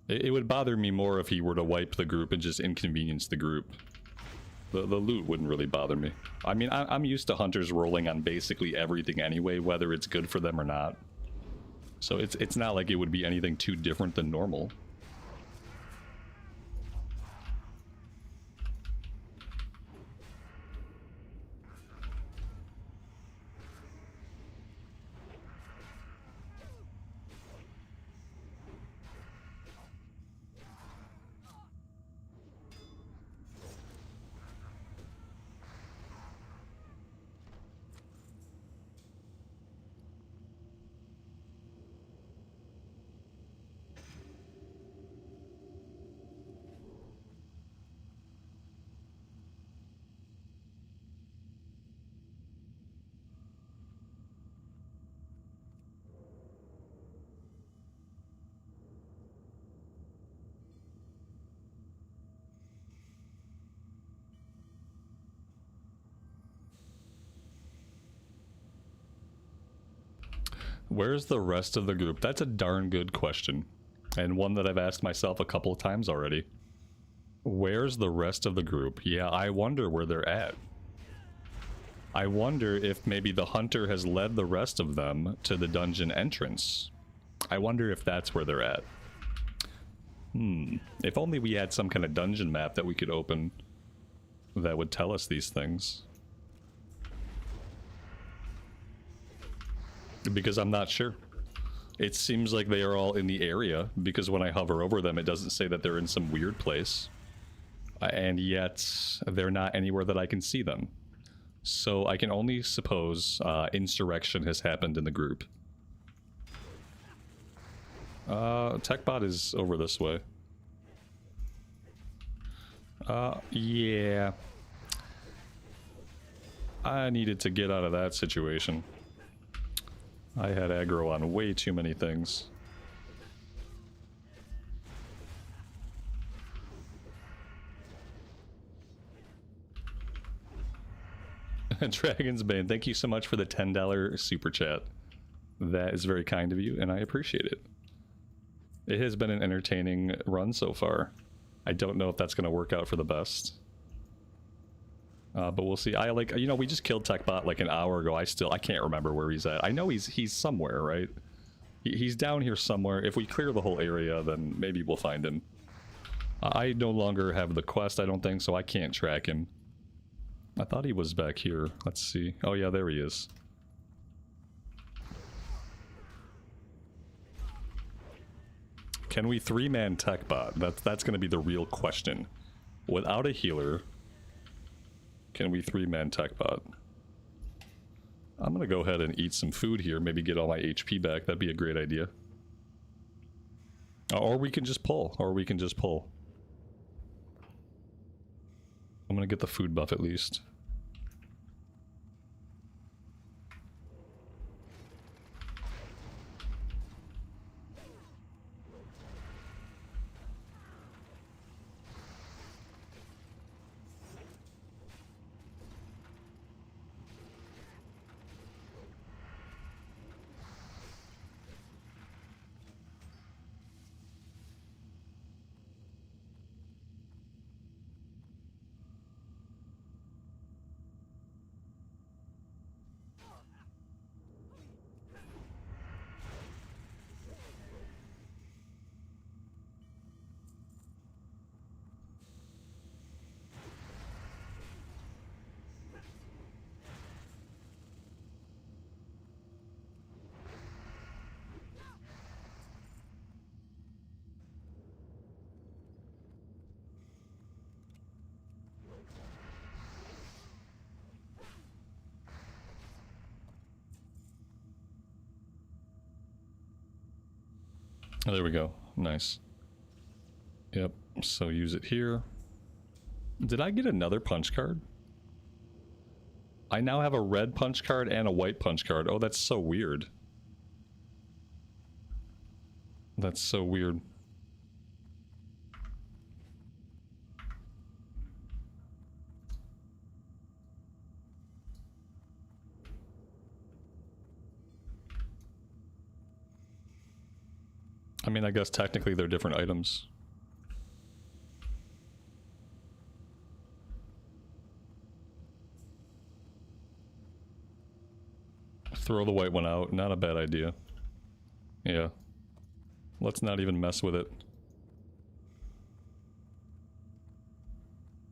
A: It would bother me more if he were to wipe the group and just inconvenience the group. The loot wouldn't really bother me. I mean, I'm used to hunters rolling on basically everything anyway, whether it's good for them or not. So it's not like it would be anything too different than normal. Where's the rest of the group? That's a darn good question. And one that I've asked myself a couple of times already. Where's the rest of the group? Yeah, I wonder where they're at. I wonder if maybe the hunter has led the rest of them to the dungeon entrance. I wonder if that's where they're at. If only we had some kind of dungeon map that we could open that would tell us these things. Because I'm not sure. It seems like they are all in the area, because when I hover over them, it doesn't say that they're in some weird place. And yet, they're not anywhere that I can see them. So I can only suppose insurrection has happened in the group. TechBot is over this way. Yeah. I needed to get out of that situation. I had aggro on way too many things. Dragon's Bane, thank you so much for the $10 super chat. That is very kind of you, and I appreciate it. It has been an entertaining run so far. I don't know if that's going to work out for the best. But we'll see. You know, we just killed TechBot like an hour ago. I can't remember where he's at. I know he's somewhere, right? He's down here somewhere. If we clear the whole area, then maybe we'll find him. I no longer have the quest, I don't think, so I can't track him. I thought he was back here. Let's see. Oh yeah, there he is. Can we three-man TechBot? That's going to be the real question. Without a healer, can we three-man TechBot? I'm going to go ahead and eat some food here, maybe get all my HP back. That'd be a great idea. Or we can just pull. I'm going to get the food buff at least. Oh, there we go. Nice. Yep, so use it here. Did I get another punch card? I now have a red punch card and a white punch card. Oh, that's so weird. That's so weird. I mean, I guess technically they're different items. Throw the white one out, not a bad idea. Yeah. Let's not even mess with it.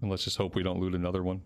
A: And let's just hope we don't loot another one.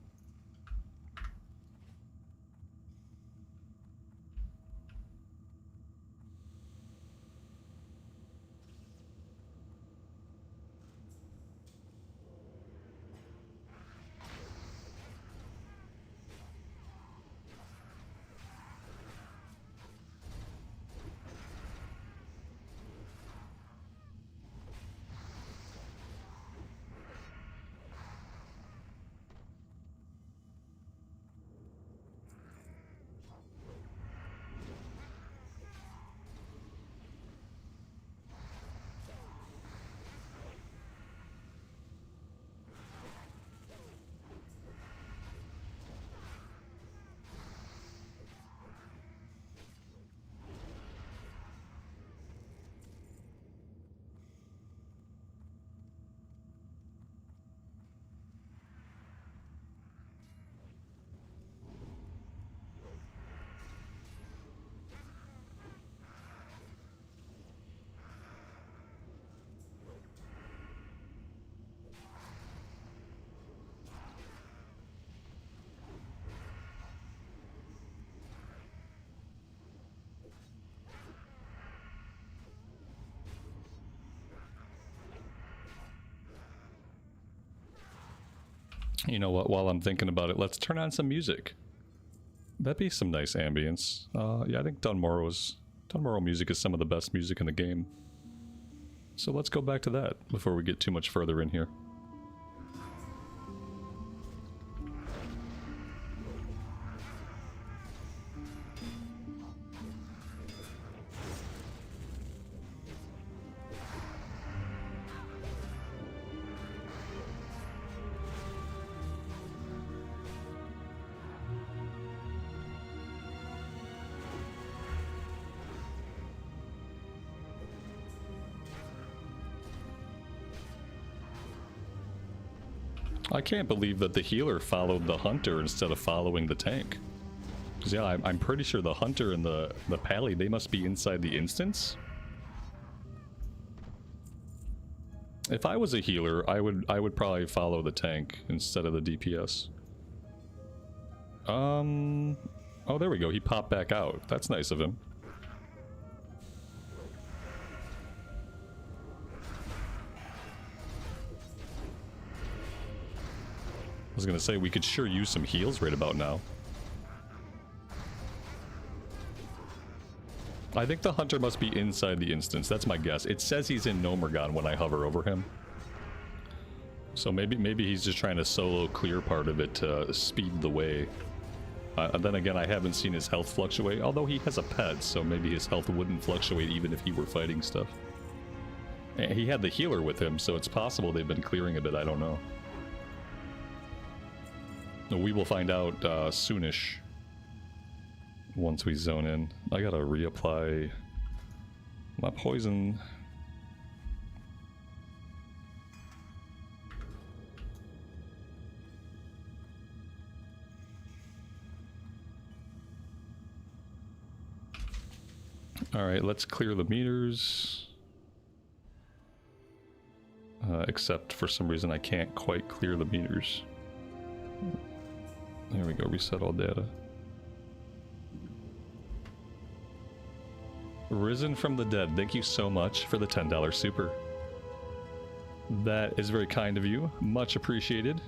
A: You know what, while I'm thinking about it, let's turn on some music. That'd be some nice ambience. Yeah, I think Dunmorrow music is some of the best music in the game. So let's go back to that before we get too much further in here. I can't believe that the healer followed the hunter instead of following the tank. Because yeah, I'm pretty sure the hunter and the pally, they must be inside the instance. If I was a healer, I would probably follow the tank instead of the DPS. Oh, there we go. He popped back out. That's nice of him. I was gonna say, we could sure use some heals right about now. I think the hunter must be inside the instance. That's my guess. It says he's in Gnomeregan when I hover over him. So maybe he's just trying to solo clear part of it to speed the way. And then again, I haven't seen his health fluctuate, although he has a pet, so maybe his health wouldn't fluctuate even if he were fighting stuff. And he had the healer with him, so it's possible they've been clearing a bit, I don't know. We will find out soonish once we zone in. I gotta reapply my poison. Alright, let's clear the meters. Except for some reason I can't quite clear the meters. There we go, reset all data. Risen from the dead, thank you so much for the $10 super. That is very kind of you, much appreciated.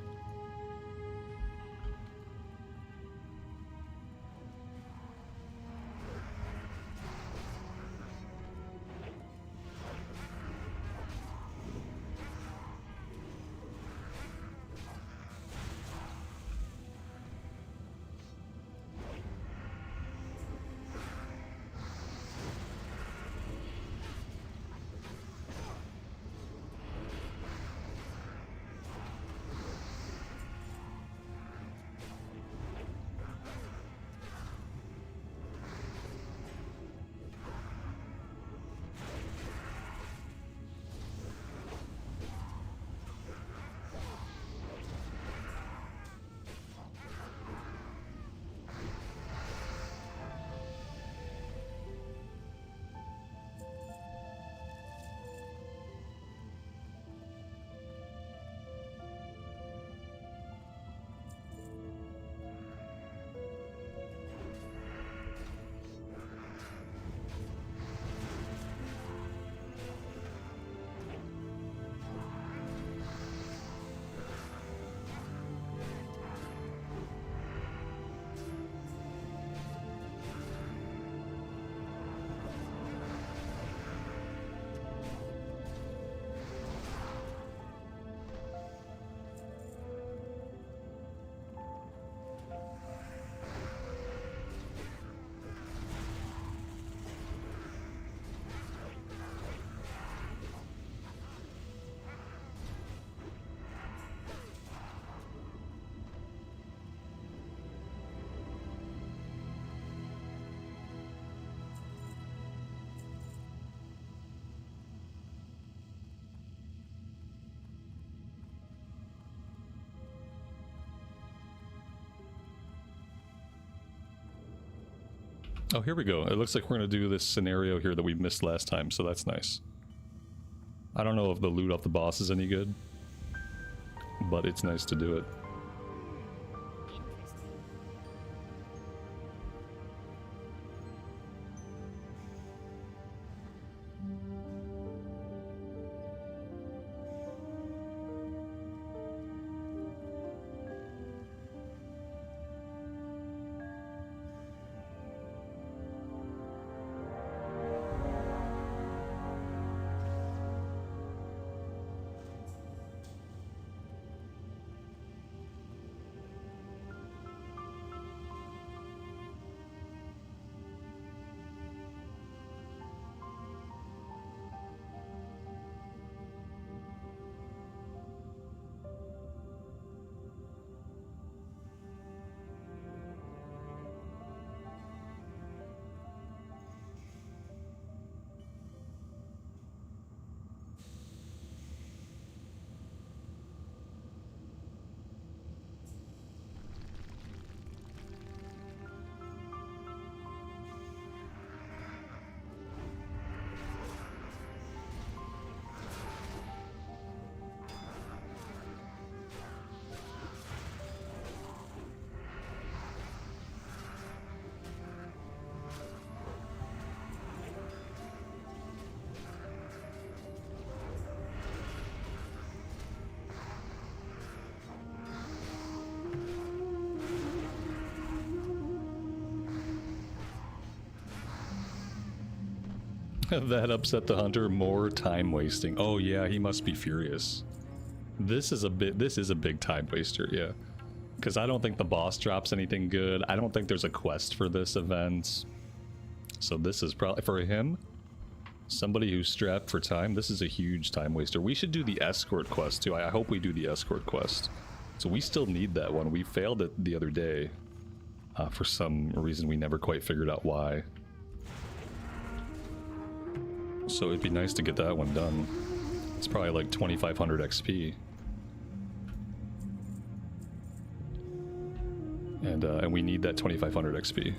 A: Oh, here we go. It looks like we're going to do this scenario here that we missed last time, so that's nice. I don't know if the loot off the boss is any good, but it's nice to do it. That upset the hunter. More time wasting. Oh yeah, he must be furious. This is a big time waster, yeah. Because I don't think the boss drops anything good. I don't think there's a quest for this event. So this is probably, for him, somebody who's strapped for time, this is a huge time waster. We should do the escort quest too. I hope we do the escort quest. So we still need that one. We failed it the other day. For some reason we never quite figured out why. So it'd be nice to get that one done. It's probably like 2500 XP. And we need that 2500 XP.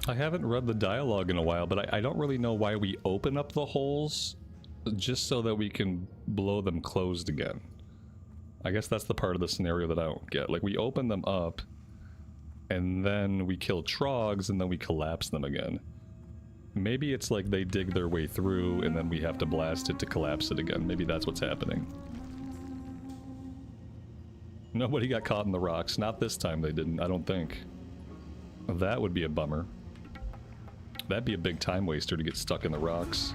A: I haven't read the dialogue in a while, but I don't really know why we open up the holes just so that we can blow them closed again. I guess that's the part of the scenario that I don't get. Like, we open them up, and then we kill trogs, and then we collapse them again. Maybe it's like they dig their way through, and then we have to blast it to collapse it again. Maybe that's what's happening. Nobody got caught in the rocks. Not this time they didn't, I don't think. That would be a bummer. That'd be a big time waster to get stuck in the rocks.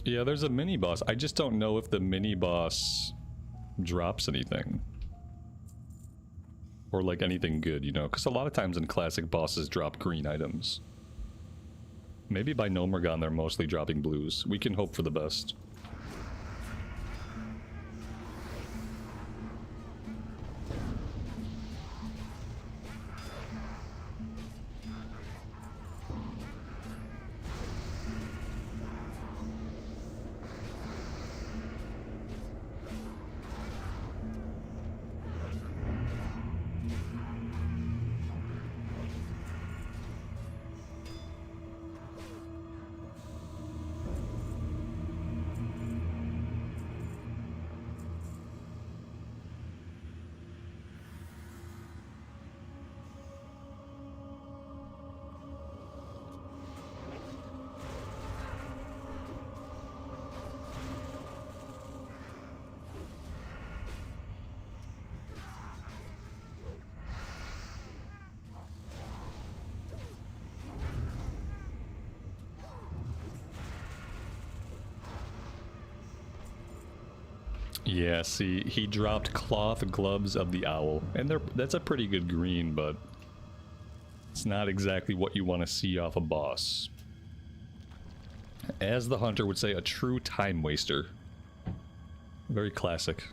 A: Yeah, there's a mini-boss. I just don't know if the mini-boss drops anything. Or, like, anything good, you know? Because a lot of times in classic, bosses drop green items. Maybe by Gnomeregan they're mostly dropping blues. We can hope for the best. Yeah, see, he dropped Cloth Gloves of the Owl, and that's a pretty good green, but it's not exactly what you want to see off a boss. As the hunter would say, a true time waster. Very classic.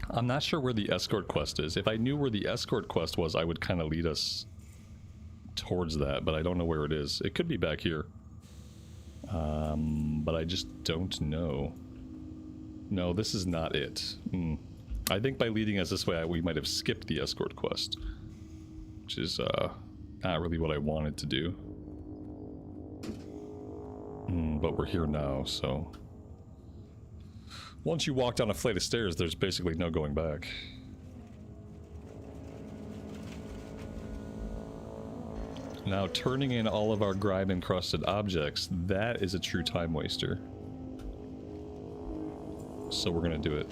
A: I'm not sure where the escort quest is. If I knew where the escort quest was, I would kind of lead us towards that, but I don't know where it is. It could be back here. But I just don't know. No, this is not it. I think by leading us this way, we might have skipped the escort quest. Which is, not really what I wanted to do. But we're here now, so... Once you walk down a flight of stairs, there's basically no going back. Now, turning in all of our grime-encrusted objects, that is a true time waster. So we're gonna do it.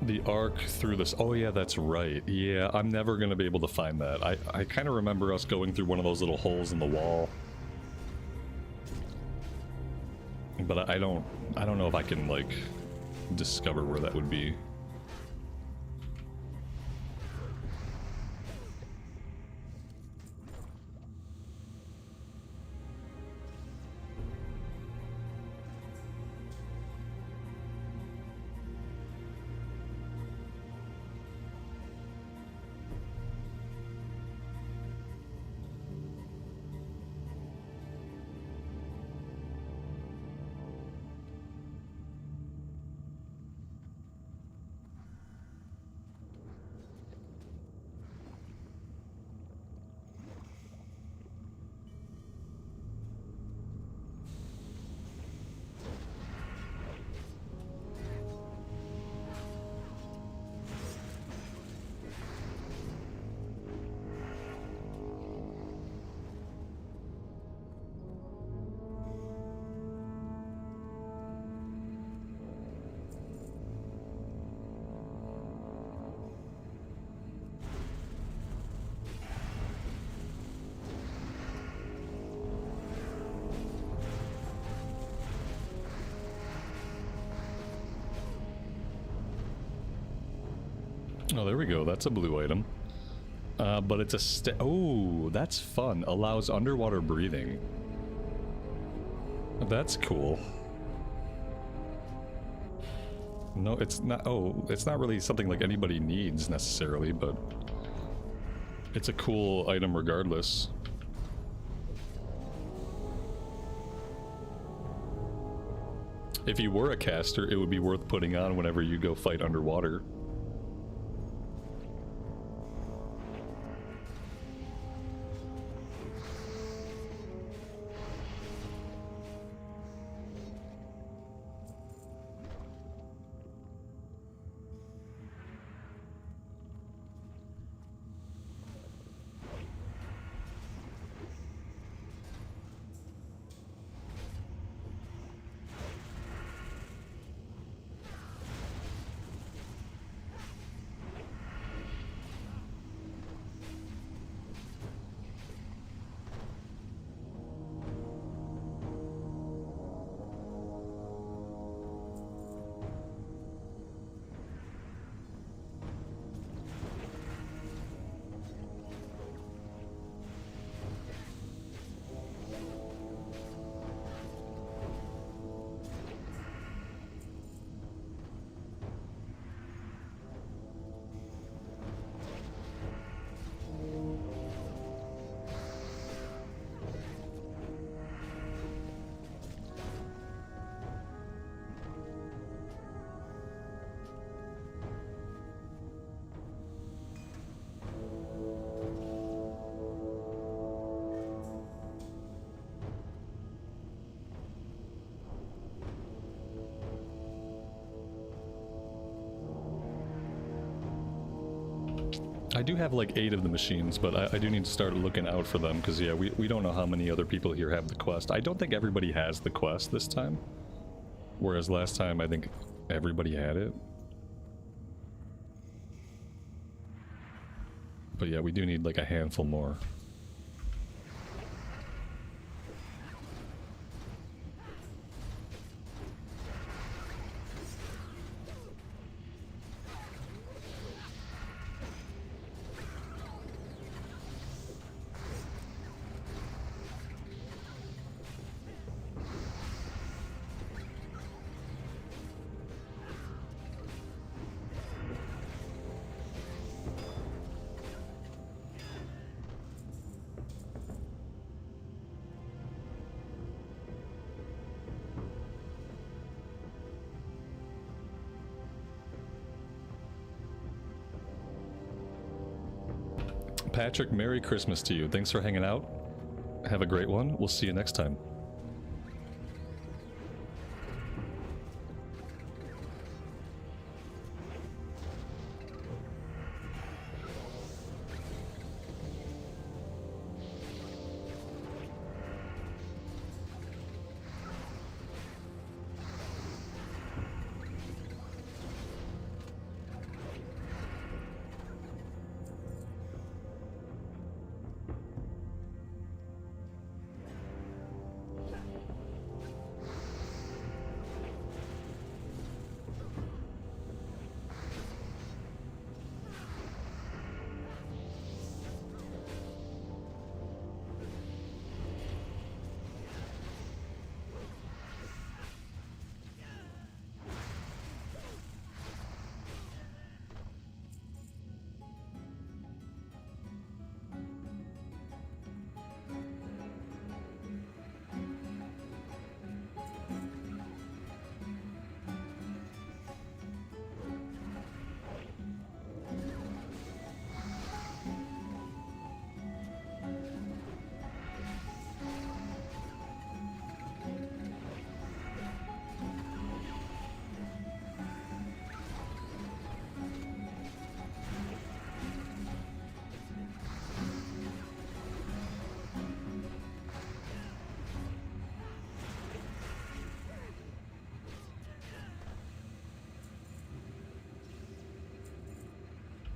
A: The arc through this. Oh yeah, that's right. Yeah, I'm never gonna be able to find that. I kind of remember us going through one of those little holes in the wall, but I don't know if I can like discover where that would be. Oh, there we go. That's a blue item. But it's a oh, that's fun. Allows underwater breathing. That's cool. No, it's not. Oh, it's not really something like anybody needs necessarily, but it's a cool item regardless. If you were a caster, it would be worth putting on whenever you go fight underwater. I do have like 8 of the machines, but I do need to start looking out for them, because yeah, we don't know how many other people here have the quest. I don't think everybody has the quest this time, whereas last time I think everybody had it. But yeah, we do need like a handful more. Patrick, Merry Christmas to you. Thanks for hanging out. Have a great one. We'll see you next time.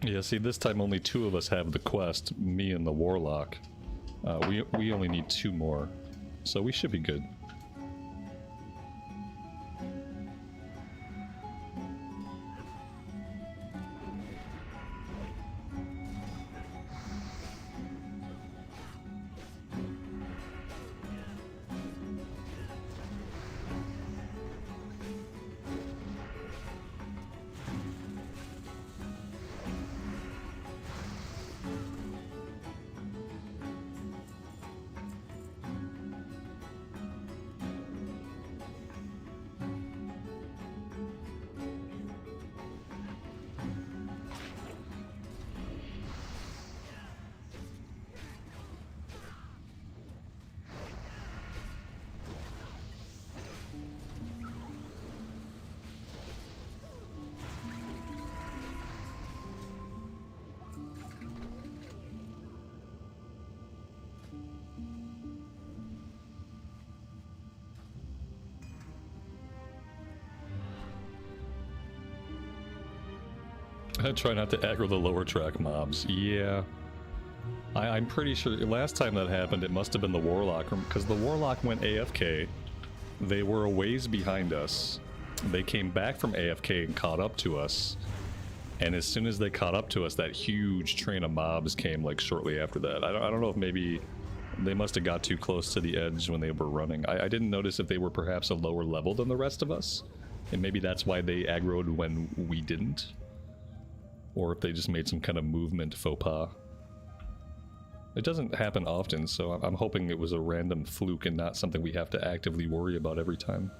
A: Yeah, see, this time only 2 of us have the quest, me and the Warlock. We only need 2 more, so we should be good. I try not to aggro the lower track mobs. Yeah. I'm pretty sure last time that happened, it must have been the Warlock, because the Warlock went AFK. They were a ways behind us. They came back from AFK and caught up to us. And as soon as they caught up to us, that huge train of mobs came like shortly after that. I don't know if maybe they must have got too close to the edge when they were running. I didn't notice if they were perhaps a lower level than the rest of us. And maybe that's why they aggroed when we didn't. Or if they just made some kind of movement faux pas. It doesn't happen often, so I'm hoping it was a random fluke and not something we have to actively worry about every time.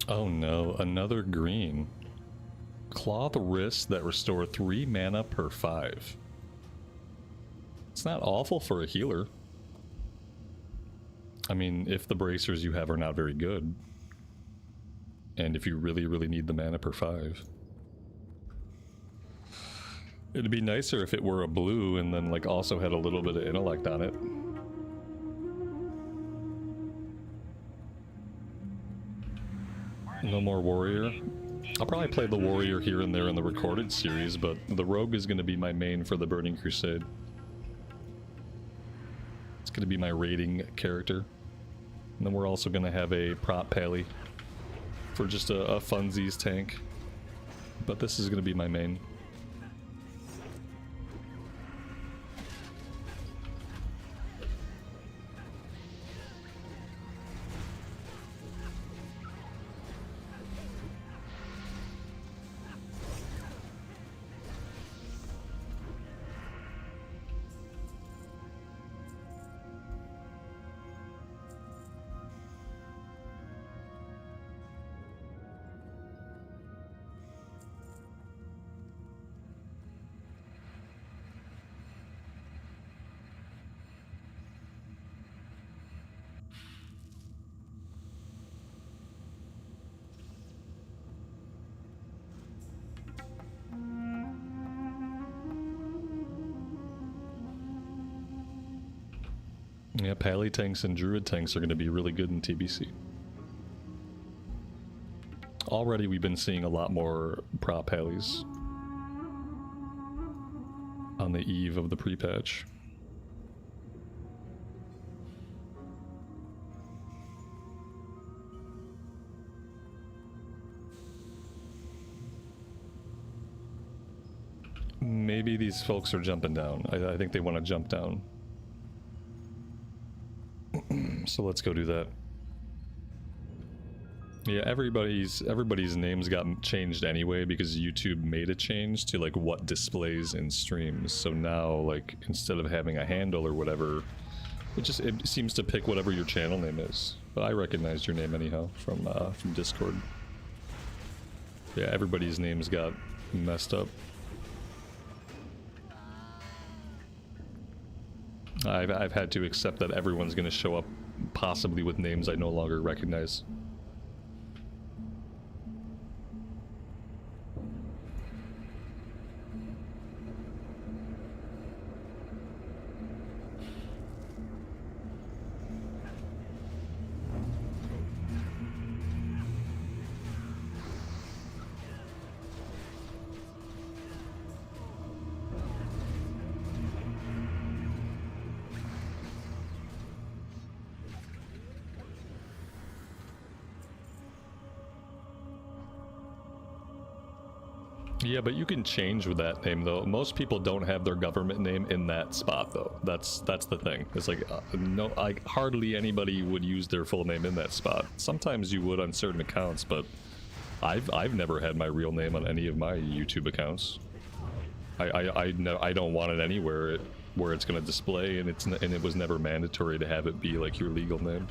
A: Oh no, another green. Cloth wrists that restore 3 mana per 5. It's not awful for a healer. I mean, if the bracers you have are not very good. And if you really, really need the mana per 5. It'd be nicer if it were a blue and then like also had a little bit of intellect on it. No more warrior. I'll probably play the warrior here and there in the recorded series, but the rogue is going to be my main for the Burning Crusade. It's going to be my raiding character. And then we're also going to have a prop pally for just a funsies tank. But this is going to be my main. Yeah, pally tanks and druid tanks are going to be really good in TBC. Already we've been seeing a lot more prop pallies on the eve of the pre-patch. Maybe these folks are jumping down. I think they want to jump down. So let's go do that. Yeah, everybody's names got changed anyway because YouTube made a change to like what displays in streams. So now like instead of having a handle or whatever, it seems to pick whatever your channel name is. But I recognized your name anyhow from Discord. Yeah, everybody's names got messed up. I've had to accept that everyone's going to show up possibly with names I no longer recognize. Yeah, but you can change with that name though. Most people don't have their government name in that spot though. That's the thing. It's like no, hardly anybody would use their full name in that spot. Sometimes you would on certain accounts, but I've never had my real name on any of my YouTube accounts. I don't want it anywhere where it's going to display, and it was never mandatory to have it be like your legal name.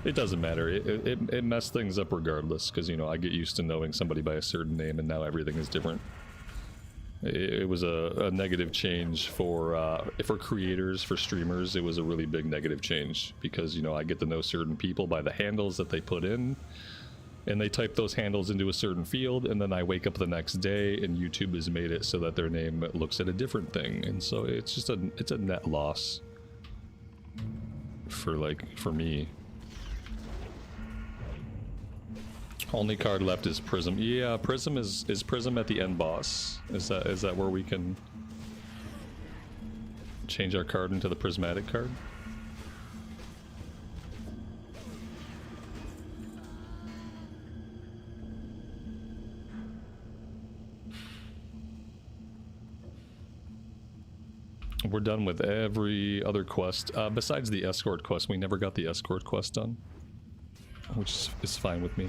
A: It doesn't matter. It messed things up regardless, because, you know, I get used to knowing somebody by a certain name, and now everything is different. It was a negative change for creators, for streamers. It was a really big negative change, because, you know, I get to know certain people by the handles that they put in, and they type those handles into a certain field, and then I wake up the next day, and YouTube has made it so that their name looks at a different thing, and so it's just it's a net loss for me. Only card left is Prism. Yeah, Prism is Prism at the end boss. Is that where we can change our card into the prismatic card? We're done with every other quest. Besides the escort quest, we never got the escort quest done, which is fine with me.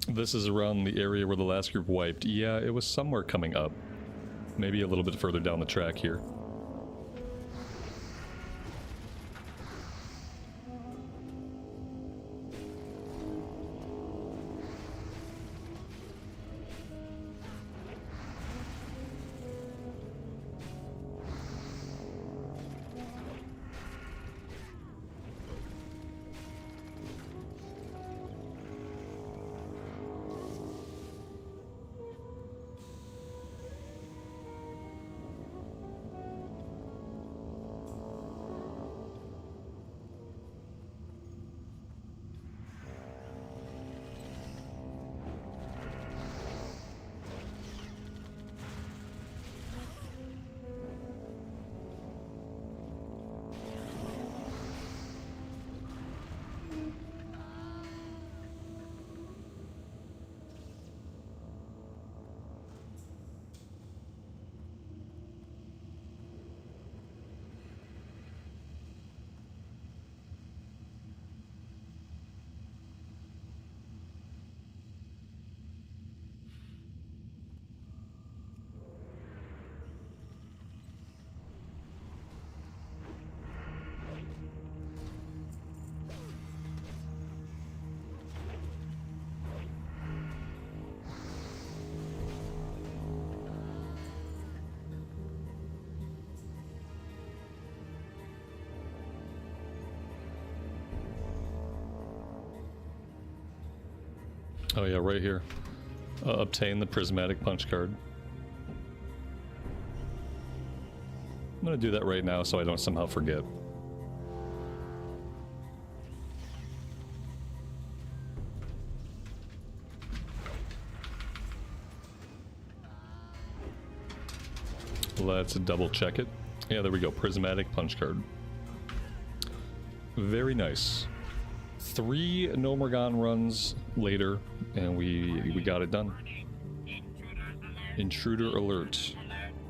A: This is around the area where the last group wiped. Yeah, it was somewhere coming up. Maybe a little bit further down the track here. Oh yeah, right here. Obtain the prismatic punch card. I'm gonna do that right now so I don't somehow forget. Let's double check it. Yeah, there we go. Prismatic punch card. Very nice. 3 Gnomeregan runs later, and we got it done. Intruder alert.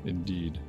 A: Indeed.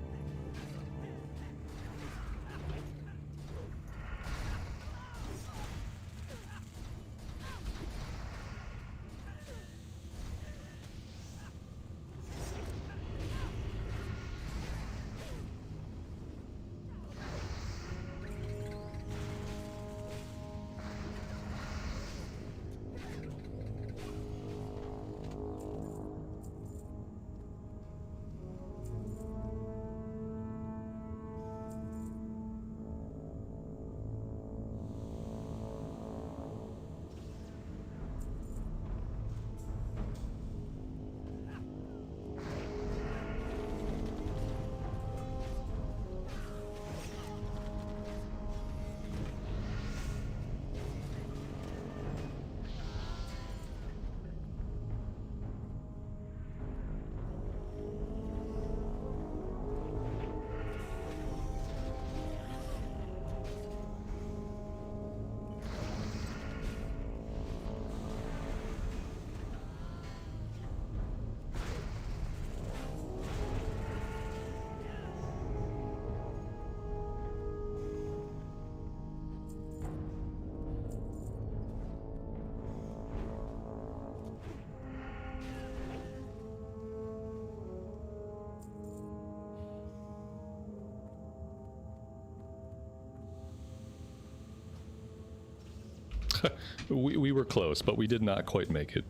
A: We were close, but we did not quite make it.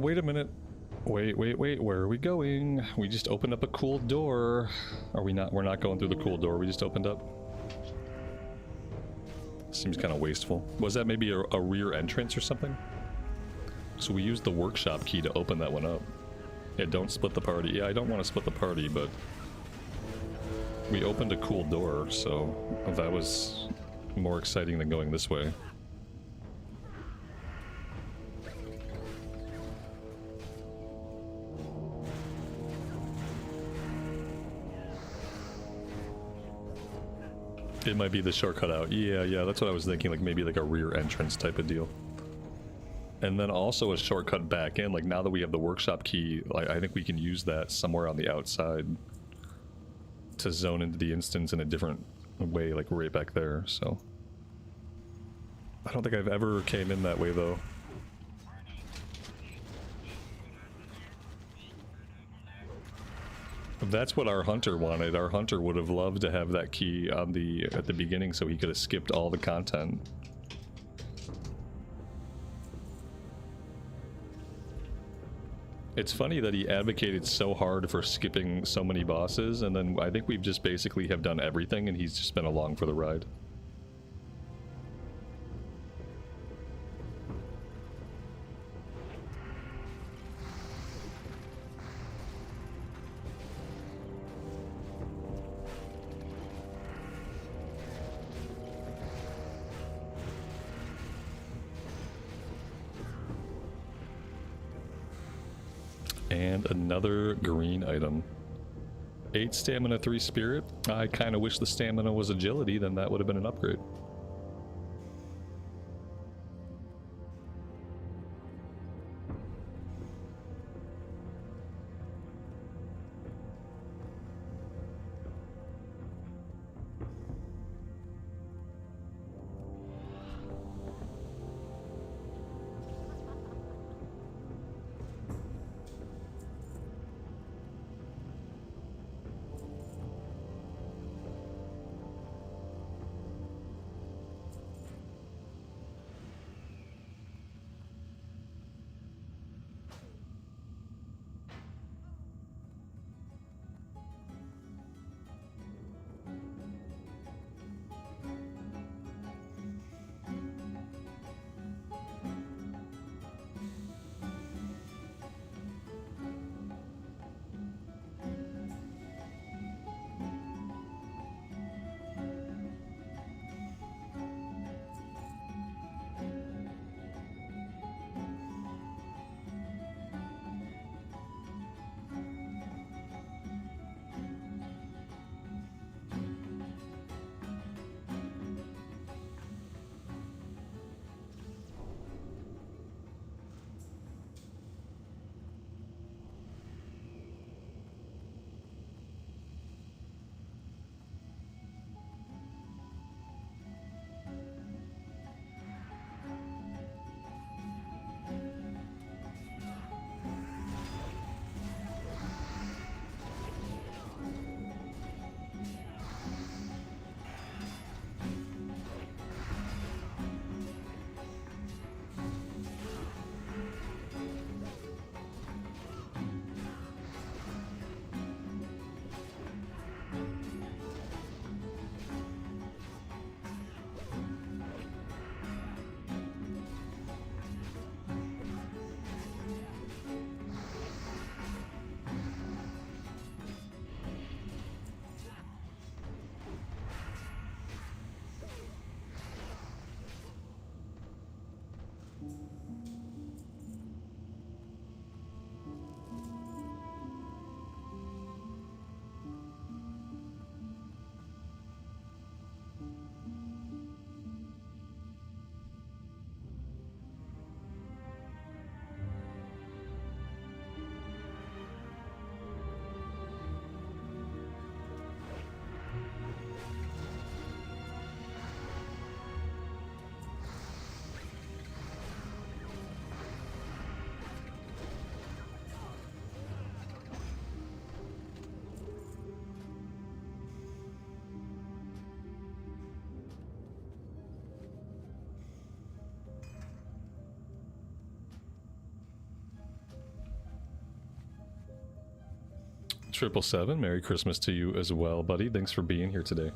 A: Wait a minute. Wait, where are we going? We just opened up a cool door. Are we not? We're not going through the cool door we just opened up? Seems kind of wasteful. Was that maybe a rear entrance or something? So we used the workshop key to open that one up. Yeah, don't split the party. Yeah, I don't want to split the party, but We opened a cool door, so that was more exciting than going this way. It might be the shortcut out. Yeah, that's what I was thinking, like maybe like a rear entrance type of deal. And then also a shortcut back in, like now that we have the workshop key, like I think we can use that somewhere on the outside to zone into the instance in a different way, like right back there, so. I don't think I've ever came in that way though. That's what our hunter wanted. Our hunter would have loved to have that key on at the beginning so he could have skipped all the content. It's funny that he advocated so hard for skipping so many bosses, and then I think we've just basically have done everything and he's just been along for the ride. And another green item. 8 stamina, 3 spirit. I kind of wish the stamina was agility, then that would have been an upgrade. Triple Seven, Merry Christmas to you as well, buddy. Thanks for being here today.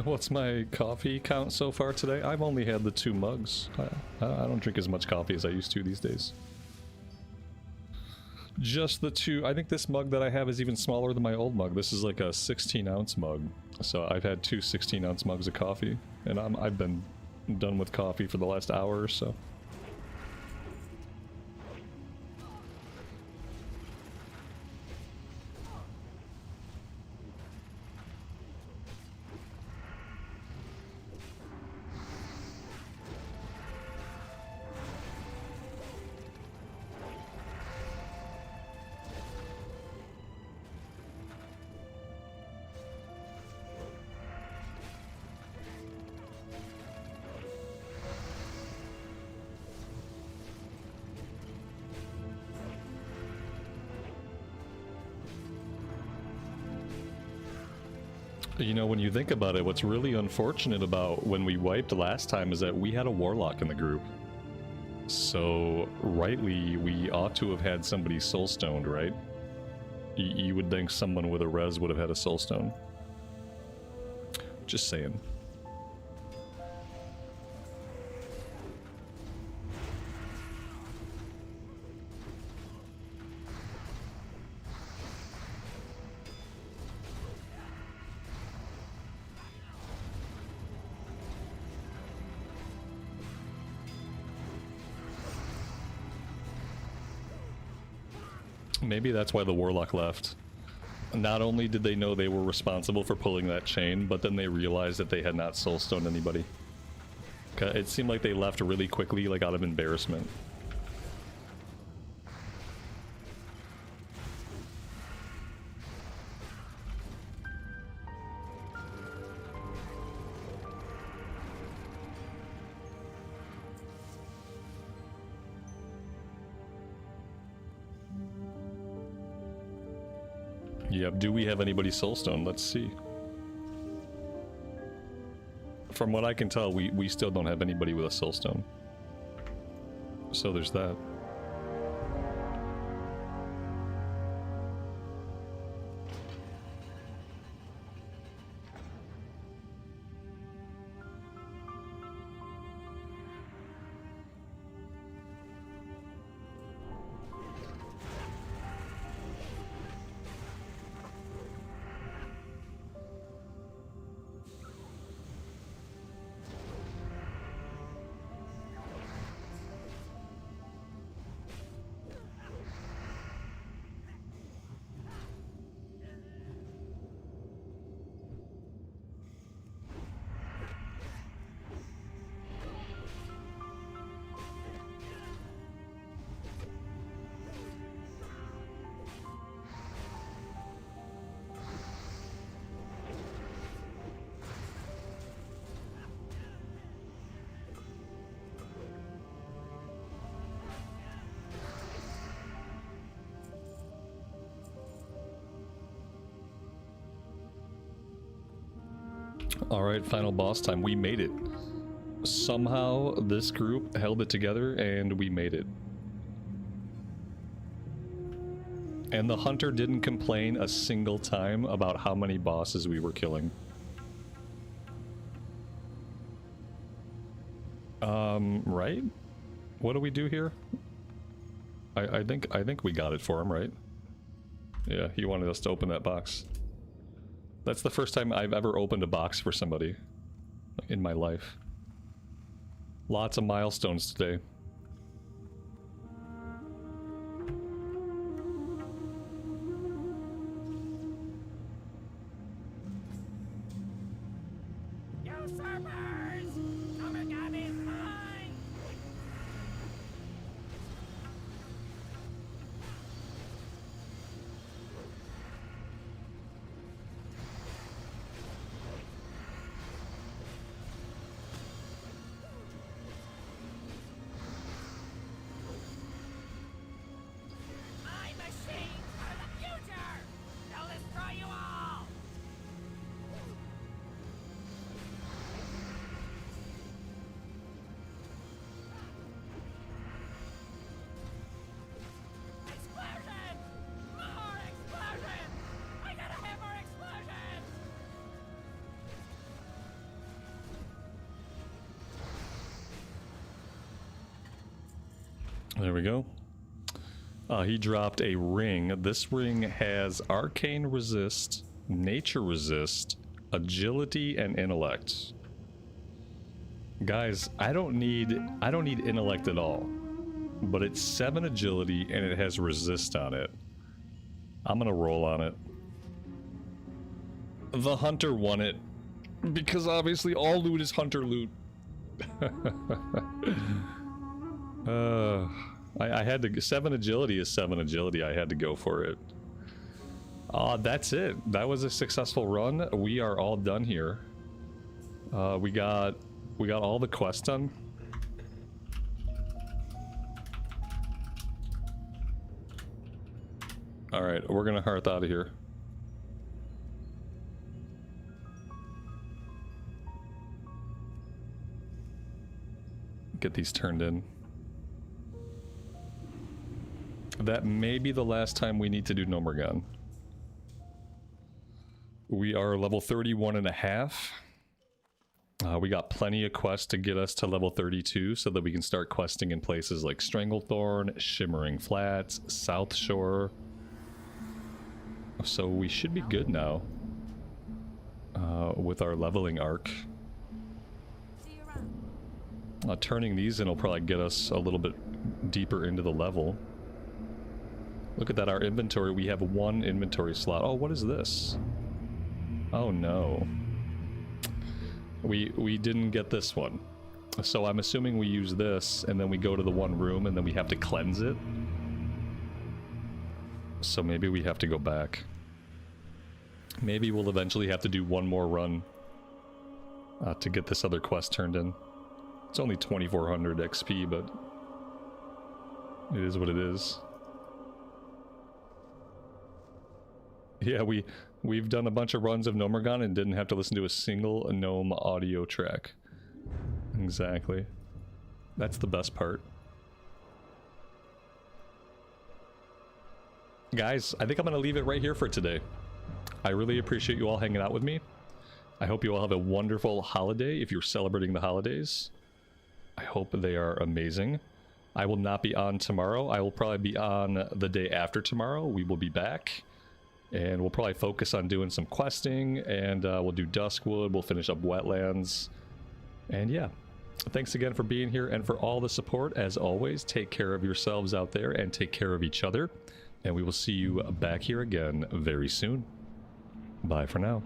A: What's my coffee count so far today? I've only had the 2 mugs. I don't drink as much coffee as I used to these days. Just the 2. I think this mug that I have is even smaller than my old mug. This is like a 16-ounce mug. So I've had 2 16-ounce mugs of coffee. And I've been done with coffee for the last hour or so. You know, when you think about it, what's really unfortunate about when we wiped last time is that we had a warlock in the group. So, rightly, we ought to have had somebody soulstoned, right? You would think someone with a res would have had a soulstone. Just saying. Maybe that's why the warlock left. Not only did they know they were responsible for pulling that chain, but then they realized that they had not soulstoned anybody. It seemed like they left really quickly, like out of embarrassment. Yep, do we have anybody soulstone? Let's see. From what I can tell, we still don't have anybody with a soulstone. So there's that. Alright, final boss time. We made it. Somehow this group held it together and we made it. And the hunter didn't complain a single time about how many bosses we were killing. Right? What do we do here? I think we got it for him, right? Yeah, he wanted us to open that box. That's the first time I've ever opened a box for somebody in my life. Lots of milestones today. There we go. He dropped a ring. This ring has arcane resist, nature resist, agility, and intellect. Guys, I don't need intellect at all. But it's 7 agility and it has resist on it. I'm gonna roll on it. The hunter won it. Because obviously all loot is hunter loot. I had to... 7 agility is 7 agility. I had to go for it. That's it. That was a successful run. We are all done here. We got all the quests done. Alright, we're gonna hearth out of here. Get these turned in. That may be the last time we need to do Gnomeregan. We are level 31 and a half. We got plenty of quests to get us to level 32 so that we can start questing in places like Stranglethorn, Shimmering Flats, South Shore. So we should be good now with our leveling arc.
B: See you around.
A: Turning these in will probably get us a little bit deeper into the level. Look at that, our inventory. We have 1 inventory slot. Oh, what is this? Oh no. We didn't get this one. So I'm assuming we use this and then we go to the one room and then we have to cleanse it. So maybe we have to go back. Maybe we'll eventually have to do one more run to get this other quest turned in. It's only 2400 XP, but it is what it is. Yeah, we've done a bunch of runs of Gnomeregan and didn't have to listen to a single gnome audio track. Exactly. That's the best part. Guys, I think I'm going to leave it right here for today. I really appreciate you all hanging out with me. I hope you all have a wonderful holiday if you're celebrating the holidays. I hope they are amazing. I will not be on tomorrow. I will probably be on the day after tomorrow. We will be back. And we'll probably focus on doing some questing. And we'll do Duskwood. We'll finish up Wetlands. And yeah. Thanks again for being here and for all the support. As always, take care of yourselves out there and take care of each other. And we will see you back here again very soon. Bye for now.